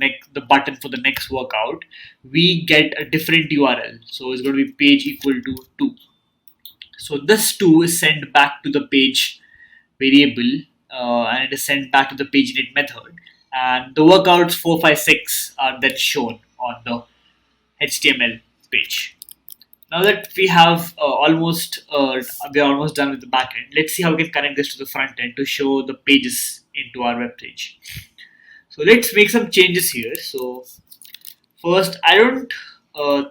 button for the next workout, we get a different URL. So it's going to be page equal to 2. So this 2 is sent back to the page variable, and it is sent back to the paginate method, and the workouts 4, 5, 6 are then shown on the HTML page. Now that we have we are almost done with the backend, let's see how we can connect this to the front end to show the pages into our web page. So let's make some changes here. So first, I don't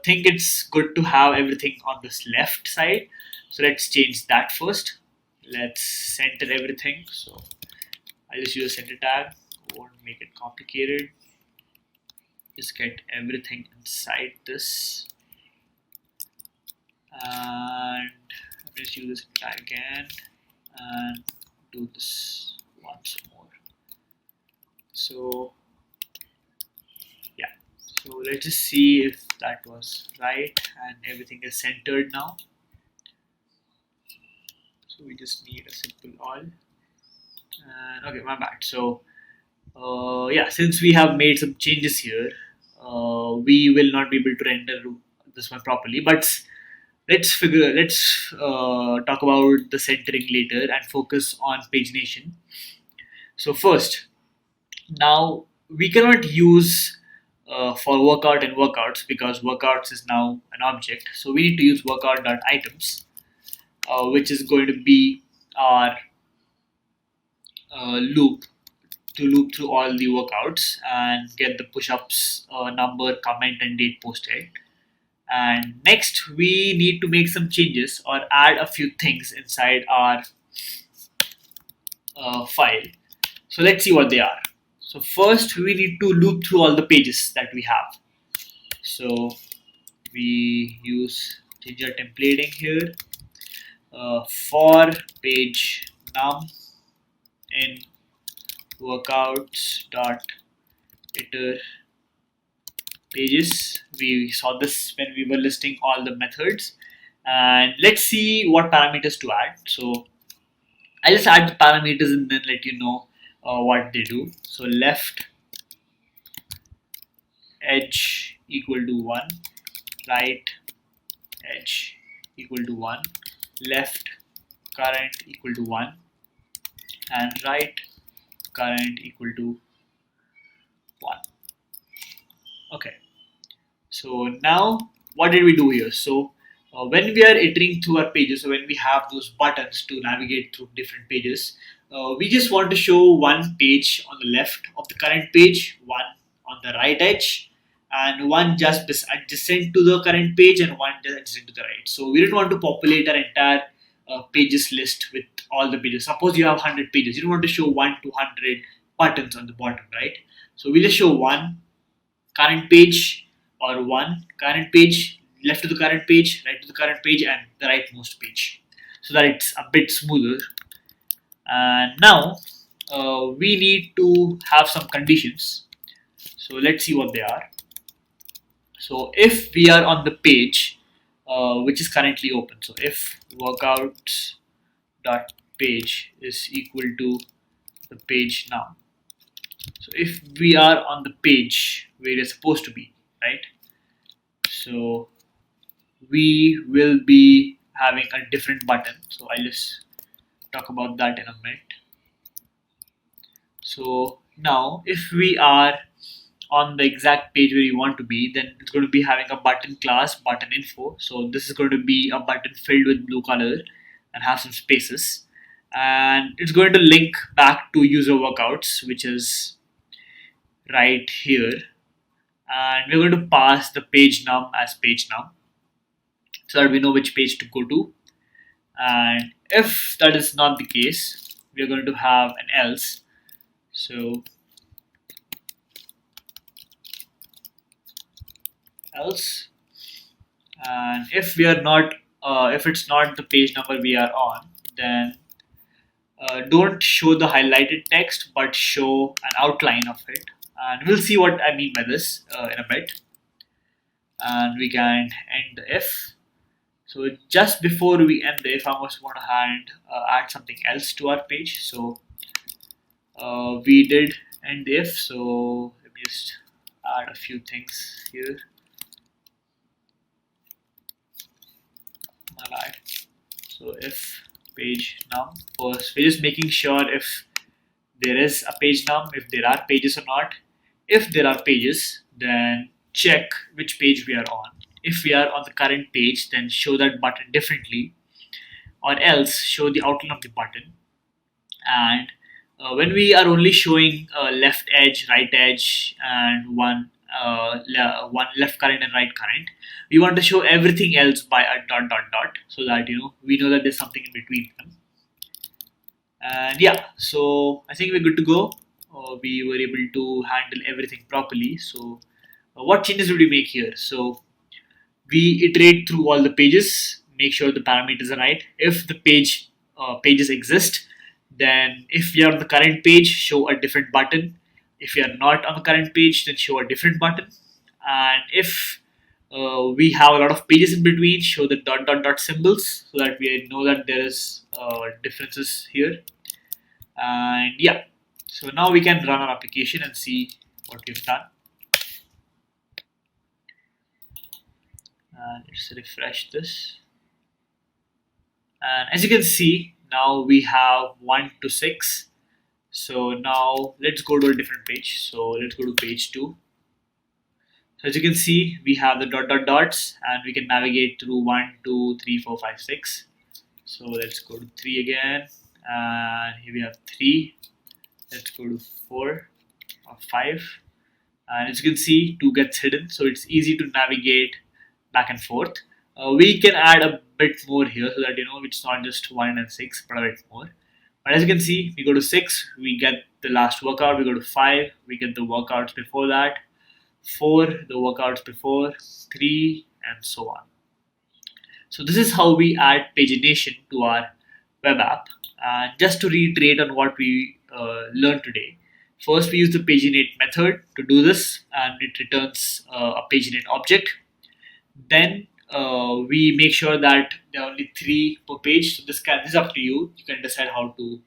think it's good to have everything on this left side. So let's change that first. Let's center everything. So I'll just use a center tag. Won't make it complicated. Just get everything inside this, and let's use this tag again and do this once more. So yeah, so let's just see if that was right and everything is centered now. So we just need a simple all, and okay, my bad. So yeah, since we have made some changes here, we will not be able to render this one properly, but let's talk about the centering later and focus on pagination. So first, now we cannot use for workout and workouts because workouts is now an object. So we need to use workout.items, which is going to be our loop to loop through all the workouts and get the push-ups number, comment, and date posted. And next, we need to make some changes or add a few things inside our file. So let's see what they are. So first, we need to loop through all the pages that we have. So we use Ginger templating here for page num in workouts dot iter pages. We saw this when we were listing all the methods. And let's see what parameters to add. So I'll just add the parameters and then let you know what they do. So left edge equal to 1, right edge equal to 1, left current equal to 1, and right current equal to 1. Okay, so now what did we do here? So when we are iterating through our pages, so when we have those buttons to navigate through different pages, we just want to show one page on the left of the current page, one on the right edge, and one just adjacent to the current page, and one just adjacent to the right. So we don't want to populate our entire pages list with all the pages. Suppose you have 100 pages, you don't want to show 1 to 100 buttons on the bottom, right? So we'll just show one current page, or one current page, left to the current page, right to the current page, and the rightmost page, so that it's a bit smoother. And now we need to have some conditions. So let's see what they are. So if we are on the page which is currently open, so if workouts dot page is equal to the page now. So if we are on the page where we're supposed to be, right? So we will be having a different button. So I'll just talk about that in a minute. So now if we are on the exact page where you want to be, then it's going to be having a button class, button info. So this is going to be a button filled with blue color and have some spaces, and it's going to link back to user workouts, which is right here, and we're going to pass the page num as page num so that we know which page to go to. And if that is not the case, we're going to have an else. So else, and if we are not if it's not the page number we are on, then don't show the highlighted text but show an outline of it, and we'll see what I mean by this in a bit. And we can end the if. So just before we end the if, I just want to add something else to our page. So we did end the if, so let me just add a few things here. My bad. So if page num, first we're just making sure if there is a page num, if there are pages or not. If there are pages, then check which page we are on. If we are on the current page, then show that button differently, or else show the outline of the button. And when we are only showing left edge, right edge, and one left current and right current, we want to show everything else by a dot dot dot, so that we know that there's something in between them. And yeah, so I think we're good to go. We were able to handle everything properly. So what changes did we make here? So we iterate through all the pages, make sure the parameters are right. If the pages exist, then if we are on the current page, show a different button. If we are not on the current page, then show a different button. And if we have a lot of pages in between, show the dot dot dot symbols, so that we know that there is differences here. And yeah, so now we can run our application and see what we've done. Let's refresh this. And as you can see, now we have 1 to 6. So now let's go to a different page. So let's go to page 2. So as you can see, we have the dot dot dots, and we can navigate through 1, 2, 3, 4, 5, 6. So let's go to 3 again, and here we have 3. Let's go to 4 or 5, and as you can see, 2 gets hidden, so it's easy to navigate back and forth. We can add a bit more here, so that it's not just 1 and 6, but a bit more. But as you can see, we go to 6, we get the last workout. We go to 5, we get the workouts before that. 4, the workouts before. 3, and so on. So this is how we add pagination to our web app. And just to reiterate on what we learned today, First, we use the paginate method to do this, and it returns a paginate object. Then we make sure that there are only 3 per page. So this is up to you. You can decide how to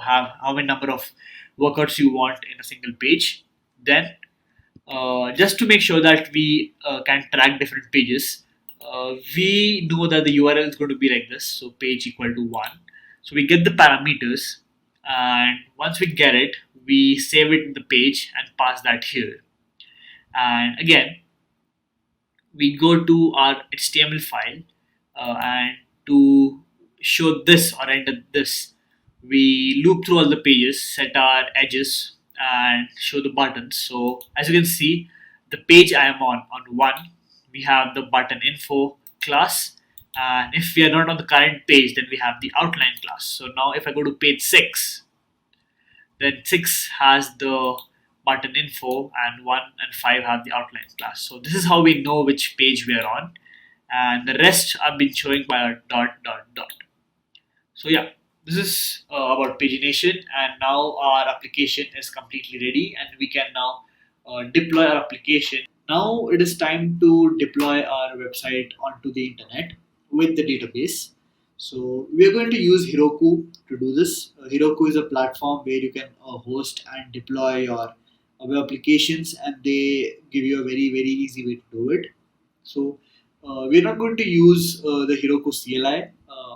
have how many number of workouts you want in a single page. Then just to make sure that we can track different pages, we know that the URL is going to be like this. So page equal to 1. So we get the parameters, and once we get it, we save it in the page and pass that here. And again, we go to our HTML file, and to show this or render this, we loop through all the pages, set our edges, and show the buttons. So as you can see, the page I am on 1, we have the button info class, and if we are not on the current page, then we have the outline class. So now if I go to page 6, then 6 has the button info, and 1 and 5 have the outline class. So this is how we know which page we are on, and the rest are been showing by a dot. So yeah, this is about pagination, and now our application is completely ready, and we can now deploy our application. Now it is time to deploy our website onto the internet with the database. So we are going to use Heroku to do this. Heroku is a platform where you can host and deploy your web applications, and they give you a very easy way to do it. So we're not going to use the Heroku CLI.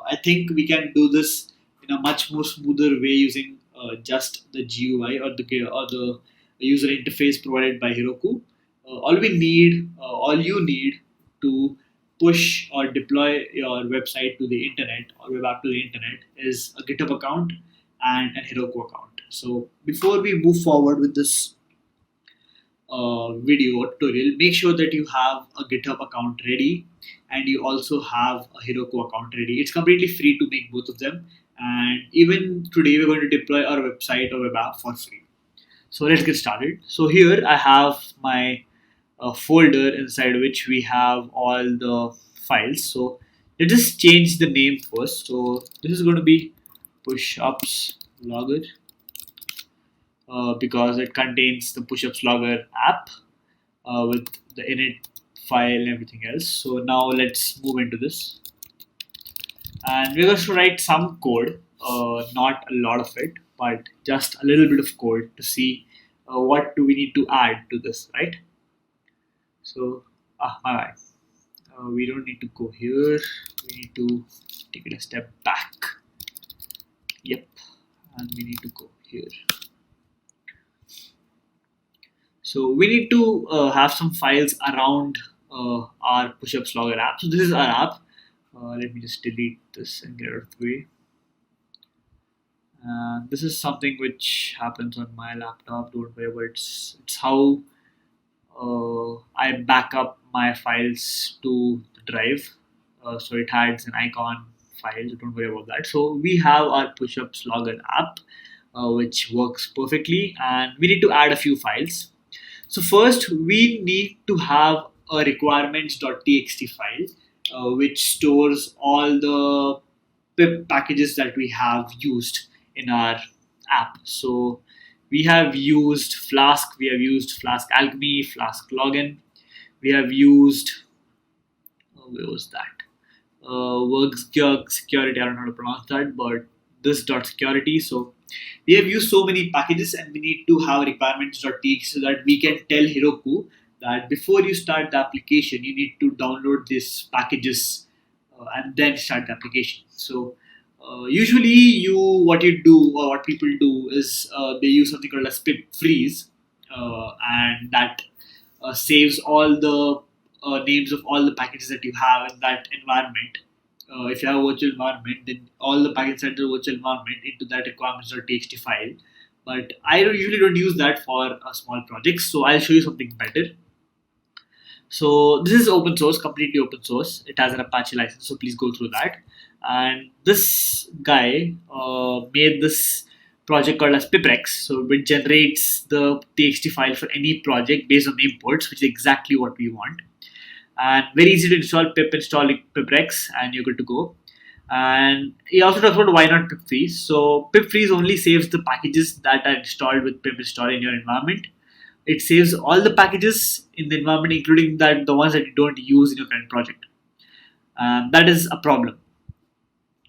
I think we can do this in a much more smoother way using just the GUI or the user interface provided by Heroku. All you need to push or deploy your website to the internet or web app to the internet is a GitHub account and a Heroku account. So before we move forward with this video or tutorial, make sure that you have a GitHub account ready and you also have a Heroku account ready. It's completely free to make both of them, and even today we're going to deploy our website or web app for free. So let's get started. So here I have my folder inside which we have all the files. So let's just change the name first. So this is going to be push-ups logger, because it contains the push-ups logger app with the init file and everything else. So now let's move into this, and we're going to write some code, not a lot of it, but just a little bit of code to see what do we need to add to this, right? So my bad. We don't need to go here. We need to take it a step back. Yep, and we need to go here. So we need to have some files around our push-ups logger app. So this is our app. Let me just delete this and get it out of the way. This is something which happens on my laptop. Don't worry about it. It's how I back up my files to the drive. So it adds an icon file. So don't worry about that. So we have our push-ups logger app, which works perfectly, and we need to add a few files. So first we need to have a requirements.txt file, which stores all the pip packages that we have used in our app. So we have used Flask, we have used Flask-RESTful, Flask-Login, we have used, where was that? Work security, I don't know how to pronounce that, but this .security. So we have used so many packages, and we need to have requirements.txt so that we can tell Heroku that before you start the application, you need to download these packages and then start the application. So usually what you do or what people do is they use something called a pip freeze, and that saves all the names of all the packages that you have in that environment. If you have a virtual environment, then all the packages in the virtual environment into that requirements.txt file. But I usually don't use that for small projects, so I'll show you something better. So this is open source, completely open source. It has an Apache license, so please go through that. And this guy made this project called as piprex. So it generates the txt file for any project based on the imports, which is exactly what we want. And very easy to install. Pip install piprex, and you're good to go. And he also talks about why not pip freeze. So pip freeze only saves the packages that are installed with pip install in your environment. It saves all the packages in the environment, including that the ones that you don't use in your current project. And that is a problem.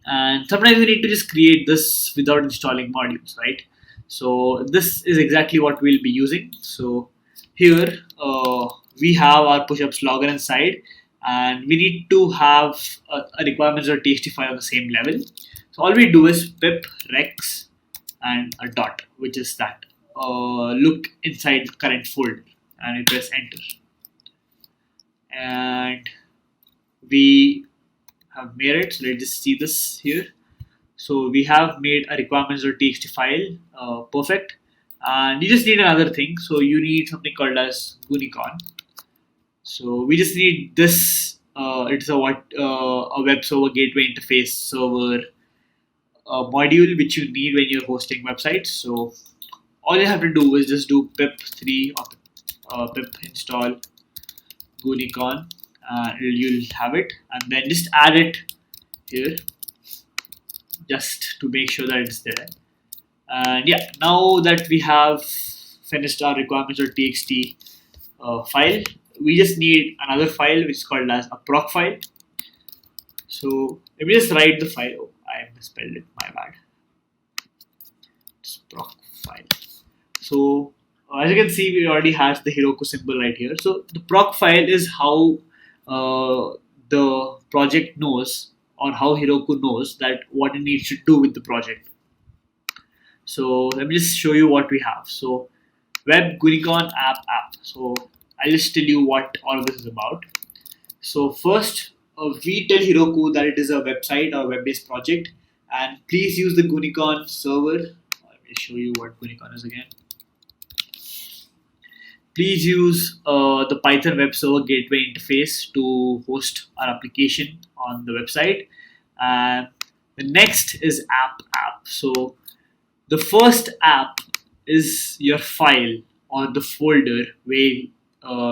And sometimes we need to just create this without installing modules, right? So this is exactly what we'll be using. So here we have our pushups logger inside, and we need to have a requirements or txt file on the same level. So all we do is pip rex and a dot, which is that look inside the current folder, and we press enter, and we have made it. So let's just see this here. So we have made a requirements.txt file, perfect. And you just need another thing. So you need something called as Gunicon. So we just need this. It's a web server gateway interface server module which you need when you're hosting websites. So all you have to do is just do pip3 or pip install Gunicon, and you'll have it, and then just add it here just to make sure that it's there. And yeah, now that we have finished our requirements.txt file, we just need another file which is called as a proc file. So let me just write the file. Oh, I misspelled it, my bad. It's proc file. So as you can see, we already has the Heroku symbol right here. So the proc file is how the project knows, or how Heroku knows that what it needs to do with the project. So let me just show you what we have. So web Gunicon app. So I'll just tell you what all of this is about. So first, we tell Heroku that it is a website or web-based project, and please use the Gunicon server. Let me show you what Gunicon is again. Please use the Python web server gateway interface to host our application on the website. And the next is app. So the first app is your file or the folder where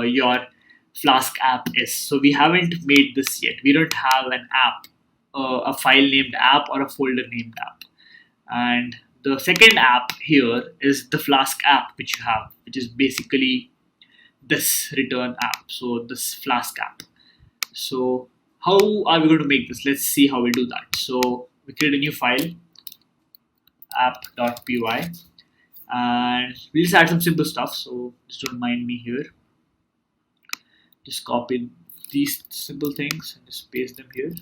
your Flask app is. So we haven't made this yet. We don't have an app, a file named app or a folder named app. And the second app here is the Flask app which you have, which is basically this return app. So this Flask app. So how are we going to make this? Let's see how we do that. So we create a new file, app.py, and we'll just add some simple stuff. So just don't mind me here. Just copy these simple things and just paste them here.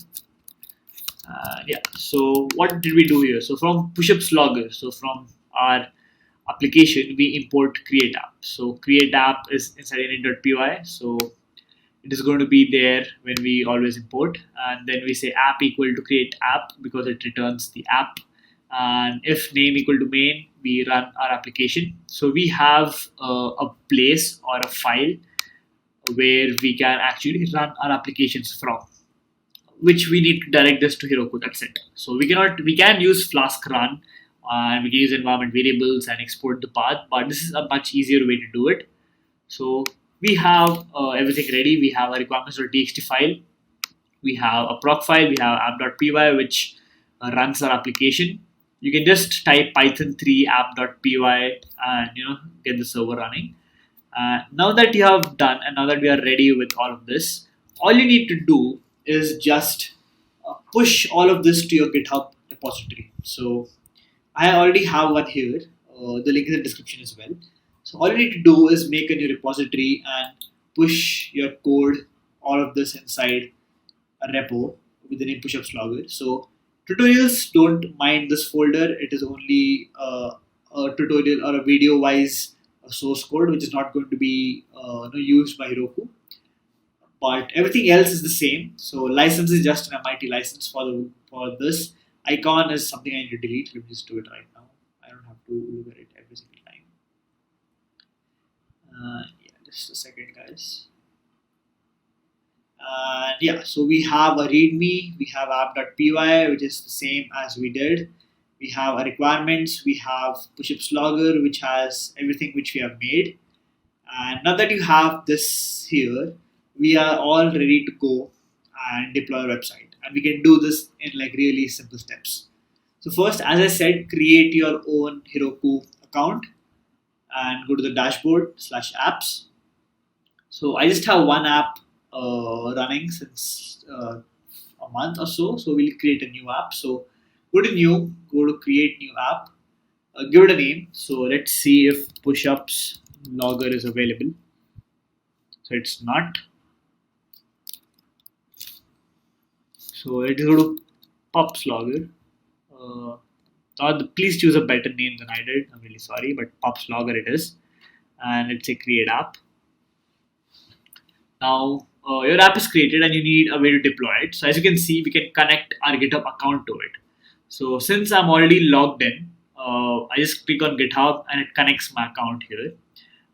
Yeah. So what did we do here? So from pushups logger, so from our application, we import create app. So create app is inside init.py. So it is going to be there when we always import, and then we say app equal to create app because it returns the app. And if name equal to main, we run our application. So we have a place or a file where we can actually run our applications from, which we need to direct this to Heroku. That's it. So we can use Flask run, and we can use environment variables and export the path, but this is a much easier way to do it. So we have everything ready. We have a requirements.txt file. We have a proc file. We have app.py, which runs our application. You can just type python3 app.py and get the server running. Now that you have done, and now that we are ready with all of this, all you need to do is just push all of this to your GitHub repository. So I already have one here. The link is in the description as well. So all you need to do is make a new repository and push your code, all of this inside a repo with the name pushups logger. So tutorials don't mind this folder. It is only a tutorial or a video wise source code, which is not going to be used by Heroku. But everything else is the same. So license is just an MIT license for this. Icon is something I need to delete. Let me just do it right now. I don't have to look at it every single time. Yeah, just a second, guys. Yeah, so we have a README, we have app.py, which is the same as we did. We have a requirements, we have pushups logger, which has everything which we have made. And now that you have this here, we are all ready to go and deploy a website. and we can do this in like really simple steps. So first, as I said, create your own Heroku account and go to the dashboard / apps. So I just have one app running since a month or so. So we'll create a new app. So go to new, go to create new app, give it a name. So let's see if pushups logger is available. So it's not. So let's go to pups logger. Please choose a better name than I did. I'm really sorry, but pups logger it is. And let's say create app. Now your app is created and you need a way to deploy it. So as you can see, we can connect our GitHub account to it. So since I'm already logged in, I just click on GitHub and it connects my account here.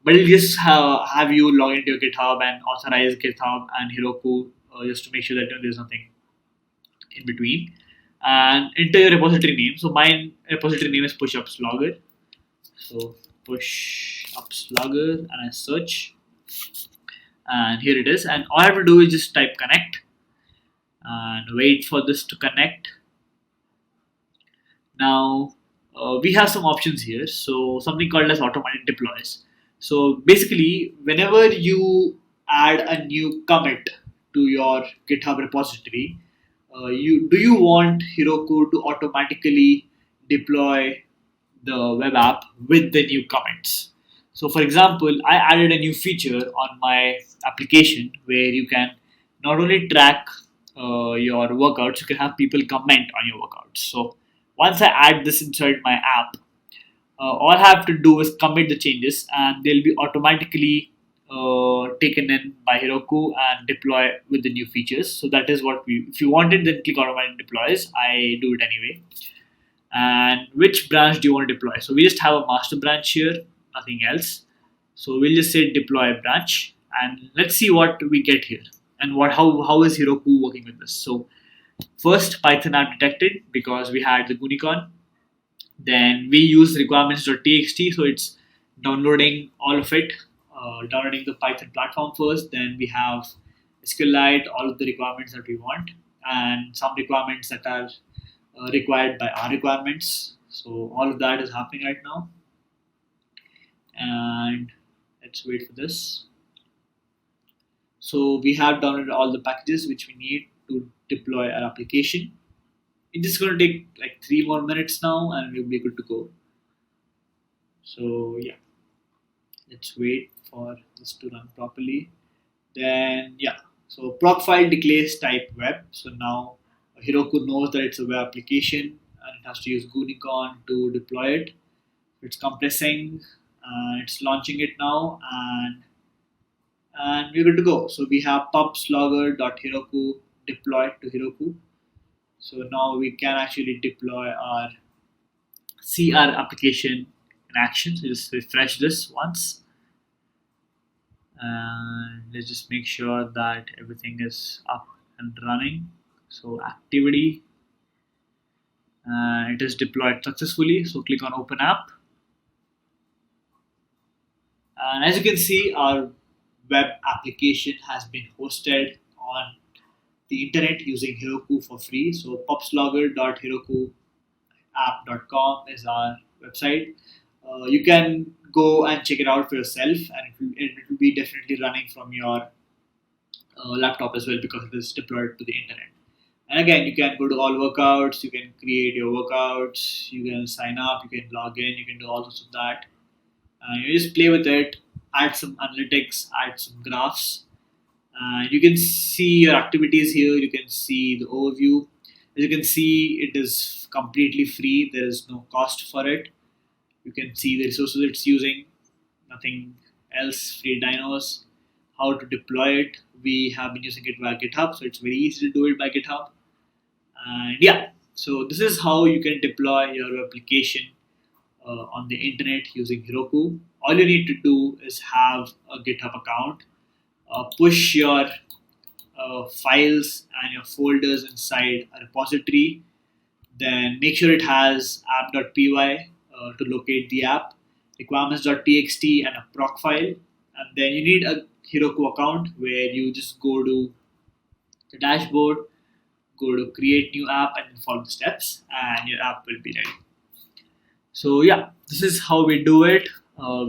But it'll just have you log into your GitHub and authorize GitHub and Heroku just to make sure that there's nothing in between. And enter your repository name. So my repository name is pushups logger. So pushups logger and I search. And here it is, and all I have to do is just type connect and wait for this to connect. Now we have some options here, so something called as automatic deploys. So basically, whenever you add a new commit to your GitHub repository, do you want Heroku to automatically deploy the web app with the new commits? So for example, I added a new feature on my application where you can not only track your workouts, you can have people comment on your workouts. So once I add this inside my app, all I have to do is commit the changes and they'll be automatically taken in by Heroku and deploy with the new features. So that is what if you want it, then click automatic deploys. I do it anyway. And which branch do you want to deploy? So we just have a master branch here, nothing else. So we'll just say deploy branch and let's see what we get here and how is Heroku working with this. So first Python app detected because we had the Gunicon. Then we use requirements.txt, so it's downloading all of it, downloading the Python platform first. Then we have SQLite, all of the requirements that we want, and some requirements that are required by our requirements. So all of that is happening right now. And let's wait for this. So we have downloaded all the packages which we need to deploy our application. It's just going to take like 3 more minutes now and we'll be good to go. So yeah, let's wait for this to run properly. Then yeah, so proc file declares type web. So now Heroku knows that it's a web application and it has to use Gunicon to deploy it. It's compressing, it's launching it now, and we're good to go. So we have pubs logger.heroku deployed to Heroku. So now we can actually deploy our CR application in action. So just refresh this once. And let's just make sure that everything is up and running. So activity, it is deployed successfully. So click on open app. And as you can see, our web application has been hosted on the internet using Heroku for free. So pubslogger.herokuapp.com is our website. You can go and check it out for yourself, and it will be definitely running from your laptop as well because it is deployed to the internet. And again, you can go to all workouts, you can create your workouts, you can sign up, you can log in, you can do all sorts of that. You just play with it, add some analytics, add some graphs. You can see your activities here, you can see the overview. As you can see, it is completely free, there is no cost for it. You can see the resources it's using, nothing else, free dynos, how to deploy it. We have been using it via GitHub, so it's very easy to do it by GitHub. And yeah, so this is how you can deploy your application on the internet using Heroku. All you need to do is have a GitHub account, push your files and your folders inside a repository, then make sure it has app.py to locate the app, requirements.txt and a proc file, and then you need a Heroku account where you just go to the dashboard, go to create new app and then follow the steps, and your app will be ready. So yeah, this is how we do it.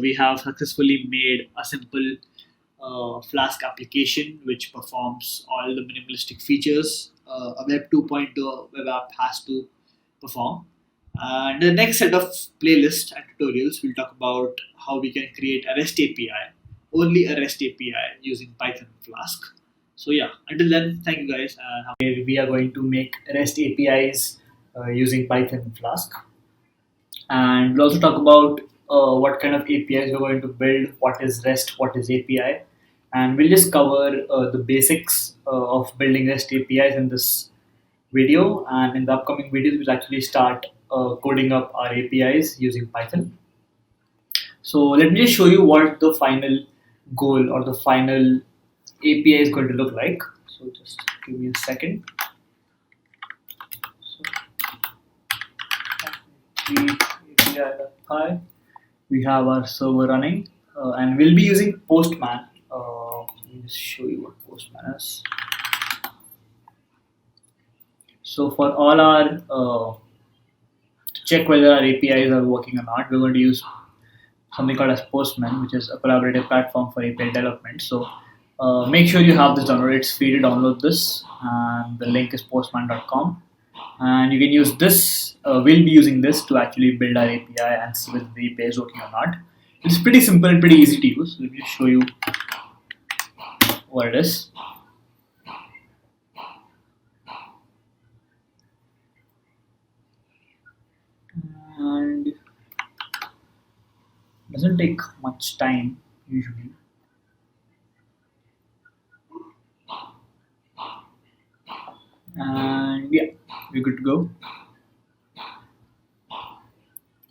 We have successfully made a simple Flask application which performs all the minimalistic features a Web 2.0 web app has to perform. And the next set of playlists and tutorials will talk about how we can create a REST API, only a REST API using Python Flask. So yeah, until then, thank you guys. We are going to make REST APIs using Python Flask, and we'll also talk about what kind of APIs we're going to build, what is REST, what is API, and we'll just cover the basics of building REST APIs in this video. And in the upcoming videos, we'll actually start coding up our APIs using Python. So let me just show you what the final goal or the final API is going to look like. So just give me a second. So, we have our server running, and we'll be using Postman. Let me just show you what Postman is. So for all our to check whether our APIs are working or not, we're going to use something called as Postman, which is a collaborative platform for API development. So make sure you have this downloaded. It's free to download this, and the link is postman.com. And you can use this. We'll be using this to actually build our API and see whether the API is working or not. It's pretty simple and pretty easy to use. Let me just show you what it is. And it doesn't take much time usually. And yeah, we're good to go.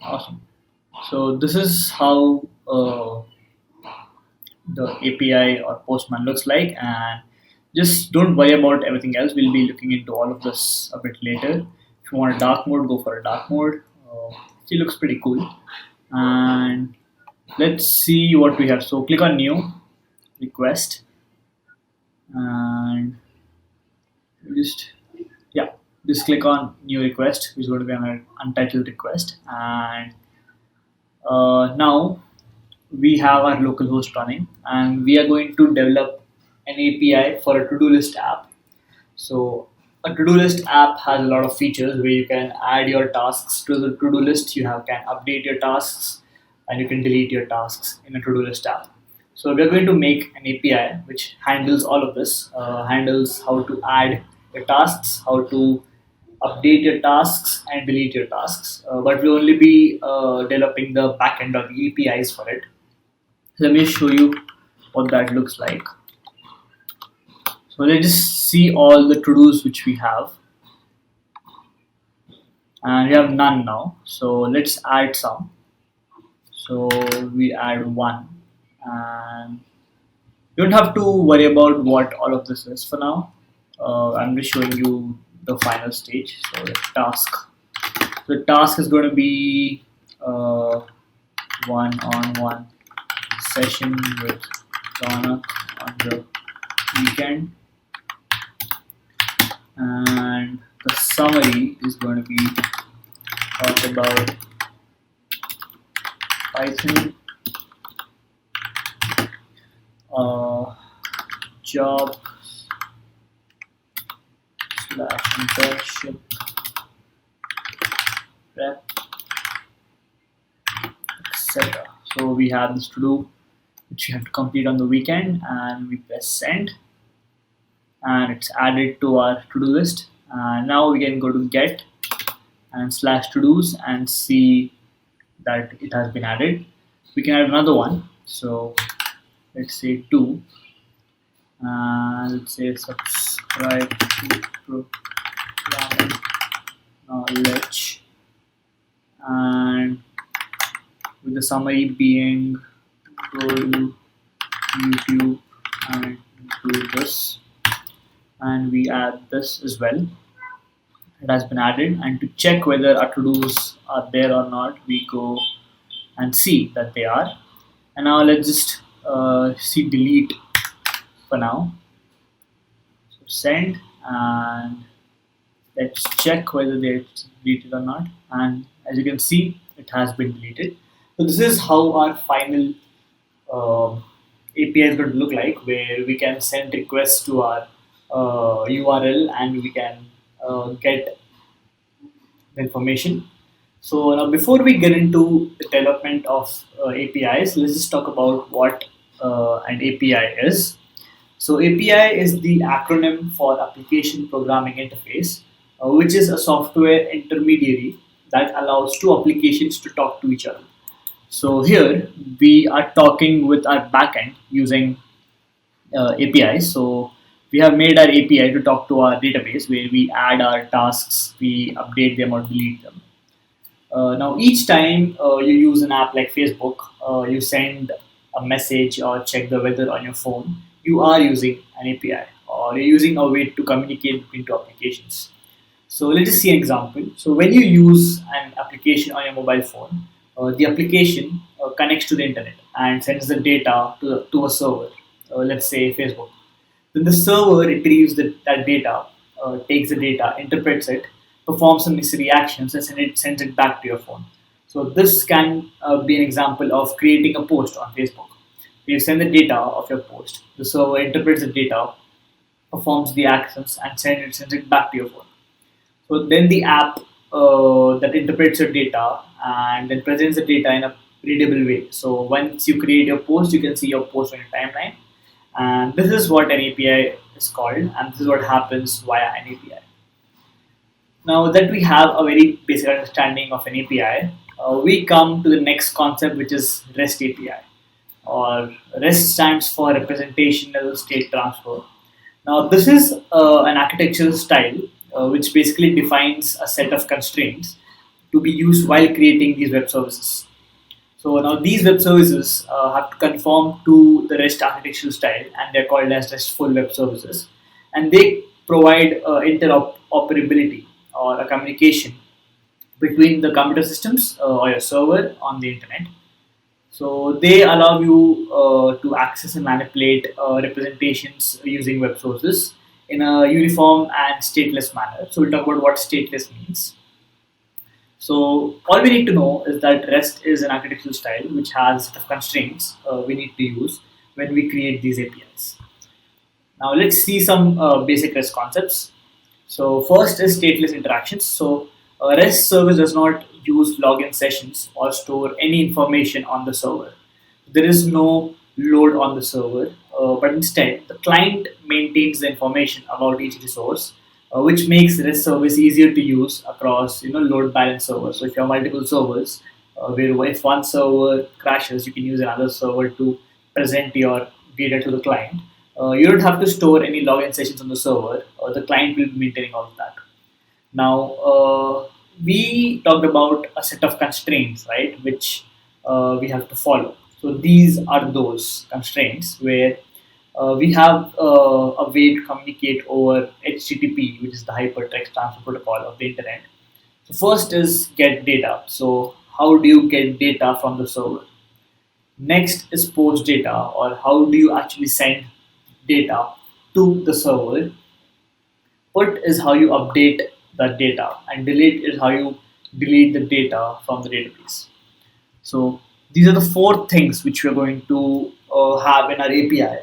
Awesome. So this is how the API or Postman looks like, and just don't worry about everything else. We'll be looking into all of this a bit later. If you want a dark mode, go for a dark mode. It looks pretty cool. And let's see what we have. So click on new request, and just click on new request, which is going to be an untitled request. And now we have our local host running, and we are going to develop an API for a to-do list app. So a to-do list app has a lot of features where you can add your tasks to the to-do list, you can update your tasks, and you can delete your tasks in a to-do list app. So we're going to make an API which handles all of this, handles how to add your tasks, how to update your tasks and delete your tasks, but we'll only be developing the backend or the APIs for it. Let me show you what that looks like. So let's just see all the to-dos which we have, and we have none now. So let's add some. So we add one, and you don't have to worry about what all of this is for now. I'm just showing you the final stage. So the task. The task is going to be one-on-one session with Donna on the weekend, and the summary is going to be talk about Python, job / internship prep, etc. So we have this to do which you have to complete on the weekend, and we press send, and it's added to our to-do list. And now we can go to get and /to-dos and see that it has been added. We can add another one. So let's say 2, and let's say subscribe to programming knowledge, and with the summary being go to YouTube and do this, and we add this as well. It has been added, and to check whether our to-dos are there or not, we go and see that they are. And now let's just see delete for now. So send, and Let's check whether it's deleted or not. And as you can see, it has been deleted. So this is how our final API is going to look like, where we can send requests to our URL and we can get the information. So now, before we get into the development of APIs, let's just talk about what an API is. So API is the acronym for Application Programming Interface, which is a software intermediary that allows two applications to talk to each other. So here we are talking with our backend using APIs. So we have made our API to talk to our database, where we add our tasks, we update them or delete them. Now, each time you use an app like Facebook, you send a message or check the weather on your phone, you are using an API, or you're using a way to communicate between two applications. So let's just see an example. So when you use an application on your mobile phone, the application connects to the internet and sends the data to a server, let's say Facebook. Then the server retrieves that data, takes the data, interprets it, performs some necessary actions, and sends it back to your phone. So this can be an example of creating a post on Facebook. You send the data of your post, the server interprets the data, performs the actions, and sends it back to your phone. So then the app that interprets your data and then presents the data in a readable way. So once you create your post, you can see your post on your timeline. And this is what an API is called, and this is what happens via an API. Now that we have a very basic understanding of an API, we come to the next concept, which is REST API, or REST stands for Representational State Transfer. Now, this is an architectural style which basically defines a set of constraints to be used while creating these web services. So now these web services have to conform to the REST architectural style, and they're called as RESTful web services, and they provide interoperability or a communication between the computer systems or your server on the internet. So they allow you to access and manipulate representations using web sources in a uniform and stateless manner. So we'll talk about what stateless means. So all we need to know is that REST is an architectural style which has a set of constraints we need to use when we create these APIs. Now let's see some basic REST concepts. So first is stateless interactions. So a REST service does not use login sessions or store any information on the server. There is no load on the server, but instead the client maintains the information about each resource, which makes REST service easier to use across load balance servers. So if you have multiple servers, where if one server crashes, you can use another server to present your data to the client. You don't have to store any login sessions on the server. The client will be maintaining all of that. Now, we talked about a set of constraints, right, which we have to follow. So these are those constraints where we have a way to communicate over HTTP, which is the Hypertext Transfer Protocol of the internet. So first is get data. So how do you get data from the server? Next is post data, or how do you actually send data to the server. Put is how you update the data, and delete is how you delete the data from the database. So these are the four things which we are going to have in our API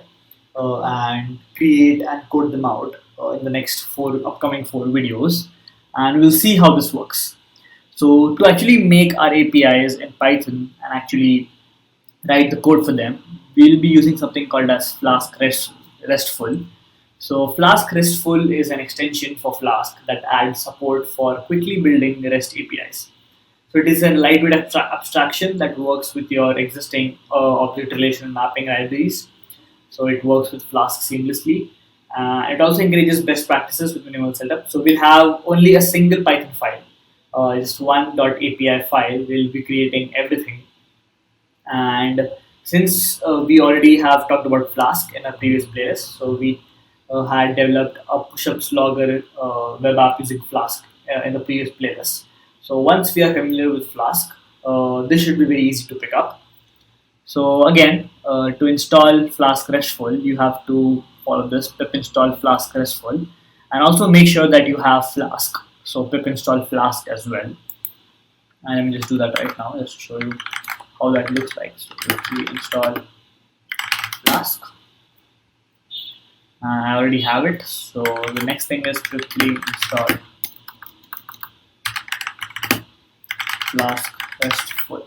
and create and code them out in the next upcoming four videos, and we'll see how this works. So to actually make our APIs in Python and actually write the code for them, we'll be using something called as Flask-RESTful. So Flask-RESTful is an extension for Flask that adds support for quickly building the REST APIs. So it is a lightweight abstraction that works with your existing object relational mapping libraries. So it works with Flask seamlessly. It also encourages best practices with minimal setup. So we'll have only a single Python file, just one .api file. We'll be creating everything. And since we already have talked about Flask in our previous playlist, so we had developed a push-ups logger web app using Flask in the previous playlist. So once we are familiar with Flask, this should be very easy to pick up. So again, to install Flask-RESTful, you have to follow this pip install Flask-RESTful, And also make sure that you have Flask. So pip install Flask as well. And let me just do that right now just to show you how that looks like. So quickly install Flask. I already have it. So the next thing is quickly install Flask-RESTful.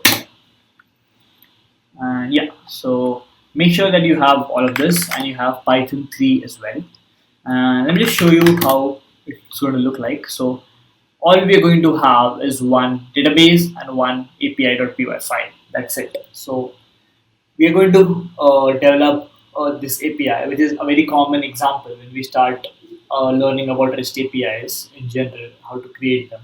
And yeah, so make sure that you have all of this and you have Python 3 as well. Let me just show you how it's going to look like. So all we are going to have is one database and one API.py file. That's it. So we are going to develop this API, which is a very common example when we start learning about REST APIs in general, how to create them.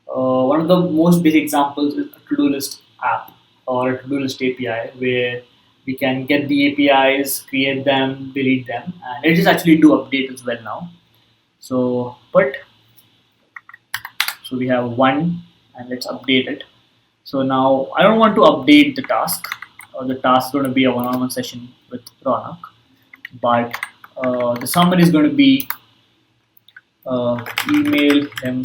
One of the most basic examples is a to-do list app or a to-do list API where we can get the APIs, create them, delete them, and it is actually do update as well now. So so we have one and let's update it. So now I don't want to update the task. The task is going to be a one-on-one session with Ronak, but the summary is going to be email him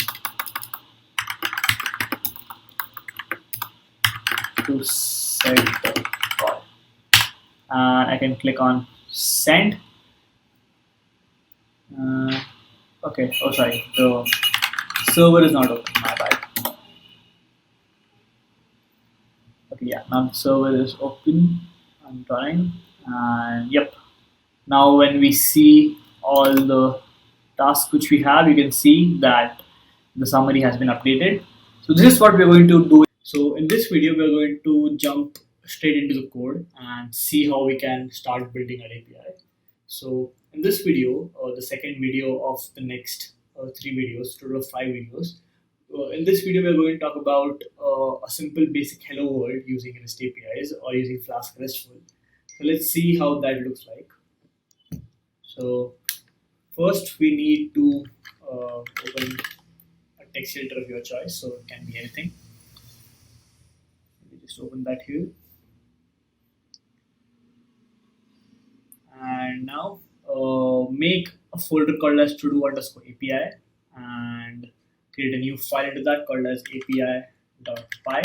to set the call. And I can click on send. Okay, oh sorry, the server is not open, my bad. Okay, yeah, now the server is open. I'm trying, and yep. Now when we see all the tasks which we have, you can see that the summary has been updated. So this is what we're going to do. So in this video, we're going to jump straight into the code and see how we can start building our API. So in this video, the second video of the next three videos, total of 5 videos. In this video, we're going to talk about a simple basic hello world using REST APIs or using Flask-RESTful. So let's see how that looks like. So first, we need to open a text editor of your choice. So it can be anything. Let me just open that here. And now make a folder called as todo_API and create a new file into that called as api.py.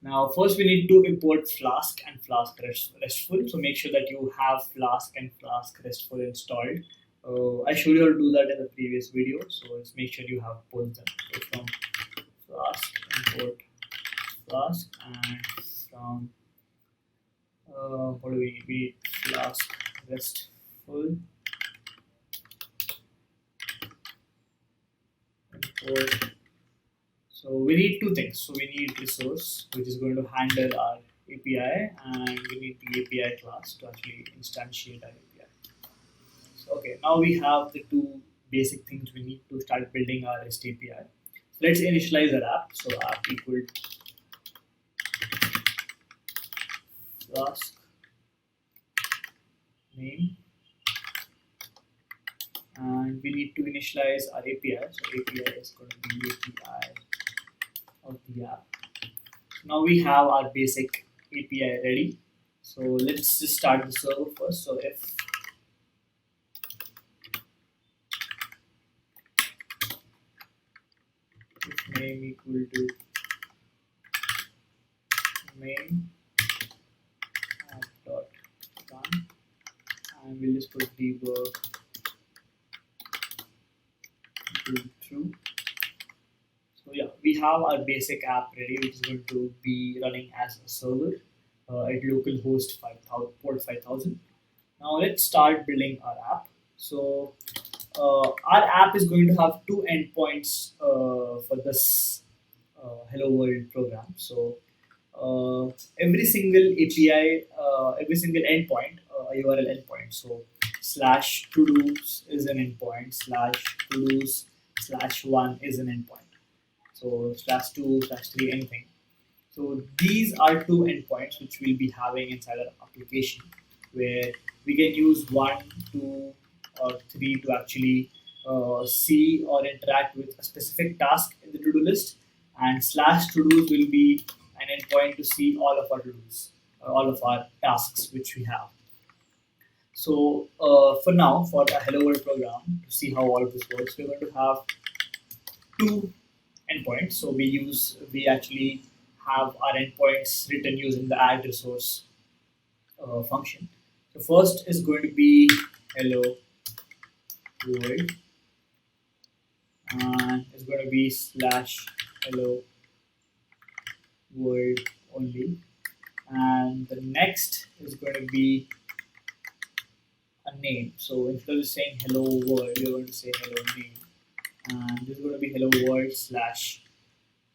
Now first we need to import Flask and Flask-RESTful. So make sure that you have Flask and Flask-RESTful installed. I showed you how to do that in the previous video. So let's make sure you have both them. So from Flask import Flask and from what do we need? Flask-RESTful import. So we need two things. So we need resource, which is going to handle our API, and we need the API class to actually instantiate our API. So okay, now we have the two basic things we need to start building our REST API. So let's initialize our app. So app equal Flask name, and we need to initialize our API. So API is going to be API of the app. Now we have our basic API ready. So let's just start the server first. So if name equal to main app.run, and we'll just put debug equal to true. So yeah, we have our basic app ready, which is going to be running as a server at localhost 5000, port 5000. Now let's start building our app. So our app is going to have two endpoints for this hello world program. So every single API, every single endpoint, a URL endpoint. So slash to-dos is an endpoint, slash to-dos /1 is an endpoint. So /2, /3, anything. So these are two endpoints which we'll be having inside our application, where we can use 1, 2, or 3 to actually see or interact with a specific task in the to-do list, and /to-dos will be an endpoint to see all of our to-dos, all of our tasks which we have. So for now, for the hello world program, to see how all of this works, we're going to have two endpoints. So we actually have our endpoints written using the add resource function. So first is going to be hello world, and it's going to be slash hello world only, and the next is going to be a name. So instead of saying hello world, you're going to say hello name, and this is going to be hello world slash.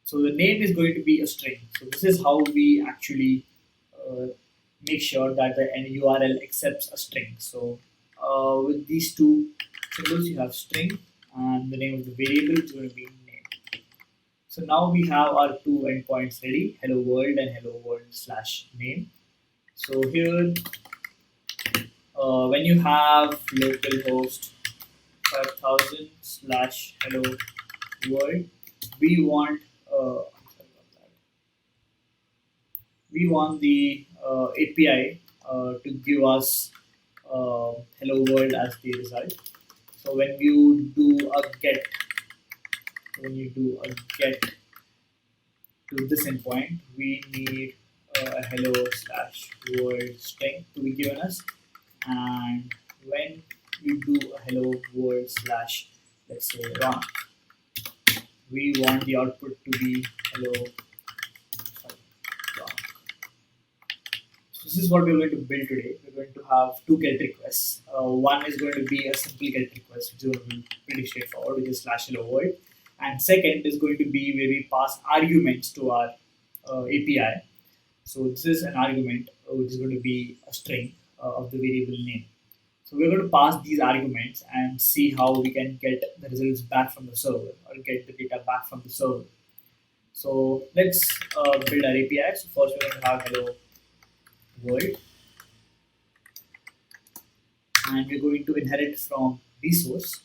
So the name is going to be a string. So this is how we actually uh, make sure that the end URL accepts a string. So with these two symbols, you have string, and the name of the variable is going to be name. So now we have our two endpoints ready, hello world and hello world slash name. So here, when you have localhost 5000 slash hello world, we want we want the API to give us hello world as the result. So when you do a get to this endpoint, we need a hello slash world string to be given us, and when you do a hello world slash, let's say run, we want the output to be hello run. So this is what we're going to build today. We're going to have two get requests. One is going to be a simple get request, which is going to be pretty straightforward, which is slash hello world. And second is going to be where we pass arguments to our API. So this is an argument which is going to be a string of the variable name. So we're going to pass these arguments and see how we can get the results back from the server or get the data back from the server. So let's build our API. So first we're going to have hello world, and we're going to inherit from resource.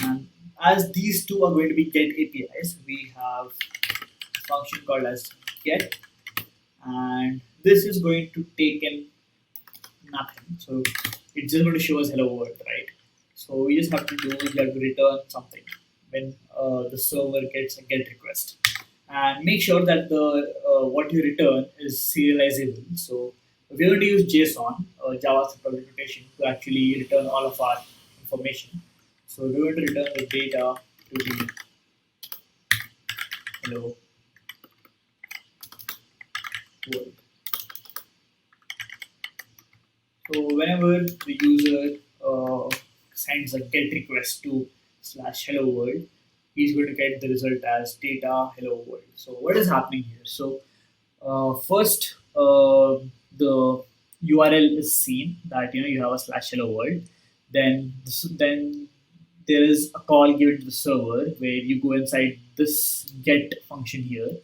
And as these two are going to be get APIs, we have a function called as get, and this is going to take in nothing. So it's just going to show us hello world, right? So we just have to return something when the server gets a get request, and make sure that the what you return is serializable. So we're going to use JSON, JavaScript documentation, to actually return all of our information. So we're going to return the data to the hello world. So whenever the user sends a get request to slash hello world, he's going to get the result as data hello world. So what is happening here? So first, the URL is seen that you have a slash hello world. Then there is a call given to the server where you go inside this get function here,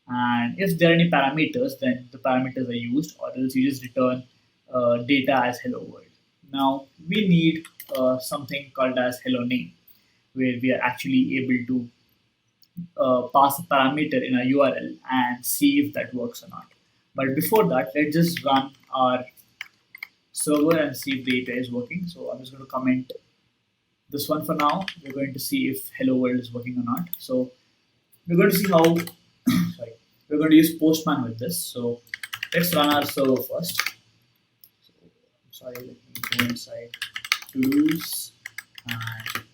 and if there are any parameters, then the parameters are used, or else you just return data as hello world. Now we need something called as hello name, where we are actually able to pass a parameter in a URL and see if that works or not. But before that, let's just run our server and see if the API is working. So I'm just going to comment this one for now. We're going to see if hello world is working or not. So we're going to see how, sorry, we're going to use Postman with this. So let's run our server first. So, sorry, let me go inside to-dos and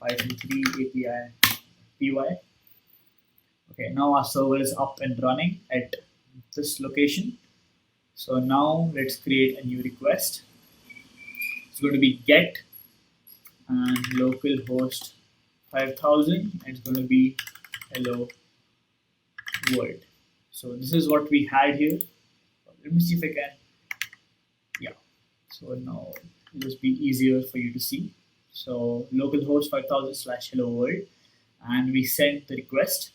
Python 3 API py. Okay, now our server is up and running at this location. So now let's create a new request. It's going to be get and localhost 5000, and it's going to be hello world. So this is what we had here. Let me see if I can. Yeah. So now it'll just be easier for you to see. So localhost 5000 slash hello world, and we sent the request.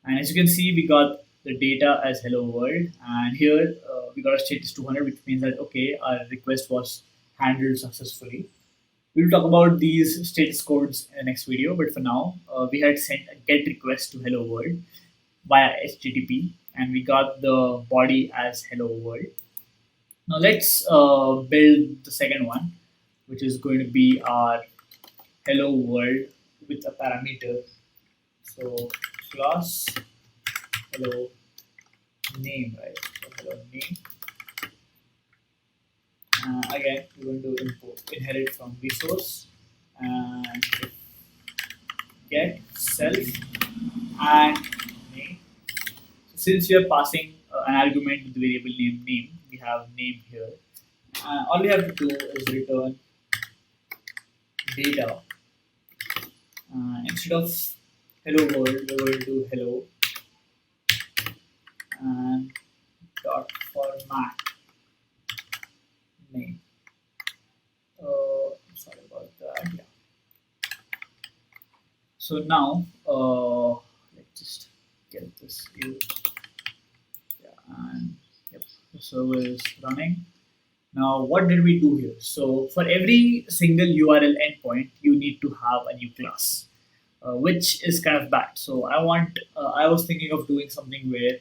And as you can see, we got the data as hello world, and here we got a status 200, which means that okay, our request was handled successfully. We'll talk about these status codes in the next video, but for now, we had sent a get request to hello world via HTTP, and we got the body as hello world. Now let's build the second one, which is going to be our hello world with a parameter. So class hello name, right? So hello name. Again, we're going to inherit from resource and get self and name. So since we are passing an argument with the variable name, we have name here. All we have to do is return data. Instead of hello world, we're going to do hello and dot format name. Sorry about that. Yeah. So now let's just get this here. Yeah, and yep, the server is running. Now, what did we do here? So for every single URL endpoint, you need to have a new class, which is kind of bad. So I was thinking of doing something where,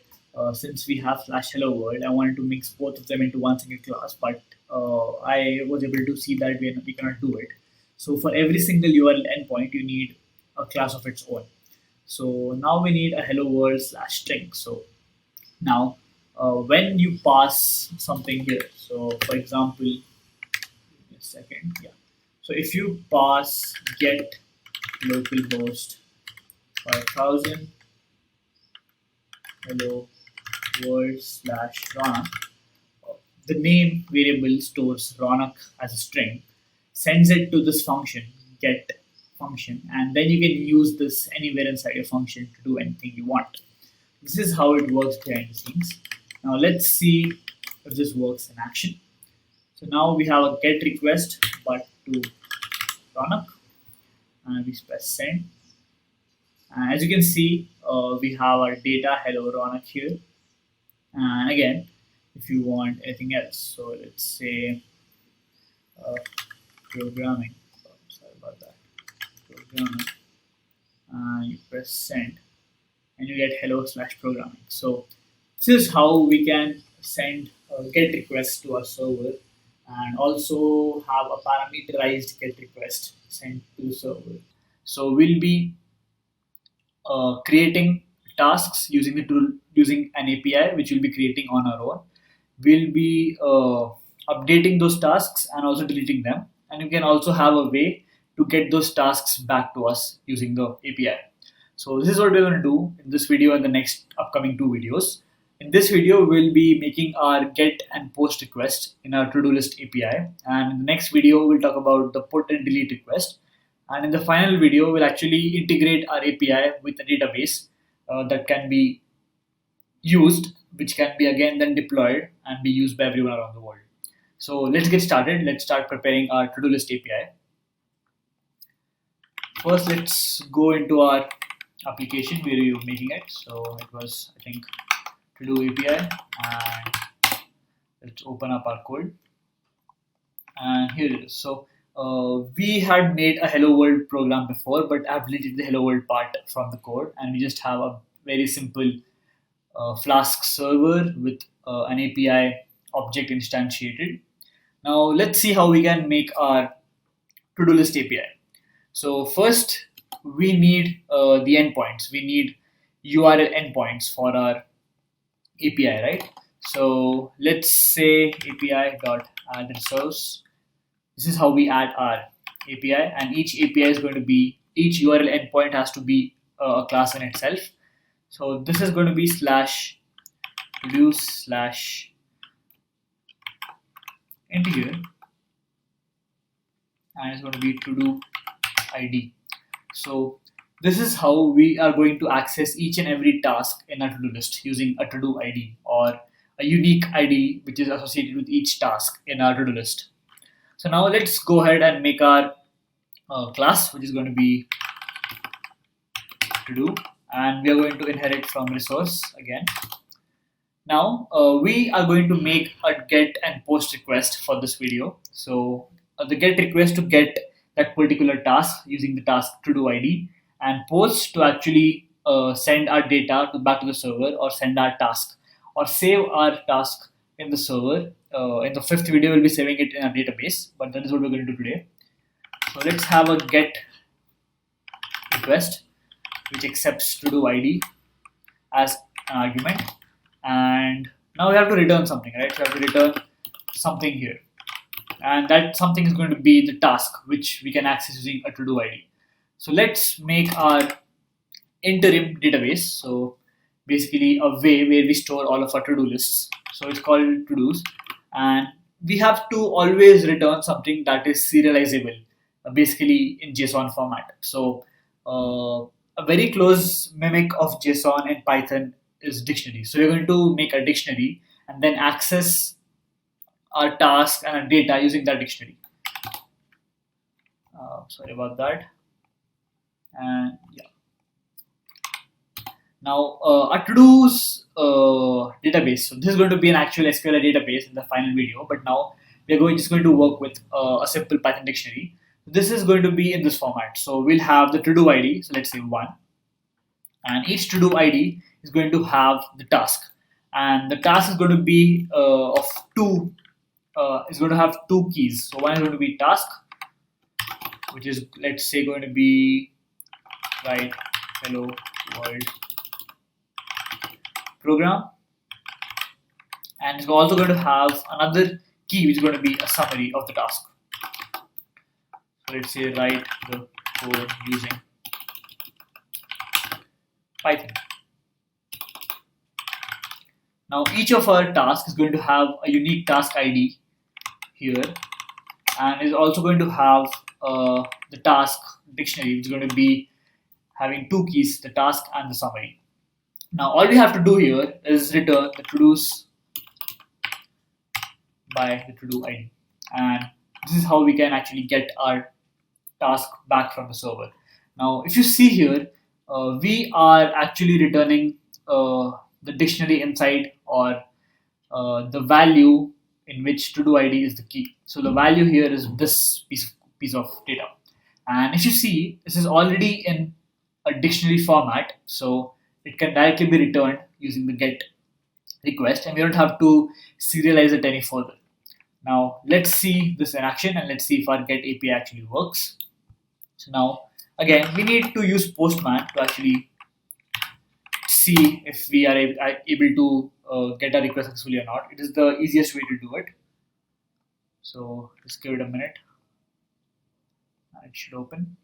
since we have slash hello world, I wanted to mix both of them into one single class, but I was able to see that we cannot do it. So for every single URL endpoint, you need a class of its own. So now we need a hello world slash string. So now, when you pass something here, so for example, give me a second, yeah. So if you pass get localhost 5000 hello world slash Ronak, the name variable stores Ronak as a string, sends it to this function, get function, and then you can use this anywhere inside your function to do anything you want. This is how it works behind the scenes. Now let's see if this works in action. So now we have a get request but to Ronak, and we press send. And as you can see, we have our data hello Ronak here. And again, if you want anything else, so let's say programming. Sorry about that. Programming. You press send, and you get hello slash programming. So this is how we can send get requests to our server, and also have a parameterized get request sent to the server. So we'll be creating tasks using the tool, using an API which we'll be creating on our own. We'll be updating those tasks and also deleting them, and you can also have a way to get those tasks back to us using the API. So this is what we're going to do in this video and the next upcoming two videos. In this video, we'll be making our get and post request in our to-do list API. And in the next video, we'll talk about the put and delete request. And in the final video, we'll actually integrate our API with a database that can be used, which can be again then deployed and be used by everyone around the world. So let's get started. Let's start preparing our to-do list API. First, let's go into our application where you're making it. So it was, I think, to do API, and let's open up our code. And here it is. So we had made a hello world program before, but I've deleted the hello world part from the code, and we just have a very simple Flask server with an API object instantiated. Now let's see how we can make our to-do list API. So first, we need the endpoints. We need URL endpoints for our API, right? So let's say API.addResource. This is how we add our API, and each API is going to be, each URL endpoint has to be a class in itself. So this is going to be slash reduce slash integer, and it's going to be to do ID. So this is how we are going to access each and every task in our to-do list using a to-do ID or a unique ID which is associated with each task in our to-do list. So now let's go ahead and make our class, which is going to be to do, and we are going to inherit from resource again. Now we are going to make a get and post request for this video. So the get request to get that particular task using the task to do ID, and post to actually send our data back to the server, or send our task, or save our task in the server. In the fifth video, we'll be saving it in our database, but that is what we're going to do today. So let's have a get request which accepts to do ID as an argument, and now we have to return something, right? So we have to return something here, and that something is going to be the task which we can access using a to do ID. So let's make our interim database. So basically a way where we store all of our to-do lists. So it's called to-dos, and we have to always return something that is serializable, basically in JSON format. So a very close mimic of JSON in Python is dictionary. So we're going to make a dictionary and then access our task and our data using that dictionary. Sorry about that. And yeah. Now our to-dos database. So this is going to be an actual SQL database in the final video, but now we're just going to work with a simple Python dictionary. This is going to be in this format. So we'll have the to-do ID. So let's say 1, and each to-do ID is going to have the task, and the task is going to be of two. Is going to have two keys. So one is going to be task, which is, let's say, going to be write hello world program, and it's also going to have another key which is going to be a summary of the task. So let's say write the code using Python. Now each of our tasks is going to have a unique task ID here, and is also going to have the task dictionary, which is going to be having two keys, the task and the summary. Now all we have to do here is return the to-dos by the to-do ID, and this is how we can actually get our task back from the server. Now if you see here, we are actually returning the dictionary inside, or the value in which to-do ID is the key. So the value here is this piece of data, and if you see, this is already in a dictionary format, so it can directly be returned using the get request, and we don't have to serialize it any further. Now let's see this in action, and let's see if our get API actually works. So now again, we need to use Postman to actually see if we are able to get a request successfully or not. It is the easiest way to do it. So just give it a minute. It should open.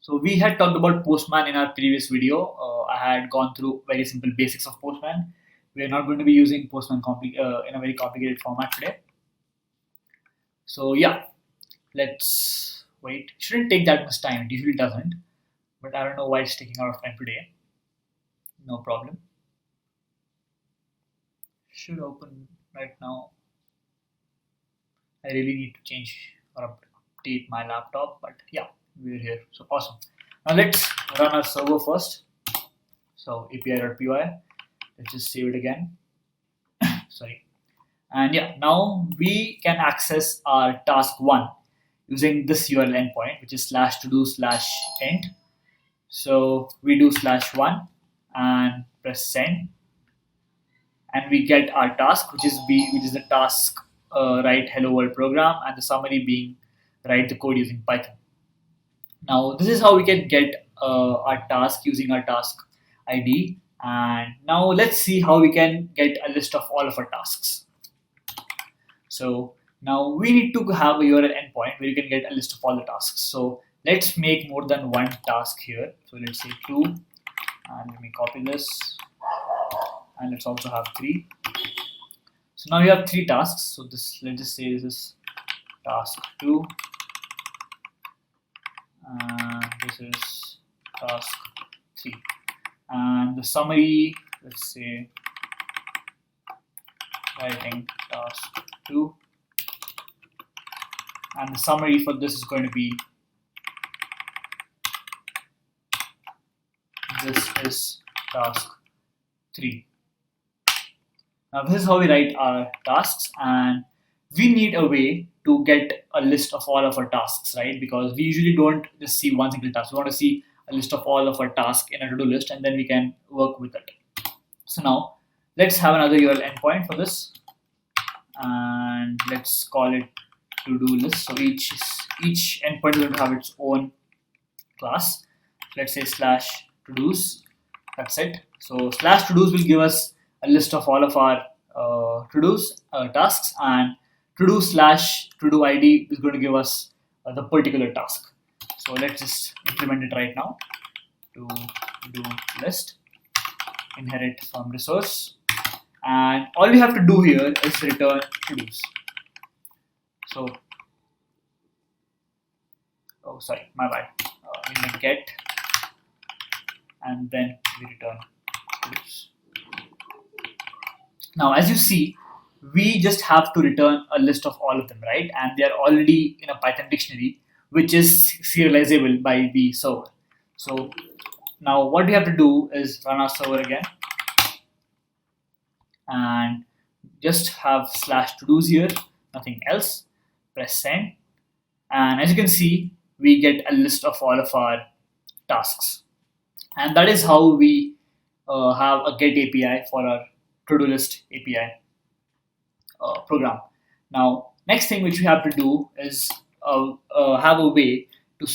So we had talked about Postman in our previous video. I had gone through very simple basics of Postman. We are not going to be using Postman in a very complicated format today. So yeah, let's wait. It shouldn't take that much time. It usually doesn't, but I don't know why it's taking a lot of time today. No problem. Should open right now. I really need to change or update my laptop, but yeah, we're here. So awesome. Now let's run our server first. So api.py. Let's just save it again. Sorry. And yeah, now we can access our task 1 using this URL endpoint, which is /todo/end. So we do /1 and press send, and we get our task, which is the task write hello world program, and the summary being write the code using Python. Now this is how we can get our task using our task ID, and now let's see how we can get a list of all of our tasks. So now we need to have a URL endpoint where you can get a list of all the tasks. So let's make more than one task here. So let's say 2, and let me copy this, and let's also have 3. So now we have 3 tasks. So let's just say this is task 2, and this is task 3, and the summary, let's say writing task 2, and the summary for this is going to be this is task 3. Now this is how we write our tasks, and we need a way to get a list of all of our tasks, right? Because we usually don't just see one single task. We want to see a list of all of our tasks in a to-do list, and then we can work with it. So now let's have another URL endpoint for this, and let's call it to-do list. So each endpoint is going to have its own class. Let's say slash to-dos. That's it. So slash to-dos will give us a list of all of our to-dos tasks, and to-do slash to-do ID is going to give us the particular task. So let's just implement it right now. To-do list, inherit from resource, and all we have to do here is return to-dos. So, oh sorry, my bad. We make get, and then we return to-dos. Now, as you see, we just have to return a list of all of them, right? And they are already in a Python dictionary, which is serializable by the server. So now what we have to do is run our server again, and just have slash to-dos here, nothing else. Press send, and as you can see, we get a list of all of our tasks. And that is how we have a get API for our to-do list API program. Now, next thing which we have to do is have a way to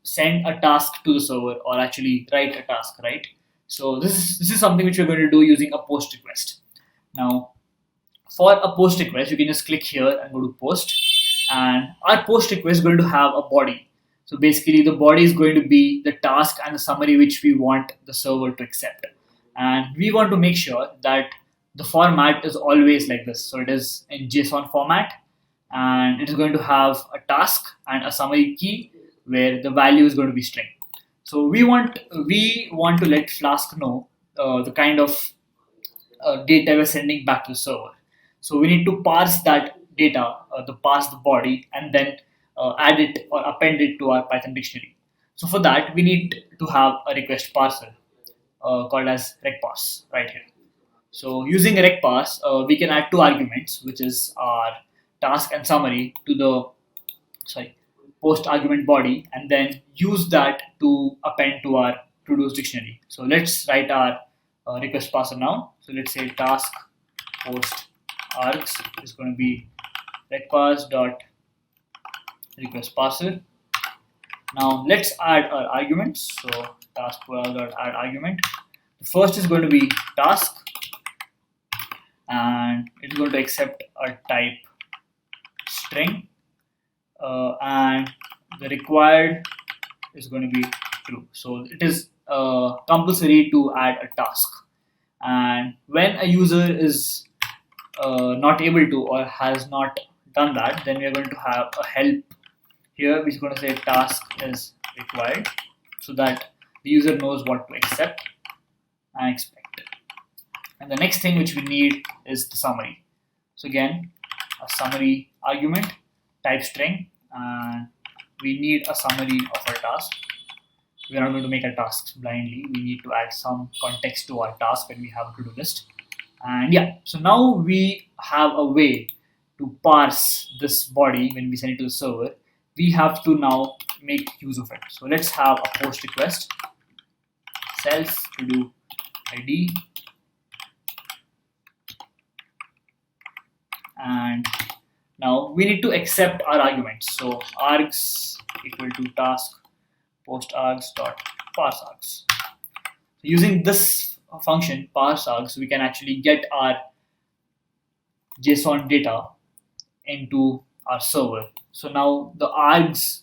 send a task to the server, or actually write a task, right? So this is something which we're going to do using a post request. Now, for a post request, you can just click here and go to post, and our post request is going to have a body. So basically, the body is going to be the task and the summary which we want the server to accept. And we want to make sure that the format is always like this. So it is in JSON format, and it is going to have a task and a summary key where the value is going to be string. So we want to let Flask know the kind of data we're sending back to the server. So we need to parse that data, parse the body, and then add it or append it to our Python dictionary. So for that, we need to have a request parser called as recparse right here. So using a recparse, we can add two arguments, which is our task and summary, to the post argument body, and then use that to append to our to-dos dictionary. So let's write our request parser now. So let's say task post args is going to be recparse dot request parser. Now let's add our arguments. So task dot add argument. The first is going to be task, and it's going to accept a type string, and the required is going to be true. So it is compulsory to add a task, and when a user is not able to or has not done that, then we are going to have a help here which is going to say task is required, so that the user knows what to accept and expect. And the next thing which we need is the summary. So again, a summary argument, type string, and we need a summary of our task. We are not going to make our tasks blindly. We need to add some context to our task when we have a to-do list. And yeah, so now we have a way to parse this body when we send it to the server. We have to now make use of it. So let's have a post request, self to-do ID, and now we need to accept our arguments. So args equal to task post args dot parse args. So using this function parse args, we can actually get our JSON data into our server. So now the args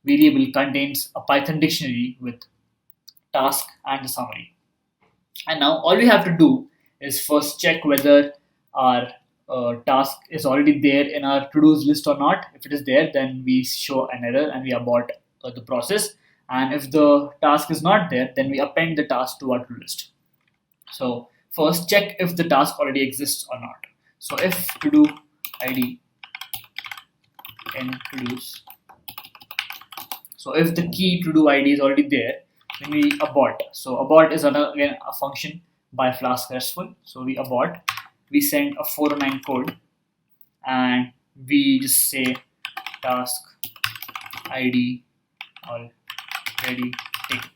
variable contains a Python dictionary with task and the summary. And now all we have to do is first check whether our task is already there in our to-dos list or not. If it is there, then we show an error and we abort the process. And if the task is not there, then we append the task to our to-do list. So first check if the task already exists or not. So if to-do ID in to-dos. So if the key to-do ID is already there, then we abort. So abort is again a function by Flask-RESTful. So we abort. We send a 409 code, and we just say task ID already taken.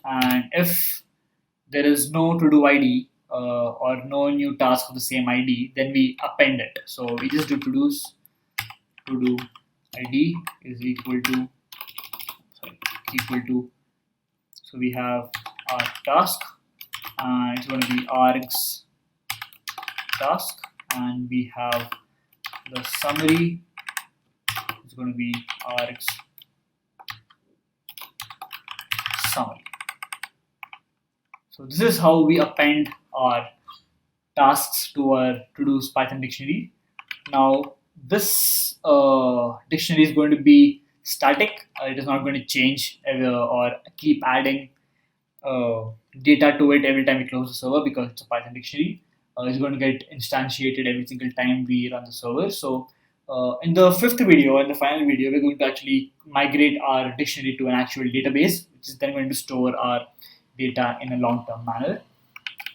And if there is no to-do ID or no new task of the same ID, then we append it. So we just do to-do ID is equal to, so we have our task, and it's going to be rx task, and we have the summary, it's going to be rx summary. So this is how we append our tasks to our to-dos Python dictionary. Now this dictionary is going to be static. It is not going to change or keep adding data to it every time we close the server, because it's a Python dictionary. It's going to get instantiated every single time we run the server. So in the fifth video and the final video, we're going to actually migrate our dictionary to an actual database, which is then going to store our data in a long-term manner.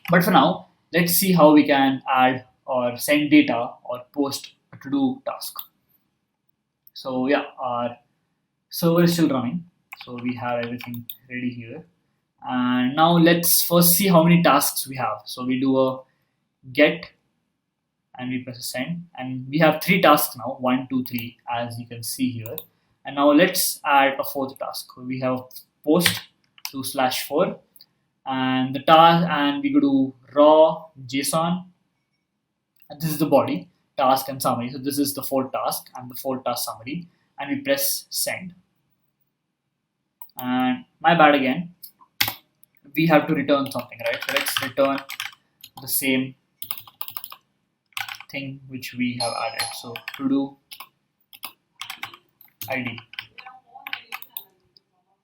But for now, let's see how we can add or send data or post a to-do task. So yeah, our server is still running. So we have everything ready here. And now let's first see how many tasks we have. So we do a get and we press a send, and we have 3 tasks now, 1, 2, 3, as you can see here. And now let's add a 4th task. We have post to /4, and the task, and we go to raw JSON, and this is the body, task and summary. So this is the 4th task and the 4th task summary, and we press send. And my bad again, we have to return something, right? So let's return the same thing which we have added. So to do ID.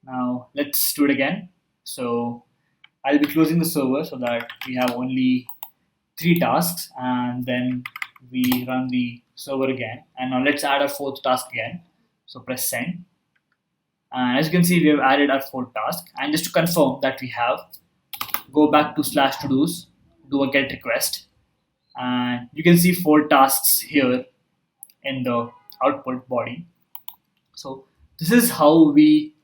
Now let's do it again. So I'll be closing the server so that we have only 3 tasks, and then we run the server again. And now let's add our 4th task again. So press send. And as you can see, we have added our 4th task. And just to confirm that we have, go back to /todos, do a get request, and you can see 4 tasks here in the output body. So this is how we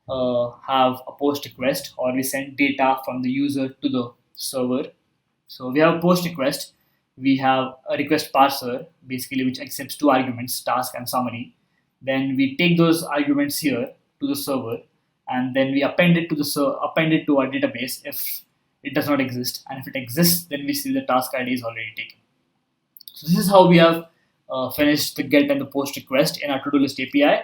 have a post request, or we send data from the user to the server. So we have a post request, we have a request parser, basically, which accepts 2 arguments, task and summary. Then we take those arguments here to the server, and then we append it to our database if it does not exist, and if it exists, then we see the task ID is already taken. So this is how we have finished the get and the post request in our to-do list API.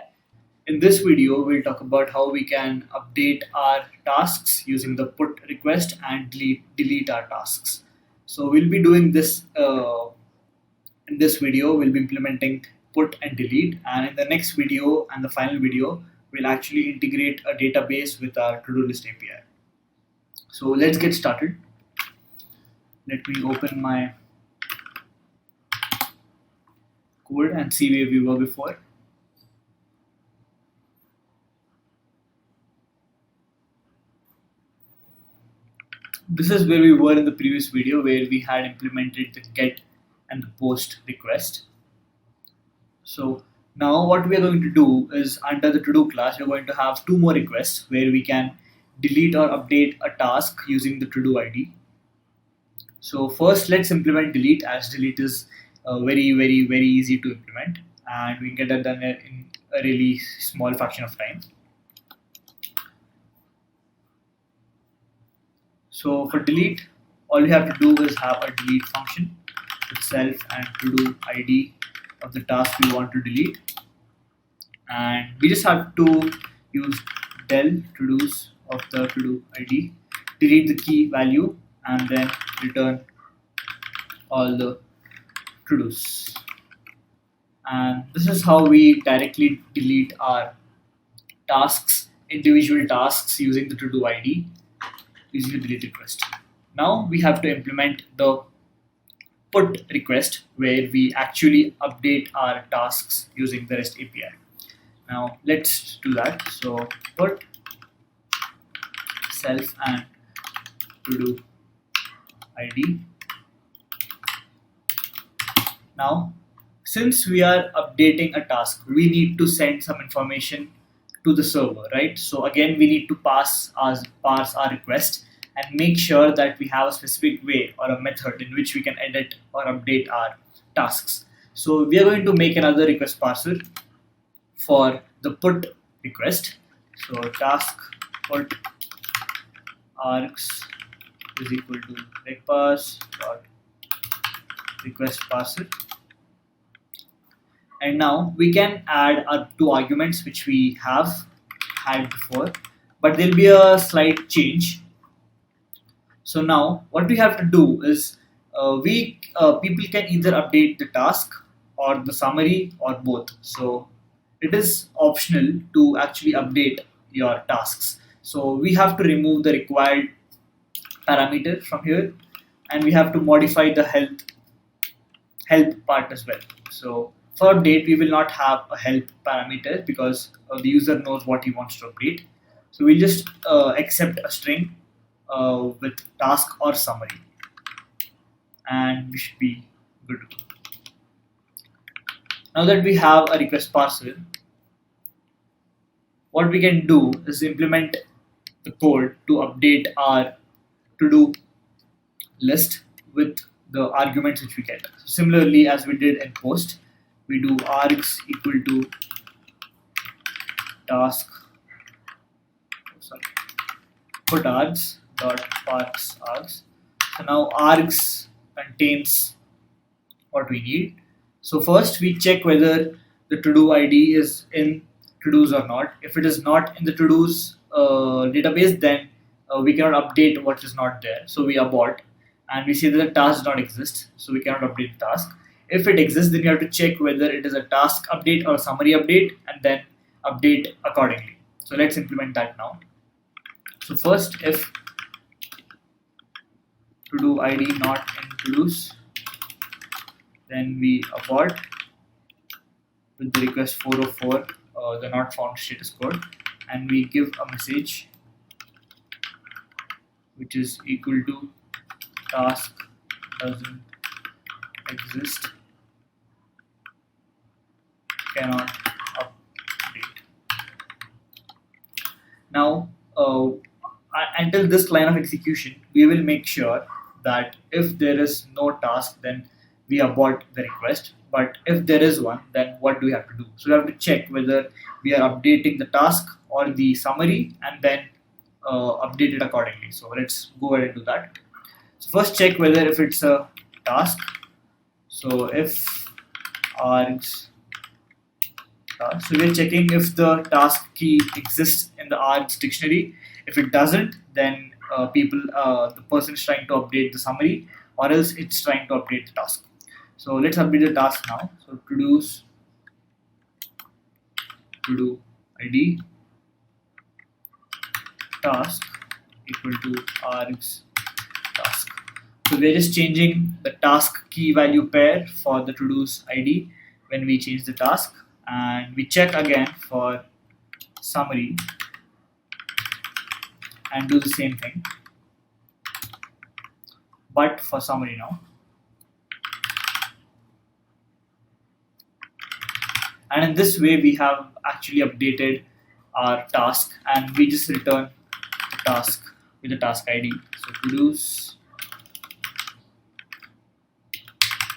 In this video, we'll talk about how we can update our tasks using the put request and delete our tasks. So we'll be doing this in this video. We'll be implementing put and delete, and in the next video and the final video, we'll actually integrate a database with our to-do list API. So let's get started. Let me open my code and see where we were before. This is where we were in the previous video, where we had implemented the get and the post request. So now what we are going to do is, under the to-do class, we're going to have 2 more requests where we can delete or update a task using the to-do ID. So first, let's implement delete, as delete is very easy to implement, and we can get that done in a really small fraction of time. So for delete, all we have to do is have a delete function with self and to-do ID of the task we want to delete, and we just have to use del to-dos of the to-do ID, delete the key value, and then return all the to-dos. And this is how we directly delete our tasks, individual tasks, using the to-do ID, using the delete request. Now we have to implement the put request, where we actually update our tasks using the REST API. Now let's do that. So put self and to-do ID. Now since we are updating a task, we need to send some information to the server, right? So again, we need to parse our request and make sure that we have a specific way or a method in which we can edit or update our tasks. So we are going to make another request parser for the put request. So task put args is equal to request dot request parser. And now we can add our two arguments which we have had before, but there'll be a slight change. So now what we have to do is we people can either update the task or the summary or both. So it is optional to actually update your tasks. So we have to remove the required parameter from here, and we have to modify the help part as well. So for update, we will not have a help parameter because the user knows what he wants to update. So we'll just accept a string with task or summary, and we should be good to go. Now that we have a request parser, what we can do is implement the code to update our to-do list with the arguments which we get. So similarly, as we did in post, we do args equal to task, put args dot parse args. So now args contains what we need. So first we check whether the to-do ID is in to-dos or not. If it is not in the to-dos database, then we cannot update what is not there. So we abort and we see that the task does not exist. So we cannot update the task. If it exists, then you have to check whether it is a task update or a summary update and then update accordingly. So let's implement that now. So first, if to-do ID not in to-dos, then we abort with the request 404, the not found status code, and we give a message which is equal to task doesn't exist, cannot update. Now, until this line of execution, we will make sure that if there is no task, then we abort the request. But if there is one, then what do we have to do? So we have to check whether we are updating the task or the summary and then update it accordingly. So let's go ahead and do that. So first check whether if it's a task. So if args task, so we're checking if the task key exists in the args dictionary. If it doesn't, then the person is trying to update the summary, or else it's trying to update the task. So let's update the task now. So to-do ID task equal to args task. So we're just changing the task key value pair for the to-do's ID when we change the task, and we check again for summary and do the same thing, but for summary now. And in this way, we have actually updated our task, and we just return the task with the task ID. So to-do's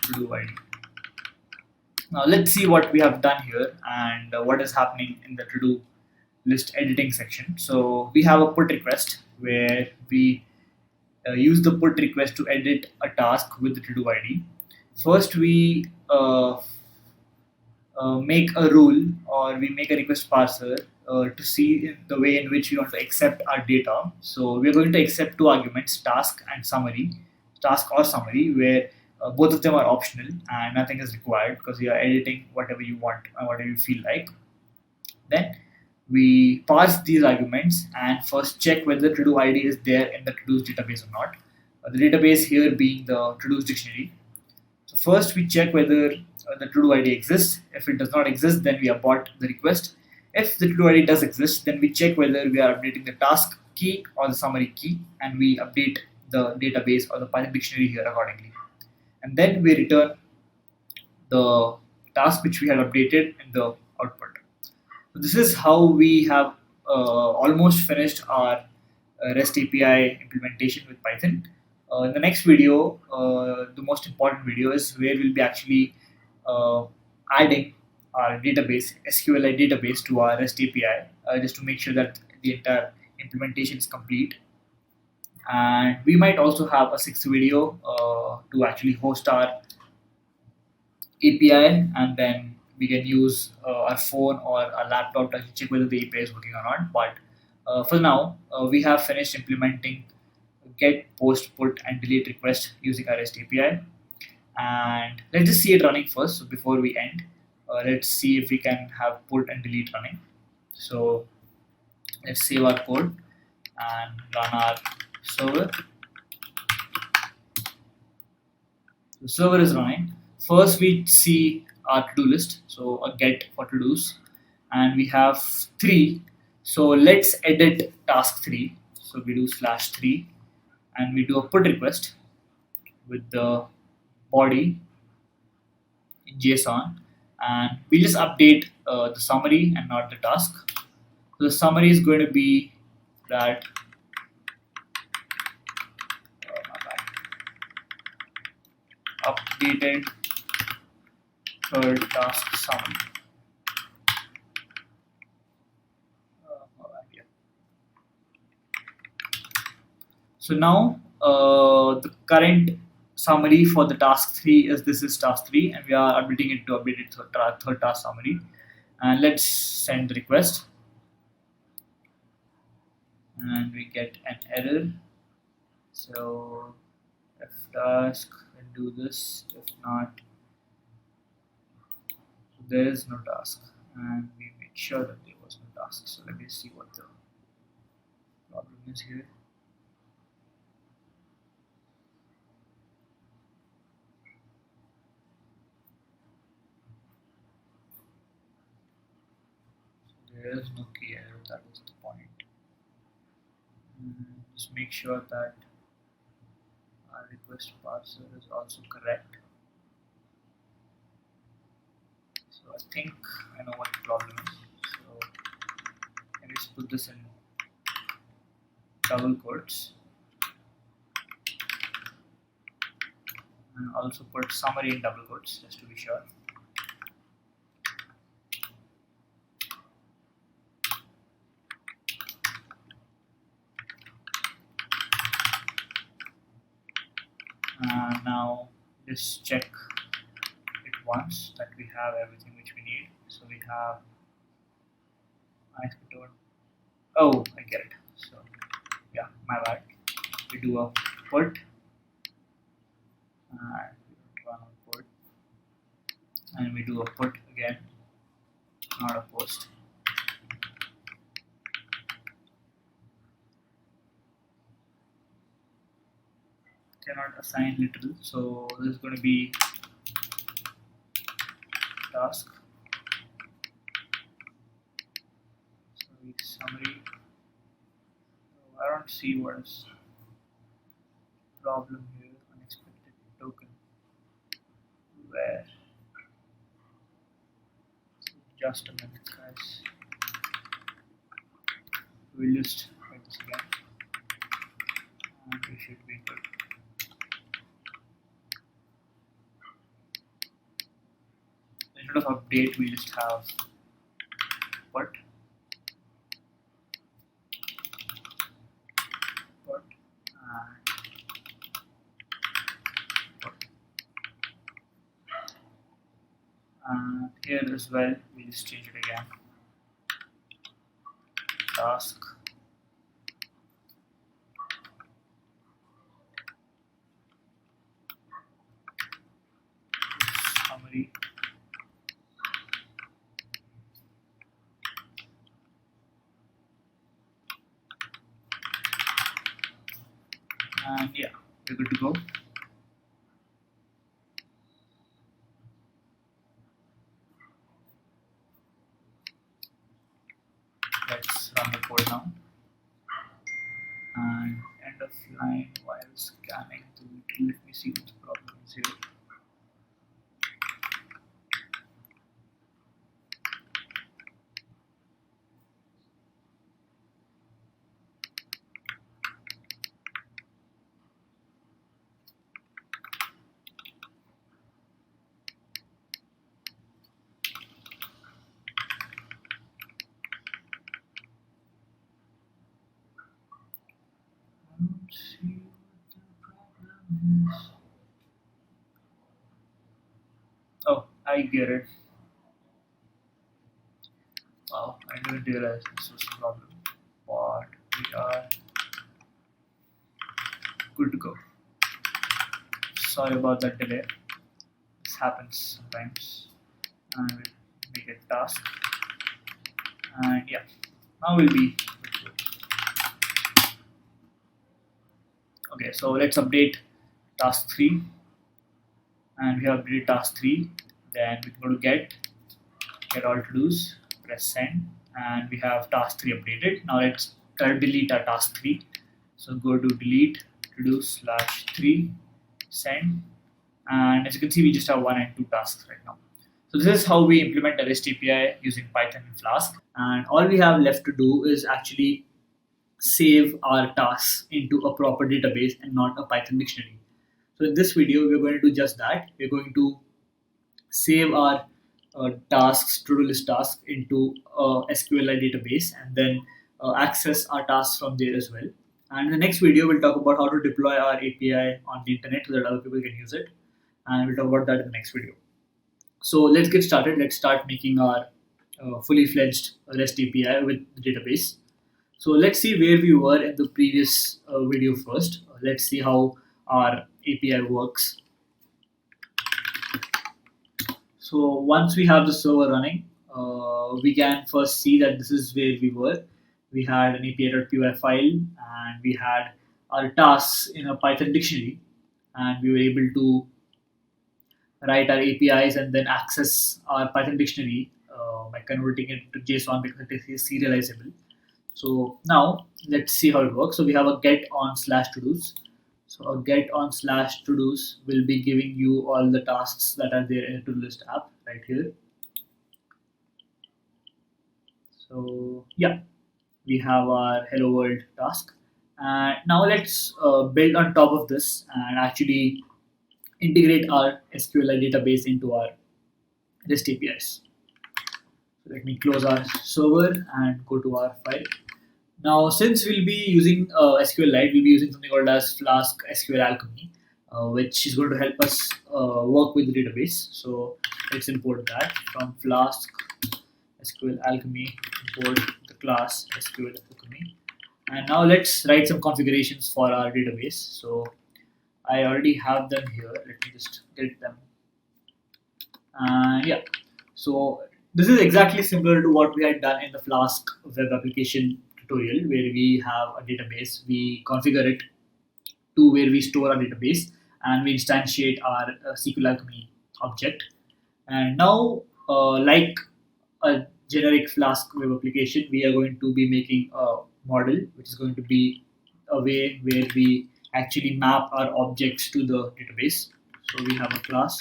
to-do ID. Now let's see what we have done here and what is happening in the to-do list editing section. So we have a put request where we use the put request to edit a task with the to-do ID. First, we make a rule, or we make a request parser to see the way in which we want to accept our data. So we're going to accept two arguments, task and summary, task or summary, where both of them are optional and nothing is required because you are editing whatever you want and whatever you feel like. Then we parse these arguments and first check whether to-do ID is there in the to-dos database or not. The database here being the to-dos dictionary. So first we check whether the to-do ID exists. If it does not exist, then we abort the request. If the to-do ID does exist, then we check whether we are updating the task key or the summary key, and we update the database or the Python dictionary here accordingly. And then we return the task which we had updated in the output. So this is how we have almost finished our REST API implementation with Python. In the next video, the most important video is where we'll be actually adding our database, SQLite database to our REST API, just to make sure that the entire implementation is complete. And we might also have a sixth video to actually host our API, and then we can use our phone or our laptop to check whether the API is working or not. But for now, we have finished implementing get, post, put, and delete request using our REST API. And let's just see it running first. So before we end, let's see if we can have put and delete running. So let's save our code and run our server. The server is running. First, we see our to-do list, so a get for to-dos, and we have 3. So let's edit task 3. So we do /3, and we do a put request with the body in JSON, and we just update the summary and not the task. So the summary is going to be that updated third task summary. So now the current summary for the task 3 is this is task 3, and we are updating it to updated third task summary. And let's send the request, and we get an error. So if task can do this, if not, so there is no task, and we make sure that there was no task. So let me see what the problem is here. There is no key error, that is the point. Just make sure that our request parser is also correct. So I think I know what the problem is. So let me just put this in double quotes, and also put summary in double quotes just to be sure. Now just check it once that we have everything which we need. So we have unexpected. Oh, I get it. So yeah, my bad. We do a put, and we run a put, and we do a put again, not a post. Cannot assign literal, so this is going to be task. So summary. So I don't see what is problem here. Unexpected token. Where? Just a minute, guys. We'll just try this again, and we should be good. Instead of update, we just have put, and put. And here as well, we just change it again. Task. Summary. And yeah, we're good to go. Let's run the code now. And end of line while scanning the let me see what the problem is here. I get it. Wow, I didn't realize this was a problem. But we are good to go. Sorry about that delay. This happens sometimes. And we'll make it task. And yeah, now we'll be good to go. Okay, so let's update task 3. And we have updated task 3. Then we can go to get all to dos, press send, and we have task 3 updated. Now let's try to delete our task 3. So go to delete to do /3 send, and as you can see, we just have 1 and 2 tasks right now. So this is how we implement a REST API using Python and Flask, and all we have left to do is actually save our tasks into a proper database and not a Python dictionary. So in this video, we're going to do just that. We're going to save our tasks, to-do list tasks into a SQLite database, and then access our tasks from there as well. And in the next video, we'll talk about how to deploy our API on the internet so that other people can use it. And we'll talk about that in the next video. So let's get started. Let's start making our fully fledged REST API with the database. So let's see where we were in the previous video first. Let's see how our API works. So once we have the server running, we can first see that this is where we were. We had an api.py file, and we had our tasks in a Python dictionary, and we were able to write our APIs and then access our Python dictionary by converting it to JSON because it is serializable. So now let's see how it works. So we have a get on /todos. So a get on /todos will be giving you all the tasks that are there in a to-do list app right here. So yeah, we have our hello world task. And now let's build on top of this and actually integrate our SQLite database into our REST APIs. So let me close our server and go to our file. Now, since we'll be using SQLite, we'll be using something called as Flask-SQLAlchemy, which is going to help us work with the database. So let's import that from Flask-SQLAlchemy, import the class SQLAlchemy. And now let's write some configurations for our database. So I already have them here. Let me just get them. Yeah, so this is exactly similar to what we had done in the Flask web application tutorial, where we have a database, we configure it to where we store our database, and we instantiate our SQLAlchemy object. And now, like a generic Flask web application, we are going to be making a model, which is going to be a way where we actually map our objects to the database. So we have a class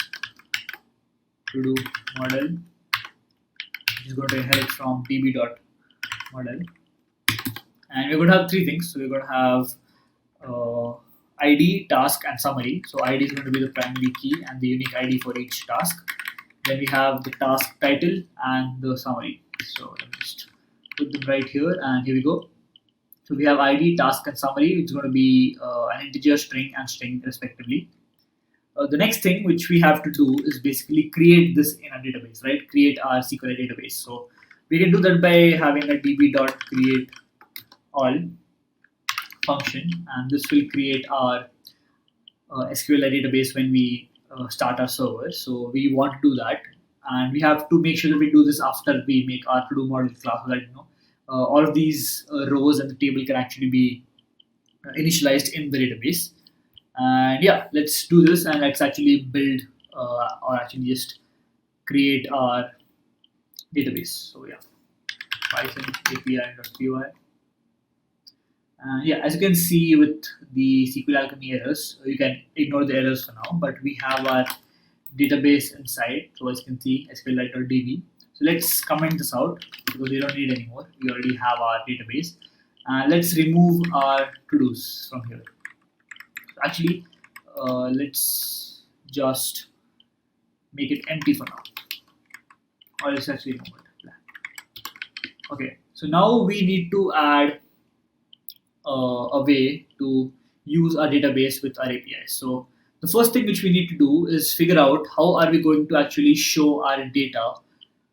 to do model, which is going to inherit from db.model. And we're going to have 3 things. So we're going to have ID, task, and summary. So ID is going to be the primary key and the unique ID for each task. Then we have the task title and the summary. So let me just put them right here, and here we go. So we have ID, task, and summary. It's going to be an integer, string, and string respectively. The next thing which we have to do is basically create this in a database, right? Create our SQLite database. So we can do that by having a db.create all function, and this will create our SQLite database when we start our server. So we want to do that, and we have to make sure that we do this after we make our to-do model class, so that all of these rows and the table can actually be initialized in the database. And yeah, let's do this, and let's actually build or actually just create our database. So yeah, Python API.py. Yeah, as you can see with the SQLAlchemy errors, you can ignore the errors for now, but we have our database inside. So as you can see, SQLite.db. So let's comment this out because we don't need anymore. We already have our database. Let's remove our to-dos from here. So actually, let's just make it empty for now. Or let's actually remove it. Okay, so now we need to add a way to use our database with our APIs. So The first thing which we need to do is figure out how are we going to actually show our data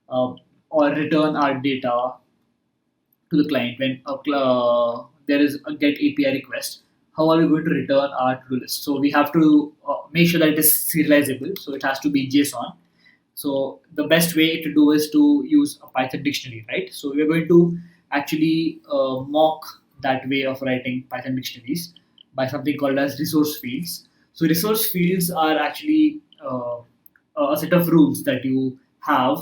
uh, or return our data to the client when there is a get API request. How are we going to return our to-do list? So we have to make sure that it is serializable. So it has to be JSON. So the best way to do is to use a Python dictionary, right? So we're going to actually mock that way of writing Python dictionaries by something called as resource fields. So resource fields are actually a set of rules that you have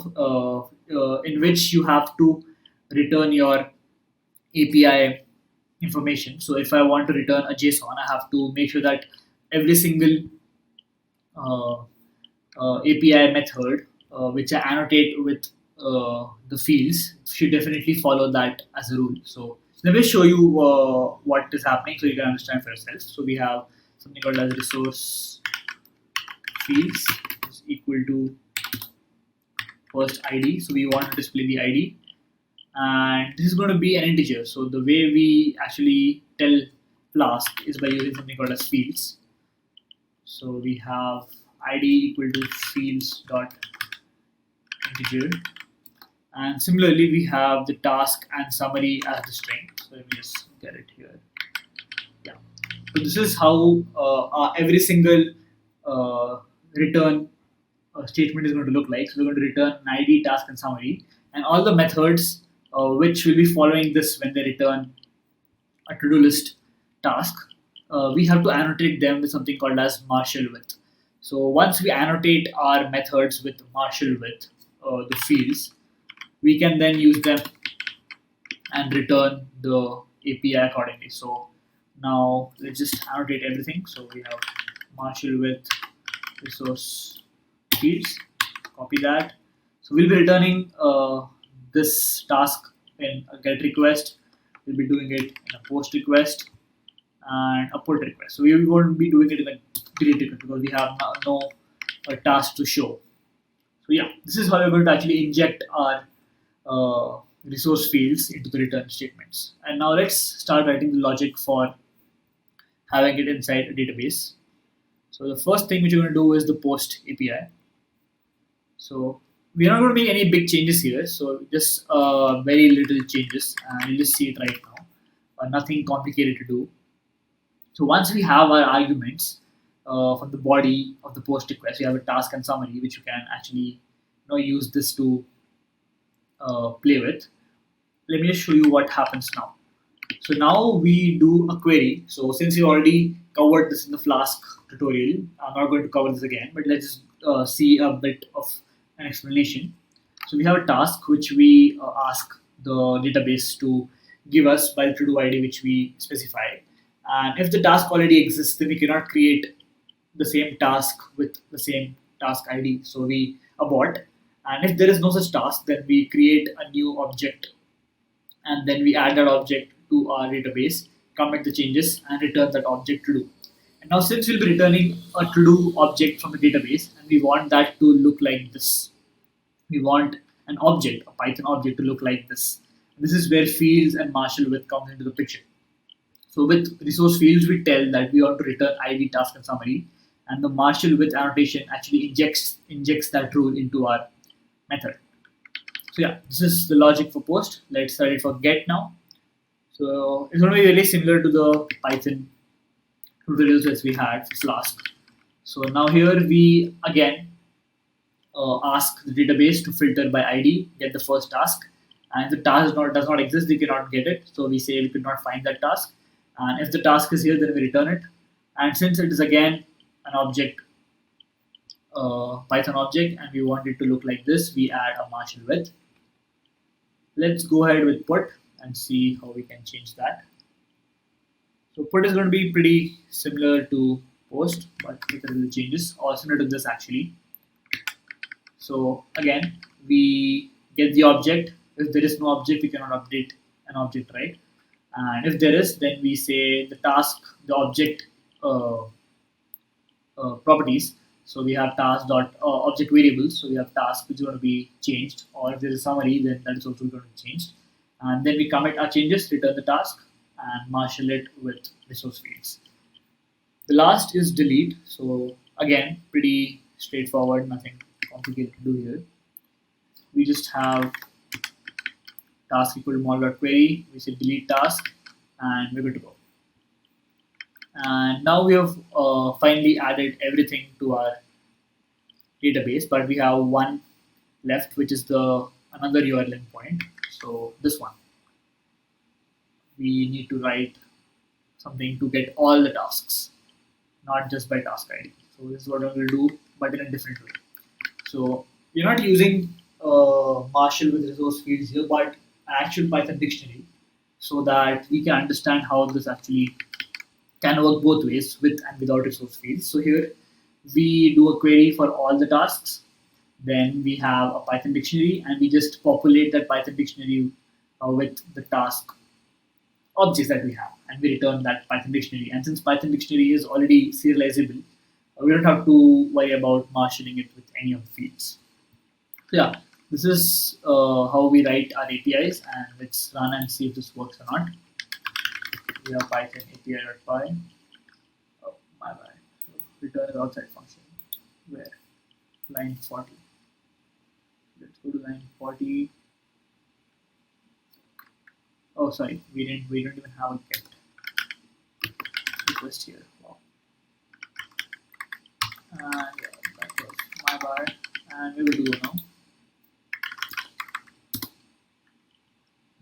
in which you have to return your API information. So if I want to return a JSON, I have to make sure that every single uh, API method which I annotate with the fields should definitely follow that as a rule. So let me show you what is happening so you can understand for yourself. So we have something called as resource fields is equal to first ID. So we want to display the ID, and this is going to be an integer. So the way we actually tell Flask is by using something called as fields. So we have ID equal to fields dot integer, and similarly we have the task and summary as the string. So let me just get it here. Yeah. So this is how every single return statement is going to look like. So we're going to return an ID, task, and summary, and all the methods which will be following this when they return a to-do list task. We have to annotate them with something called as marshal with. So once we annotate our methods with marshal with the fields, we can then use them and return the API accordingly. So now let's just annotate everything. So we have marshal with resource fields. Copy that. So we'll be returning this task in a get request. We'll be doing it in a post request and a put request. So we won't be doing it in a delete request because we have no task to show. So yeah, this is how we're going to actually inject our resource fields into the return statements. And now let's start writing the logic for having it inside a database. So the first thing which we're going to do is the post API. So we're not going to make any big changes here. So just very little changes, and you'll just see it right now. Nothing complicated to do. So once we have our arguments from the body of the post request, we have a task and summary, which you can actually use this to play with. Let me just show you what happens now. So now we do a query. So since we already covered this in the Flask tutorial, I'm not going to cover this again, but let's see a bit of an explanation. So we have a task which we ask the database to give us by the to-do ID which we specify. And if the task already exists, then we cannot create the same task with the same task ID. So we abort. And if there is no such task, then we create a new object, and then we add that object to our database, commit the changes, and return that object to do. And now since we'll be returning a to-do object from the database, and we want that to look like this. We want an object, a Python object, to look like this. This is where fields and marshal with comes into the picture. So with resource fields, we tell that we want to return ID, task, and summary, and the marshal with annotation actually injects that rule into our method. So yeah, this is the logic for post. Let's write it for get now. So it's going to be really similar to the Python tutorials that we had for Flask. So now here we again ask the database to filter by ID, get the first task, and if the task does not exist, we cannot get it. So we say we could not find that task, and if the task is here, then we return it. And since it is again an object, Python object, and we want it to look like this, we add a marshal with. Let's go ahead with put and see how we can change that. So put is going to be pretty similar to post, but with a little changes, or similar to this actually. So again, we get the object. If there is no object, we cannot update an object, right? And if there is, then we say the task, the object properties. So we have task dot object variables. So we have task which is going to be changed, or if there is a summary, then that is also going to be changed. And then we commit our changes, return the task, and marshal it with resource fields. The last is delete. So again, pretty straightforward, nothing complicated to do here. We just have task equal to model.query, we say delete task, and we're good to go. And now we have finally added everything to our database, but we have one left, which is the another URL endpoint. So this one, we need to write something to get all the tasks, not just by task ID. So this is what I will do, but in a different way. So we're not using Marshall with resource fields here, but actual Python dictionary, so that we can understand how this actually can work both ways, with and without resource fields. So here we do a query for all the tasks. Then we have a Python dictionary, and we just populate that Python dictionary with the task objects that we have, and we return that Python dictionary. And since Python dictionary is already serializable, we don't have to worry about marshalling it with any of the fields. So yeah, this is how we write our APIs, and let's run and see if this works or not. We have Python API.py. Oh, my bad. So return is outside function. Where? Line 40. Let's go to line 40. Oh, sorry, we don't even have a get request here. Wow. And yeah, that was my bad. And we will do now.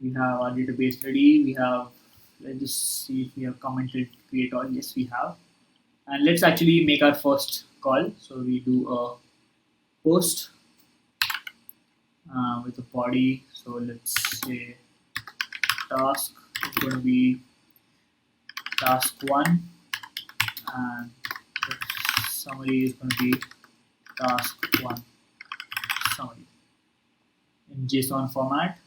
We have our database ready. We have, let's just see if we have commented create all. Yes, we have. And let's actually make our first call. So we do a post with a body. So let's say task is going to be task 1, and the summary is going to be task 1 summary in JSON format.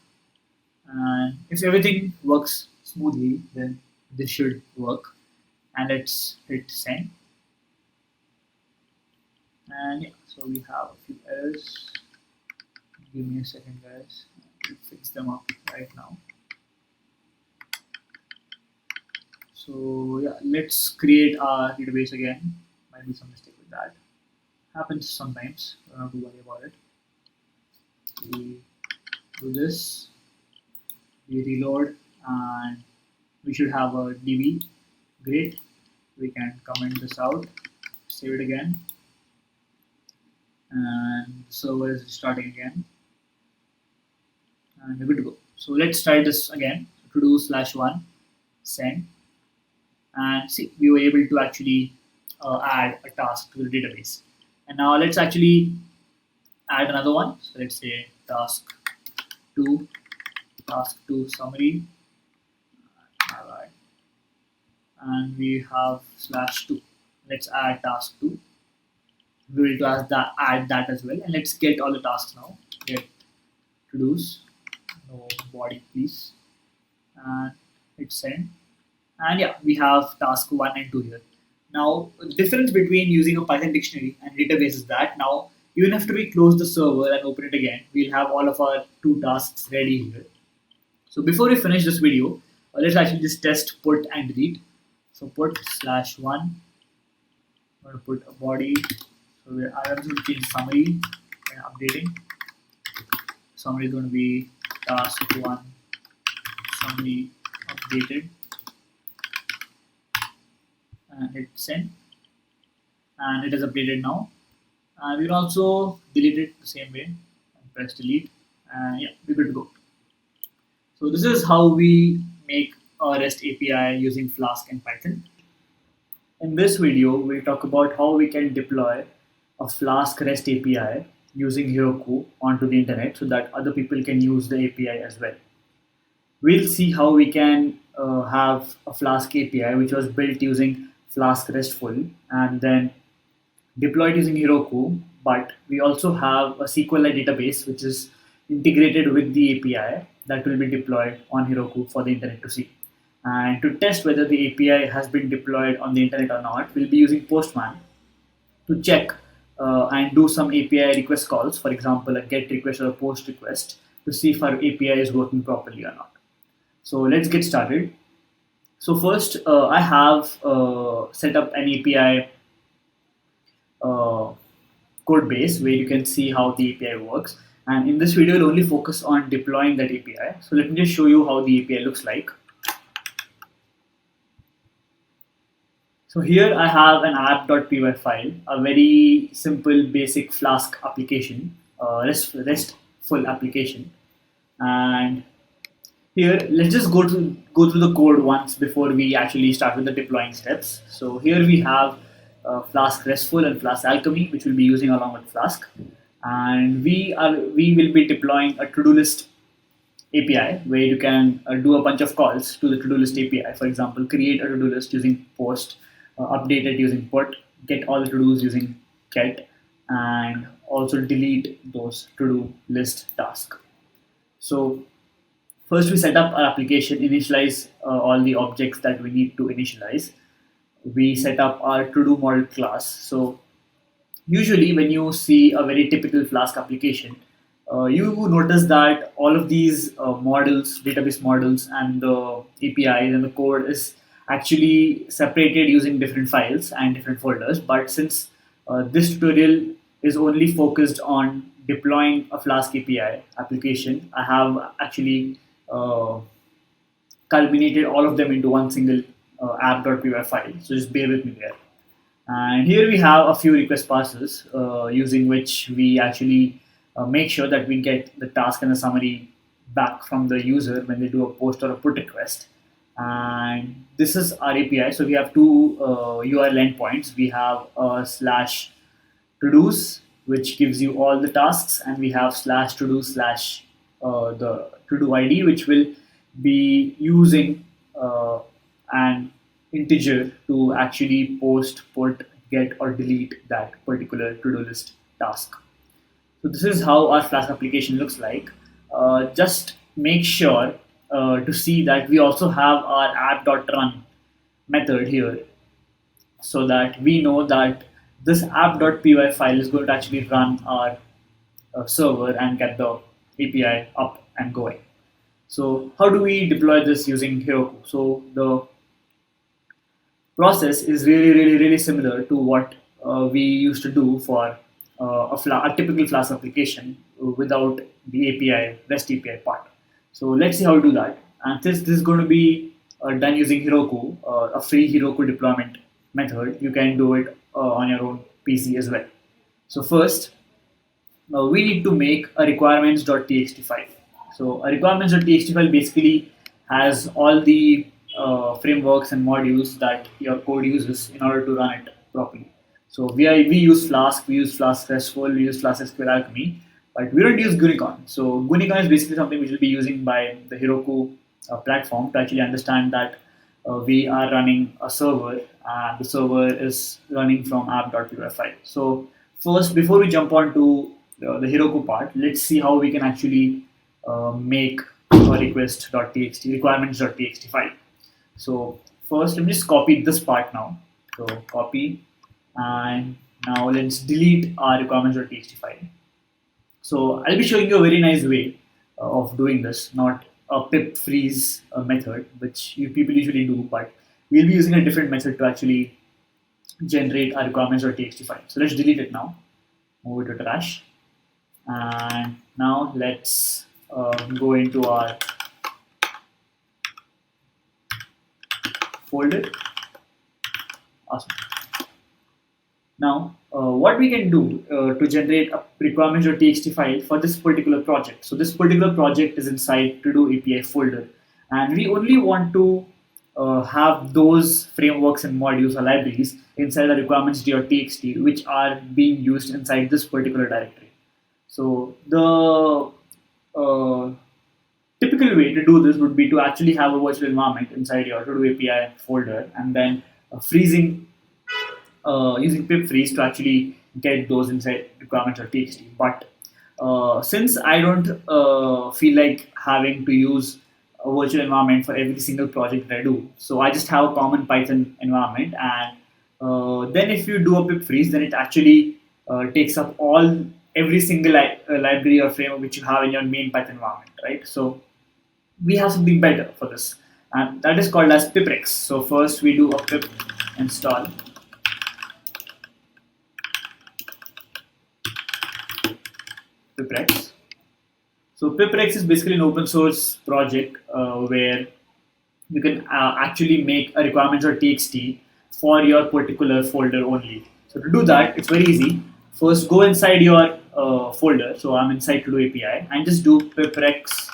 And if everything works smoothly, then this should work. And let's hit send. And yeah, so we have a few errors. Give me a second, guys. We'll fix them up right now. So yeah, let's create our database again. Might be some mistake with that. Happens sometimes. Don't have to worry about it. We do this. We reload, and we should have a DB. Great. We can comment this out. Save it again. And server is starting again. And we're good to go. So let's try this again. To do /1 send. And see, we were able to actually add a task to the database. And now let's actually add another one. So let's say task 2 summary. Alright. And we have /2. Let's add task 2. We will add that as well. And let's get all the tasks now. Get to dos. No body, please. And hit send. And yeah, we have task 1 and 2 here. Now, the difference between using a Python dictionary and database is that now, even after we close the server and open it again, we'll have all of our 2 tasks ready here. So before we finish this video, let's actually just test put and delete. So put /1. I'm going to put a body. So I'm going to change summary and updating. Summary is going to be task 1 summary updated. And hit send, and it is updated now. And we can also delete it the same way and press delete, and yeah, we're good to go. So this is how we make a REST API using Flask and Python. In this video, we'll talk about how we can deploy a Flask REST API using Heroku onto the internet so that other people can use the API as well. We'll see how we can have a Flask API which was built using Flask-RESTful and then deployed using Heroku, but we also have a SQLite database which is integrated with the API that will be deployed on Heroku for the internet to see. And to test whether the API has been deployed on the internet or not, we'll be using Postman to check and do some API request calls, for example, a GET request or a POST request, to see if our API is working properly or not. So let's get started. So first, I have set up an API uh, code base where you can see how the API works. And in this video, we'll only focus on deploying that API. So let me just show you how the API looks like. So here I have an app.py file, a very simple, basic Flask application, RESTful application. And here, let's just go through the code once before we actually start with the deploying steps. So here we have Flask-RESTful and Flask-Alchemy, which we'll be using along with Flask. And we will be deploying a to-do list API where you can do a bunch of calls to the to-do list API. For example, create a to-do list using post, update it using put, get all the to-dos using get, and also delete those to-do list tasks. So first, we set up our application, initialize all the objects that we need to initialize. We set up our to-do model class. So usually when you see a very typical Flask application, you notice that all of these models, database models, and the APIs and the code is actually separated using different files and different folders. But since this tutorial is only focused on deploying a Flask API application, I have actually uh, culminated all of them into one single app.py file. So just bear with me there. And here we have a few request passes using which we actually make sure that we get the task and the summary back from the user when they do a post or a put request. And this is our API. So we have two URL endpoints. We have a slash to-dos, which gives you all the tasks, and we have slash to-do slash the to-do ID, which will be using an integer to actually post, put, get, or delete that particular to-do list task. So this is how our Flask application looks like. Just make sure to see that we also have our app.run method here, so that we know that this app.py file is going to actually run our server and get the API up and going. So how do we deploy this using Heroku? So the process is really similar to what we used to do for a typical Flask application without the API, REST API part. So let's see how to do that. And this is going to be done using Heroku, a free Heroku deployment method. You can do it on your own PC as well. So first, we need to make a requirements.txt file. So a requirements.txt file basically has all the frameworks and modules that your code uses in order to run it properly. So we use Flask, we use Flask-RESTful, we use Flask-SQLAlchemy, but we don't use Gunicon. So Gunicon is basically something which will be using by the Heroku platform to actually understand that we are running a server and the server is running from app.py file. So first, before we jump on to the Heroku part, let's see how we can actually make a request.txt, requirements.txt file. So first, let me just copy this part now. So copy, and now let's delete our requirements.txt file. So I'll be showing you a very nice way of doing this, not a pip freeze method, which people usually do, but we'll be using a different method to actually generate our requirements.txt file. So let's delete it now, move it to trash, and now let's go into our folder. Awesome. Now, what we can do to generate a requirements.txt file for this particular project. So this particular project is inside to-do API folder, and we only want to have those frameworks and modules or libraries inside the requirements.txt, which are being used inside this particular directory. So the typical way to do this would be to actually have a virtual environment inside your to-do API folder, and then freezing using pip freeze to actually get those inside requirements.txt. But since I don't feel like having to use a virtual environment for every single project that I do, so I just have a common Python environment, and then if you do a pip freeze, then it actually takes up every single library or framework which you have in your main Python environment, right? So we have something better for this, and that is called as piprex. So first we do a pip install piprex. So piprex is basically an open source project where you can actually make a requirements.txt for your particular folder only. So to do that, it's very easy. First, go inside your folder. So I'm inside to do API and just do piprex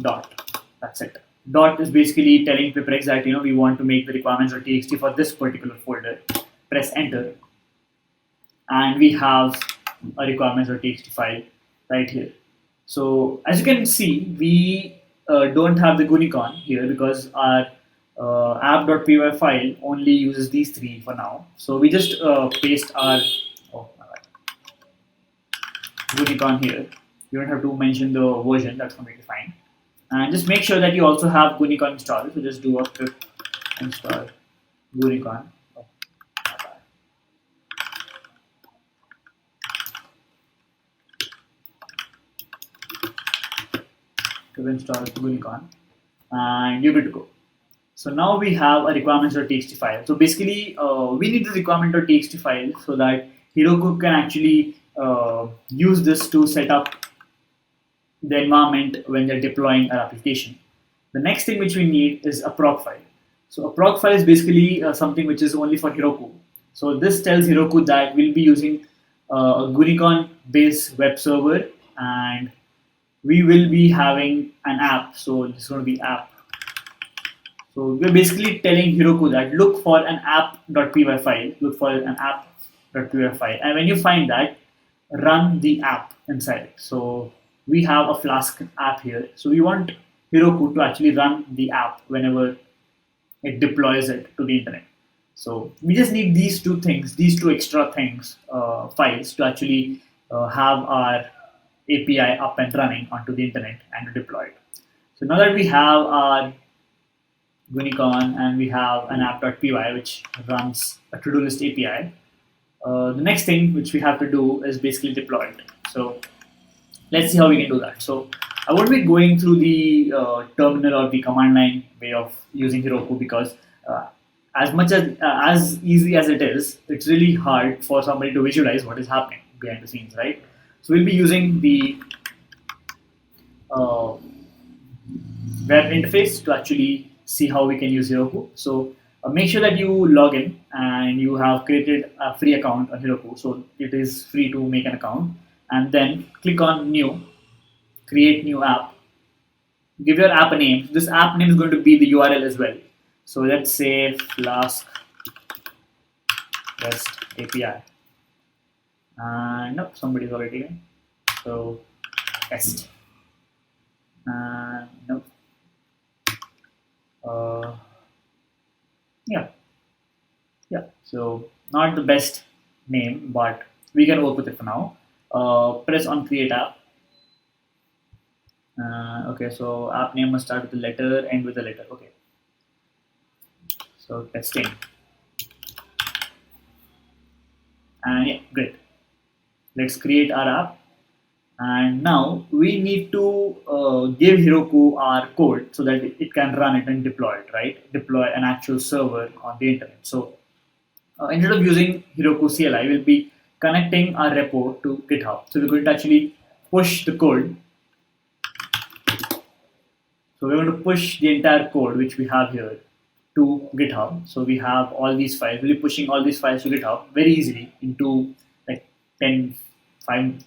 dot. That's it. Dot is basically telling piprex that we want to make the requirements.txt for this particular folder. Press enter, and we have a requirements.txt file right here. So as you can see, we don't have the Gunicon here because our app.py file only uses these three for now. So we just paste our Gunicon here. You don't have to mention the version, that's completely fine. And just make sure that you also have Gunicon installed. So just do a pip install Gunicon. Oh, to install Gunicon, and you're good to go. So now we have a requirements.txt file. So basically, we need the requirement.txt file so that Heroku can actually use this to set up the environment when they're deploying our application. The next thing which we need is a proc file. So a proc file is basically something which is only for Heroku. So this tells Heroku that we'll be using a Gunicon-based web server, and we will be having an app. So this is going to be app. So we're basically telling Heroku that look for an app.py file, look for an app.py file, and when you find that, run the app inside it. So we have a Flask app here. So we want Heroku to actually run the app whenever it deploys it to the internet. So we just need these two things, these two extra things, files to actually have our API up and running onto the internet and to deploy it. So now that we have our Gunicon and we have an app.py which runs a to-do list API, the next thing which we have to do is basically deploy it. So let's see how we can do that. So I won't be going through the terminal or the command line way of using Heroku because as much as easy as it is, it's really hard for somebody to visualize what is happening behind the scenes, right? So we'll be using the web interface to actually see how we can use Heroku. So make sure that you log in and you have created a free account on Heroku. So it is free to make an account, and then click on new, create new app, give your app a name. This app name is going to be the URL as well. So let's say Flask REST API. No, somebody's already in. So test. No. Yeah. So not the best name, but we can work with it for now. Press on create app. Okay, so app name must start with a letter, end with a letter. Okay. So testing. And yeah, great. Let's create our app. And now we need to give Heroku our code so that it can run it and deploy it, right? Deploy an actual server on the internet. So instead of using Heroku CLI, we'll be connecting our repo to GitHub. So we're going to actually push the code. So we're going to push the entire code which we have here to GitHub. So we have all these files. We'll be pushing all these files to GitHub very easily into like 10, 5,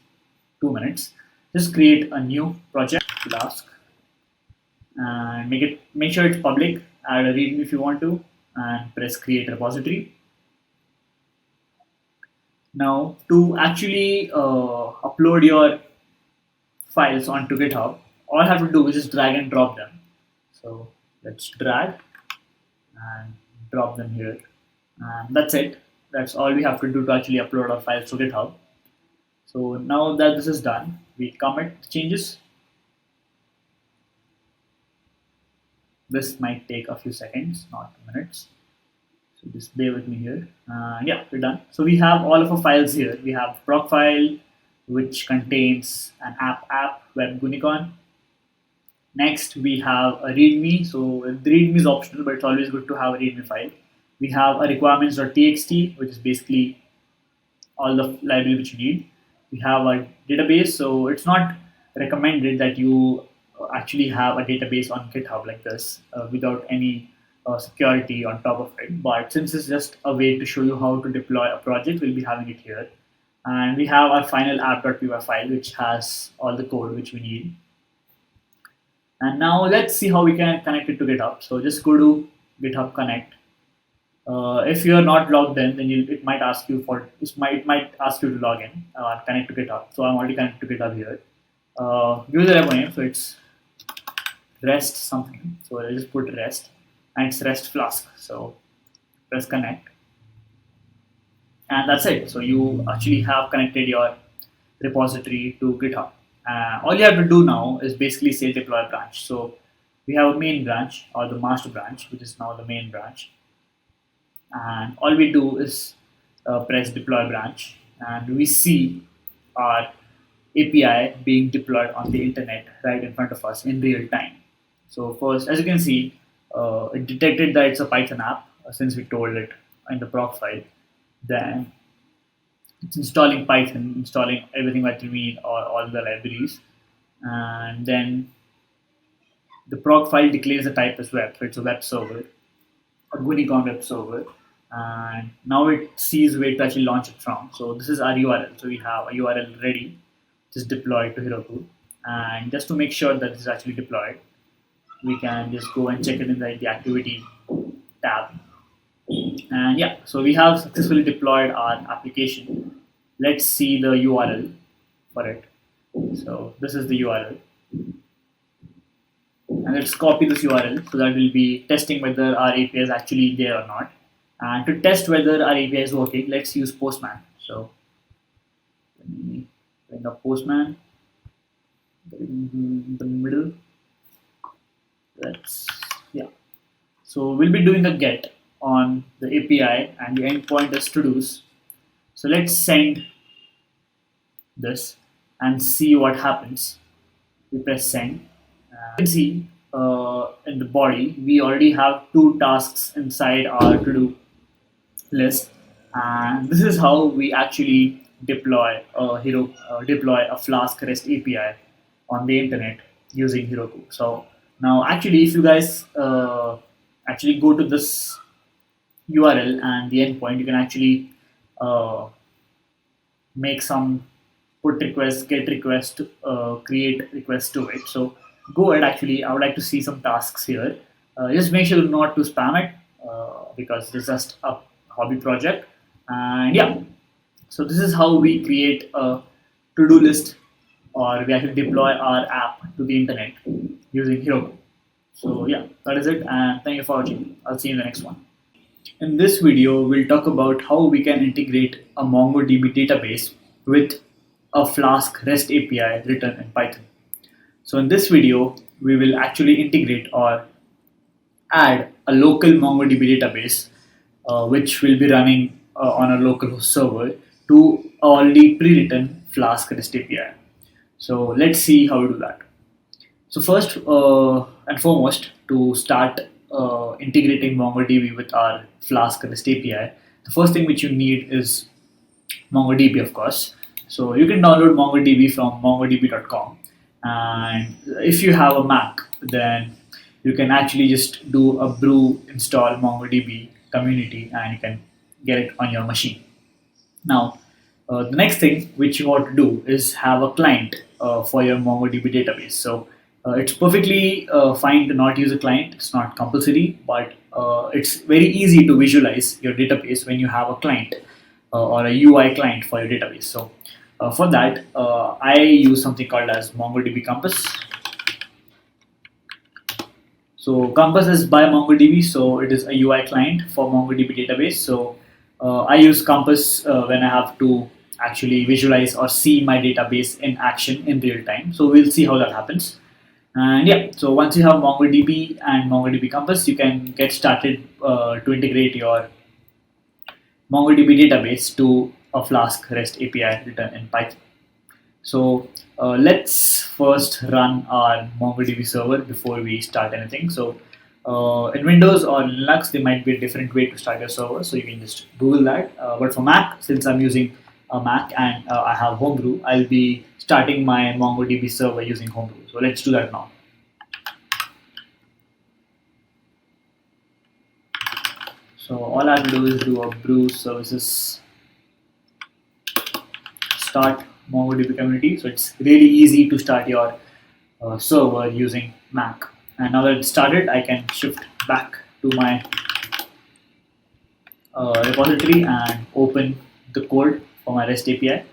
2 minutes. Just create a new project, Flask, and make sure it's public. Add a readme if you want to, and press create repository. Now to actually upload your files onto GitHub, all I have to do is just drag and drop them. So let's drag and drop them here, and that's it. That's all we have to do to actually upload our files to GitHub. So now that this is done, we commit the changes. This might take a few seconds, not minutes. So just bear with me here. Yeah, we're done. So we have all of our files here. We have proc file, which contains an app web Gunicon. Next, we have a README. So the README is optional, but it's always good to have a README file. We have a requirements.txt, which is basically all the library which you need. We have a database, so it's not recommended that you actually have a database on GitHub like this without any security on top of it. But since it's just a way to show you how to deploy a project, we'll be having it here. And we have our final app.py file, which has all the code which we need. And now let's see how we can connect it to GitHub. So just go to GitHub Connect. If you are not logged in, then it might ask you ask you to log in connect to GitHub. So I'm already connected to GitHub here. User name, so it's REST something. So I'll just put REST, and it's REST Flask. So press connect, and that's it. So you actually have connected your repository to GitHub. All you have to do now is basically say deploy branch. So we have a main branch or the master branch, which is now the main branch. And all we do is press deploy branch, and we see our API being deployed on the internet right in front of us in real time. So first, as you can see, it detected that it's a Python app since we told it in the proc file. Then it's installing Python, installing everything that you need, or all the libraries, and then the proc file declares the type as web. So it's a web server, a Unicorn web server, and now it sees where to actually launch it from. So this is our URL. So we have a URL ready, just deployed to Heroku. And just to make sure that this is actually deployed, we can just go and check it in the activity tab. And yeah, so we have successfully deployed our application. Let's see the URL for it. So this is the URL. And let's copy this URL, so that we'll be testing whether our API is actually there or not. And to test whether our API is working, let's use Postman. So let me bring up Postman in the middle. Yeah. So we'll be doing a get on the API, and the endpoint is to-dos. So let's send this and see what happens. We press send. You can see in the body, we already have 2 tasks inside our to-do list, and this is how we actually deploy a Flask REST API on the internet using Heroku. So now, actually, if you guys actually go to this URL and the endpoint, you can actually make some put request, get request, create request to it. So go ahead. Actually, I would like to see some tasks here. Just make sure not to spam it because it's just a hobby project. And yeah, so this is how we create a to-do list, or we actually deploy our app to the internet using Heroku. So yeah, that is it, and thank you for watching. I'll see you in the next one. In this video, we'll talk about how we can integrate a MongoDB database with a Flask REST API written in Python. So in this video, we will actually integrate or add a local MongoDB database, which will be running on a localhost server to already pre-written Flask REST API. So let's see how we do that. So first and foremost, to start integrating MongoDB with our Flask REST API, the first thing which you need is MongoDB, of course. So you can download MongoDB from mongodb.com, and if you have a Mac, then you can actually just do a brew install MongoDB community, and you can get it on your machine. Now, the next thing which you want to do is have a client for your MongoDB database. So it's perfectly fine to not use a client. It's not compulsory, but it's very easy to visualize your database when you have a client or a UI client for your database. So for that, I use something called as MongoDB Compass. So Compass is by MongoDB, so it is a UI client for MongoDB database. So I use Compass when I have to actually visualize or see my database in action in real time. So we'll see how that happens. And yeah, so once you have MongoDB and MongoDB Compass, you can get started to integrate your MongoDB database to a Flask REST API written in Python. So let's first run our MongoDB server before we start anything. So in Windows or Linux, there might be a different way to start your server. So you can just Google that. But for Mac, since I'm using a Mac and I have Homebrew, I'll be starting my MongoDB server using Homebrew. So let's do that now. So all I have to do is do a brew services start MongoDB community. So it's really easy to start your server using Mac. And now that it's started, I can shift back to my repository and open the code for my REST API.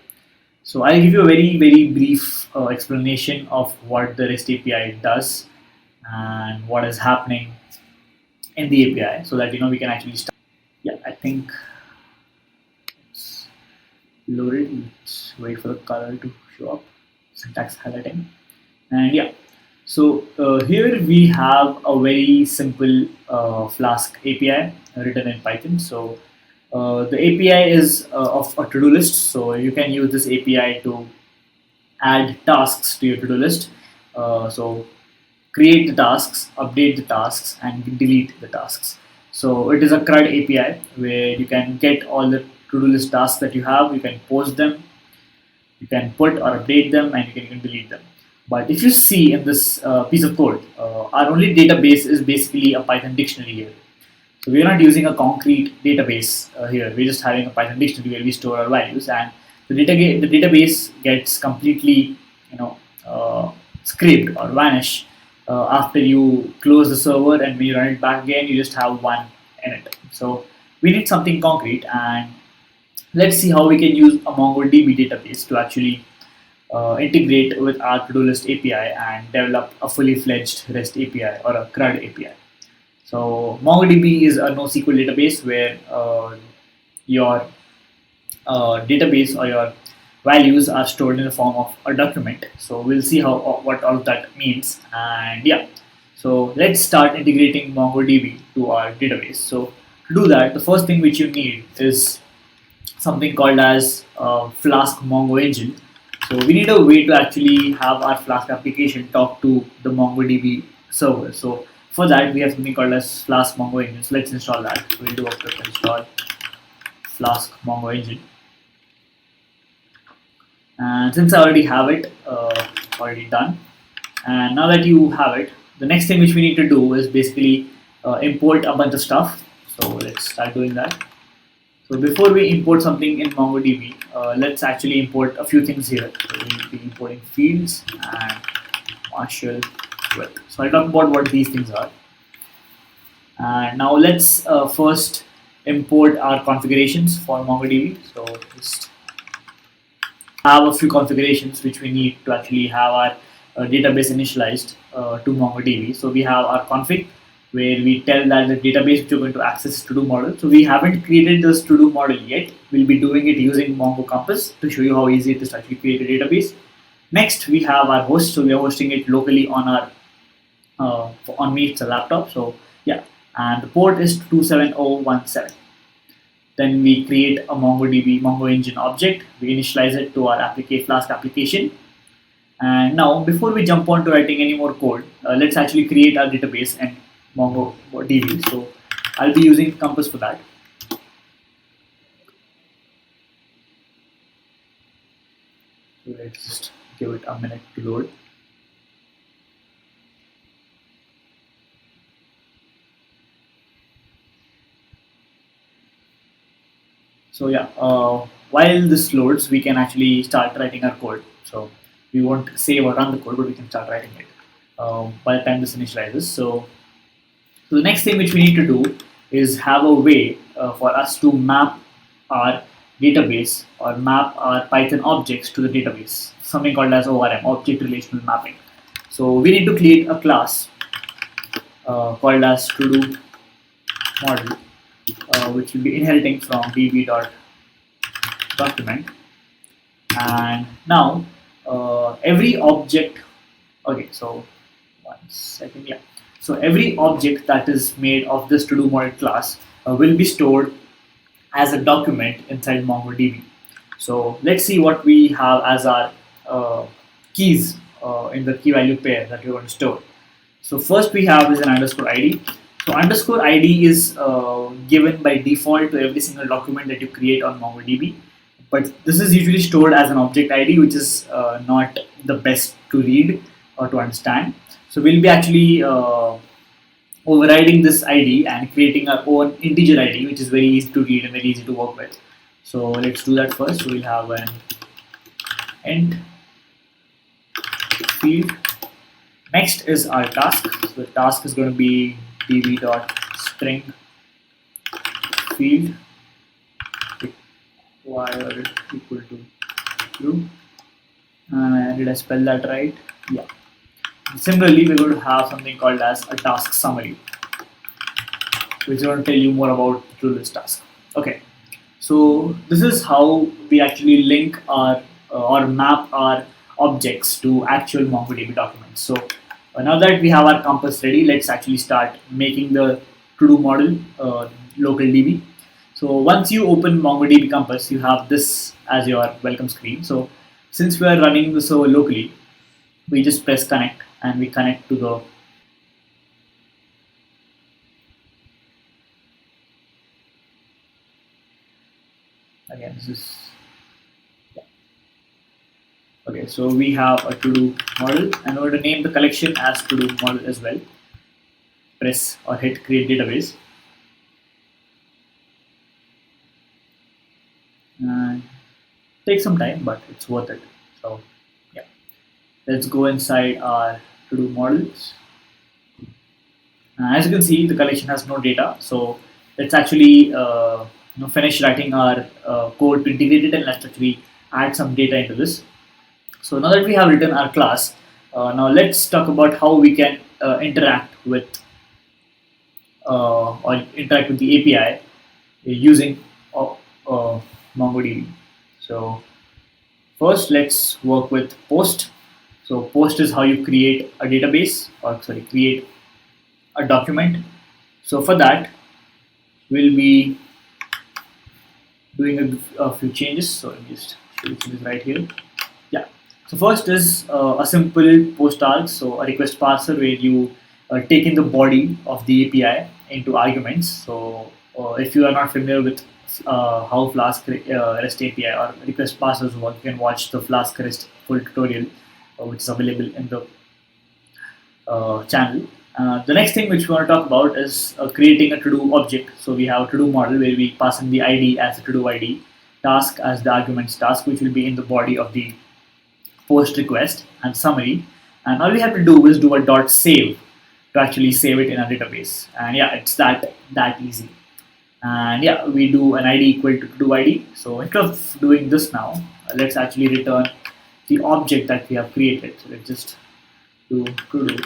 So I'll give you a very brief explanation of what the REST API does and what is happening in the API, so that we can actually start. Yeah, I think it's loaded. Let's wait for the color to show up. Syntax highlighting, and yeah. So here we have a very simple Flask API written in Python. So the API is of a to-do list. So you can use this API to add tasks to your to-do list. So create the tasks, update the tasks, and delete the tasks. So it is a CRUD API where you can get all the to-do list tasks that you have. You can post them, you can put or update them, and you can even delete them. But if you see in this piece of code, our only database is basically a Python dictionary here. So we're not using a concrete database here. We're just having a Python dictionary where we store our values, and the database gets completely, scraped or vanish after you close the server, and when you run it back again, you just have one in it. So we need something concrete, and let's see how we can use a MongoDB database to actually integrate with our to-do list API and develop a fully fledged REST API or a CRUD API. So MongoDB is a NoSQL database where your database or your values are stored in the form of a document. So we'll see how what all of that means, and yeah. So let's start integrating MongoDB to our database. So to do that, the first thing which you need is something called as Flask Mongo engine. So we need a way to actually have our Flask application talk to the MongoDB server. So for that, we have something called as Flask Mongo engine. So let's install that. So we'll do a quick install Flask Mongo engine. And since I already have it, already done. And now that you have it, the next thing which we need to do is basically import a bunch of stuff. So let's start doing that. So before we import something in MongoDB, let's actually import a few things here. So we'll be importing fields and partial width. So I'll talk about what these things are. And now let's first import our configurations for MongoDB. So just have a few configurations which we need to actually have our database initialized to MongoDB. So we have our config, where we tell that the database which you're going to access is to-do model. So we haven't created this to-do model yet. We'll be doing it using Mongo Compass to show you how easy it is to actually create a database. Next, we have our host. So we are hosting it locally on our on me, it's a laptop. So yeah, and the port is 27017. Then we create a MongoDB Mongo engine object. We initialize it to our Flask application. And now, before we jump on to writing any more code, let's actually create our database and MongoDB. So I'll be using Compass for that. So let's just give it a minute to load. So yeah, while this loads, we can actually start writing our code. So we won't save or run the code, but we can start writing it by the time this initializes. So the next thing which we need to do is have a way for us to map our database or map our Python objects to the database, something called as ORM, Object Relational Mapping. So we need to create a class called as to-do model, which will be inheriting from db.document. And now every object, okay, so one second, yeah. So every object that is made of this to-do model class will be stored as a document inside MongoDB. So let's see what we have as our keys in the key value pair that you're going to store. So first we have is an underscore ID. So underscore ID is given by default to every single document that you create on MongoDB. But this is usually stored as an object ID, which is not the best to read or to understand. So we'll be actually overriding this ID and creating our own integer ID, which is very easy to read and very easy to work with. So let's do that first. So we'll have an int field. Next is our task. So the task is going to be db.string field required equal to true. Did I spell that right? Yeah. Similarly, we're going to have something called as a task summary, which is going to tell you more about the to-do-list task. Okay, so this is how we actually link our or map our objects to actual MongoDB documents. So now that we have our compass ready, let's actually start making the to-do model local DB. So once you open MongoDB Compass, you have this as your welcome screen. So since we are running the server locally, we just press connect and we connect to the again this is yeah. Okay, so we have a to-do model and we're going to name the collection as to-do model as well. Press or hit create database and take some time, but it's worth it. So yeah, let's go inside our to-do models. As you can see, the collection has no data, so let's actually finish writing our code to integrate it, and let's actually add some data into this. So now that we have written our class, now let's talk about how we can interact with the API using MongoDB. So first, let's work with post. So post is how you create a database, or sorry, create a document. So for that, we'll be doing a few changes. So let me just show you this right here. Yeah. So first is a simple post arg, so a request parser where you take in the body of the API into arguments. So if you are not familiar with how Flask REST API or request parsers work, you can watch the Flask-RESTful tutorial, which is available in the channel. The next thing which we want to talk about is creating a to-do object. So we have a to-do model where we pass in the ID as a to-do ID, task as the arguments task, which will be in the body of the post request, and summary. And all we have to do is do a dot save to actually save it in a database. And yeah, it's that easy. And yeah, we do an ID equal to to-do ID. So instead of doing this now, let's actually return the object that we have created. So let's just do to-do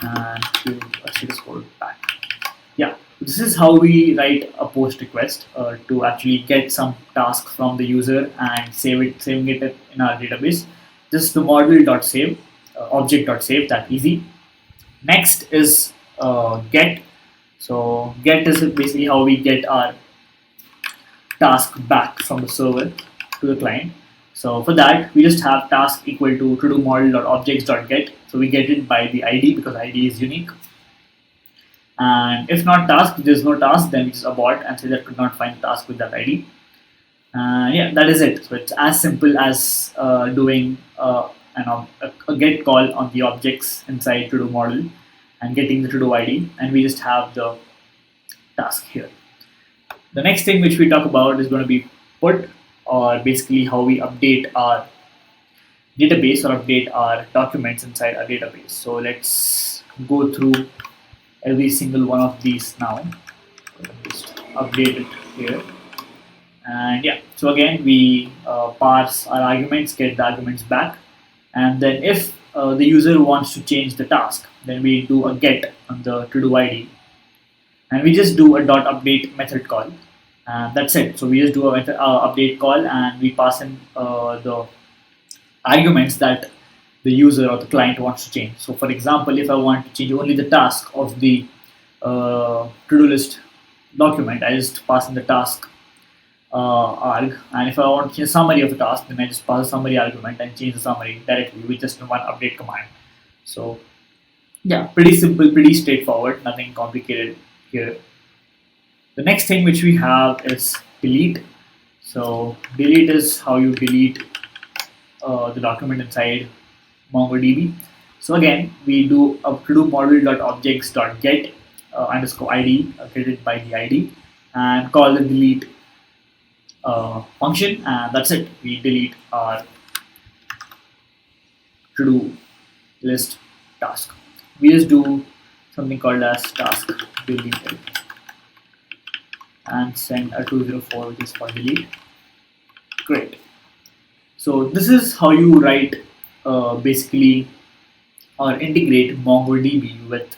and give a status code back. Yeah, this is how we write a post request to actually get some task from the user and saving it in our database. Just the model.save, object.save, that easy. Next is get. So get is basically how we get our task back from the server to the client. So for that, we just have task equal to to-do model.objects.get. So we get it by the ID because ID is unique. And if not task, there's no task, then we just abort and say that could not find task with that ID. And yeah, that is it. So it's as simple as doing a get call on the objects inside to-do model and getting the to-do ID, and we just have the task here. The next thing which we talk about is going to be put, or basically how we update our database or update our documents inside our database. So let's go through every single one of these now. Just update it here. And yeah, so again, we parse our arguments, get the arguments back. And then if the user wants to change the task, then we do a get on the to-do ID. And we just do a .update method call. That's it. So we just do a method, update call, and we pass in the arguments that the user or the client wants to change. So for example, if I want to change only the task of the to-do list document, I just pass in the task arg, and if I want to change summary of the task, then I just pass a summary argument and change the summary directly with just one update command. So yeah, pretty simple, pretty straightforward, nothing complicated here. The next thing which we have is delete. So delete is how you delete the document inside MongoDB. So again, we do a to do model.objects.get underscore ID created by the ID and call the delete function, and that's it. We delete our to do list task. We just do something called as task deleted and send a 204 which is for delete. Great. So this is how you write basically or integrate MongoDB with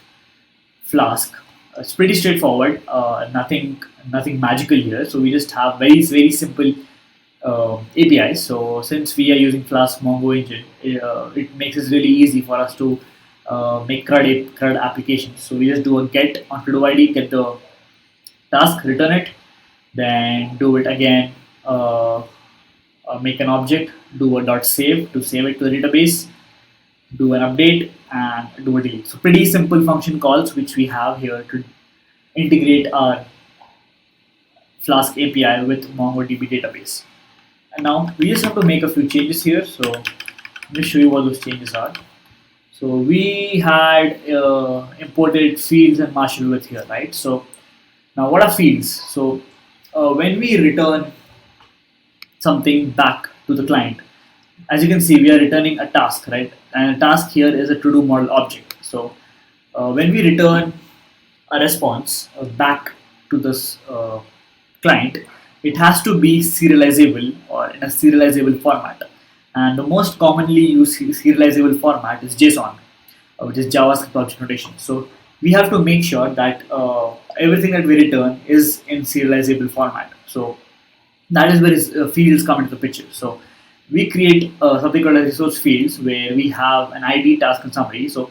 Flask. It's pretty straightforward. Nothing magical here. So we just have very simple APIs. So since we are using Flask Mongo engine, it makes it really easy for us to make CRUD applications. So we just do a get on to do ID, get the task, return it, then do it again. Make an object, do a dot save to save it to the database, do an update, and do a delete. So pretty simple function calls which we have here to integrate our Flask API with MongoDB database. And now we just have to make a few changes here. So let me show you what those changes are. So we had imported fields and marshal with here, right? So now what are fields? So when we return something back to the client, as you can see, we are returning a task, right? And a task here is a to-do model object. So when we return a response back to this client, it has to be serializable or in a serializable format. And the most commonly used serializable format is JSON, which is JavaScript object notation. So we have to make sure that everything that we return is in serializable format. So that is where fields come into the picture. So we create something called a resource fields where we have an ID, task, and summary. So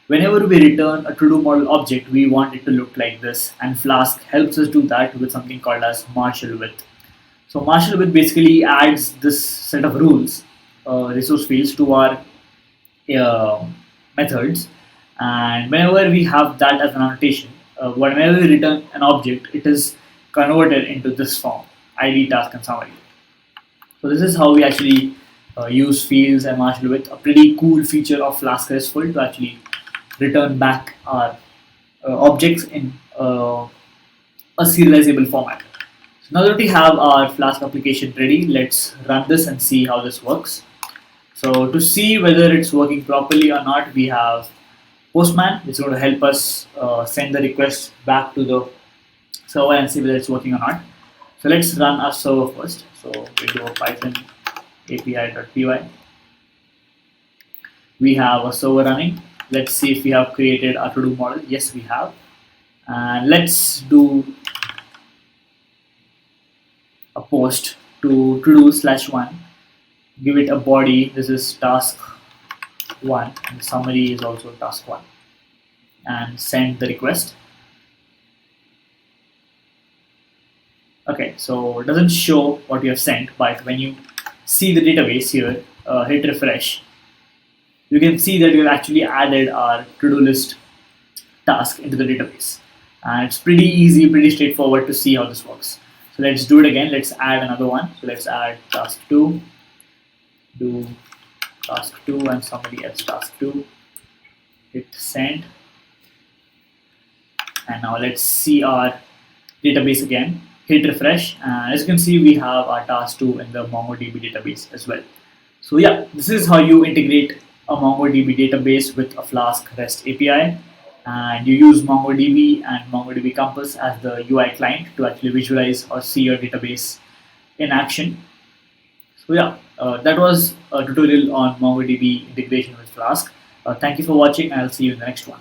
whenever we return a to-do model object, we want it to look like this, and Flask helps us do that with something called as marshal with. So marshal with basically adds this set of rules, resource fields to our methods, and whenever we have that as an annotation, whenever we return an object, it is converted into this form: ID, task, and summary. So this is how we actually use fields and marshal with, a pretty cool feature of Flask-RESTful to actually return back our objects in a serializable format. So now that we have our Flask application ready, let's run this and see how this works. So to see whether it's working properly or not, we have Postman, which is going to help us send the request back to the server and see whether it's working or not. So let's run our server first. So we do a Python API.py. We have a server running. Let's see if we have created a to-do model. Yes, we have. And let's do a post to to-do/1. Give it a body. This is task 1. And the summary is also task 1. And send the request. Okay, so it doesn't show what you have sent, but when you see the database here, hit refresh, you can see that we've actually added our to-do list task into the database. And it's pretty easy, pretty straightforward to see how this works. So let's do it again. Let's add another one. So let's add task 2, do task 2 and somebody else task 2, hit send. And now let's see our database again. Hit refresh, and as you can see, we have our task 2 in the MongoDB database as well. So yeah, this is how you integrate a MongoDB database with a Flask REST API, and you use MongoDB and MongoDB Compass as the UI client to actually visualize or see your database in action. So yeah, that was a tutorial on MongoDB integration with Flask. Thank you for watching, and I'll see you in the next one.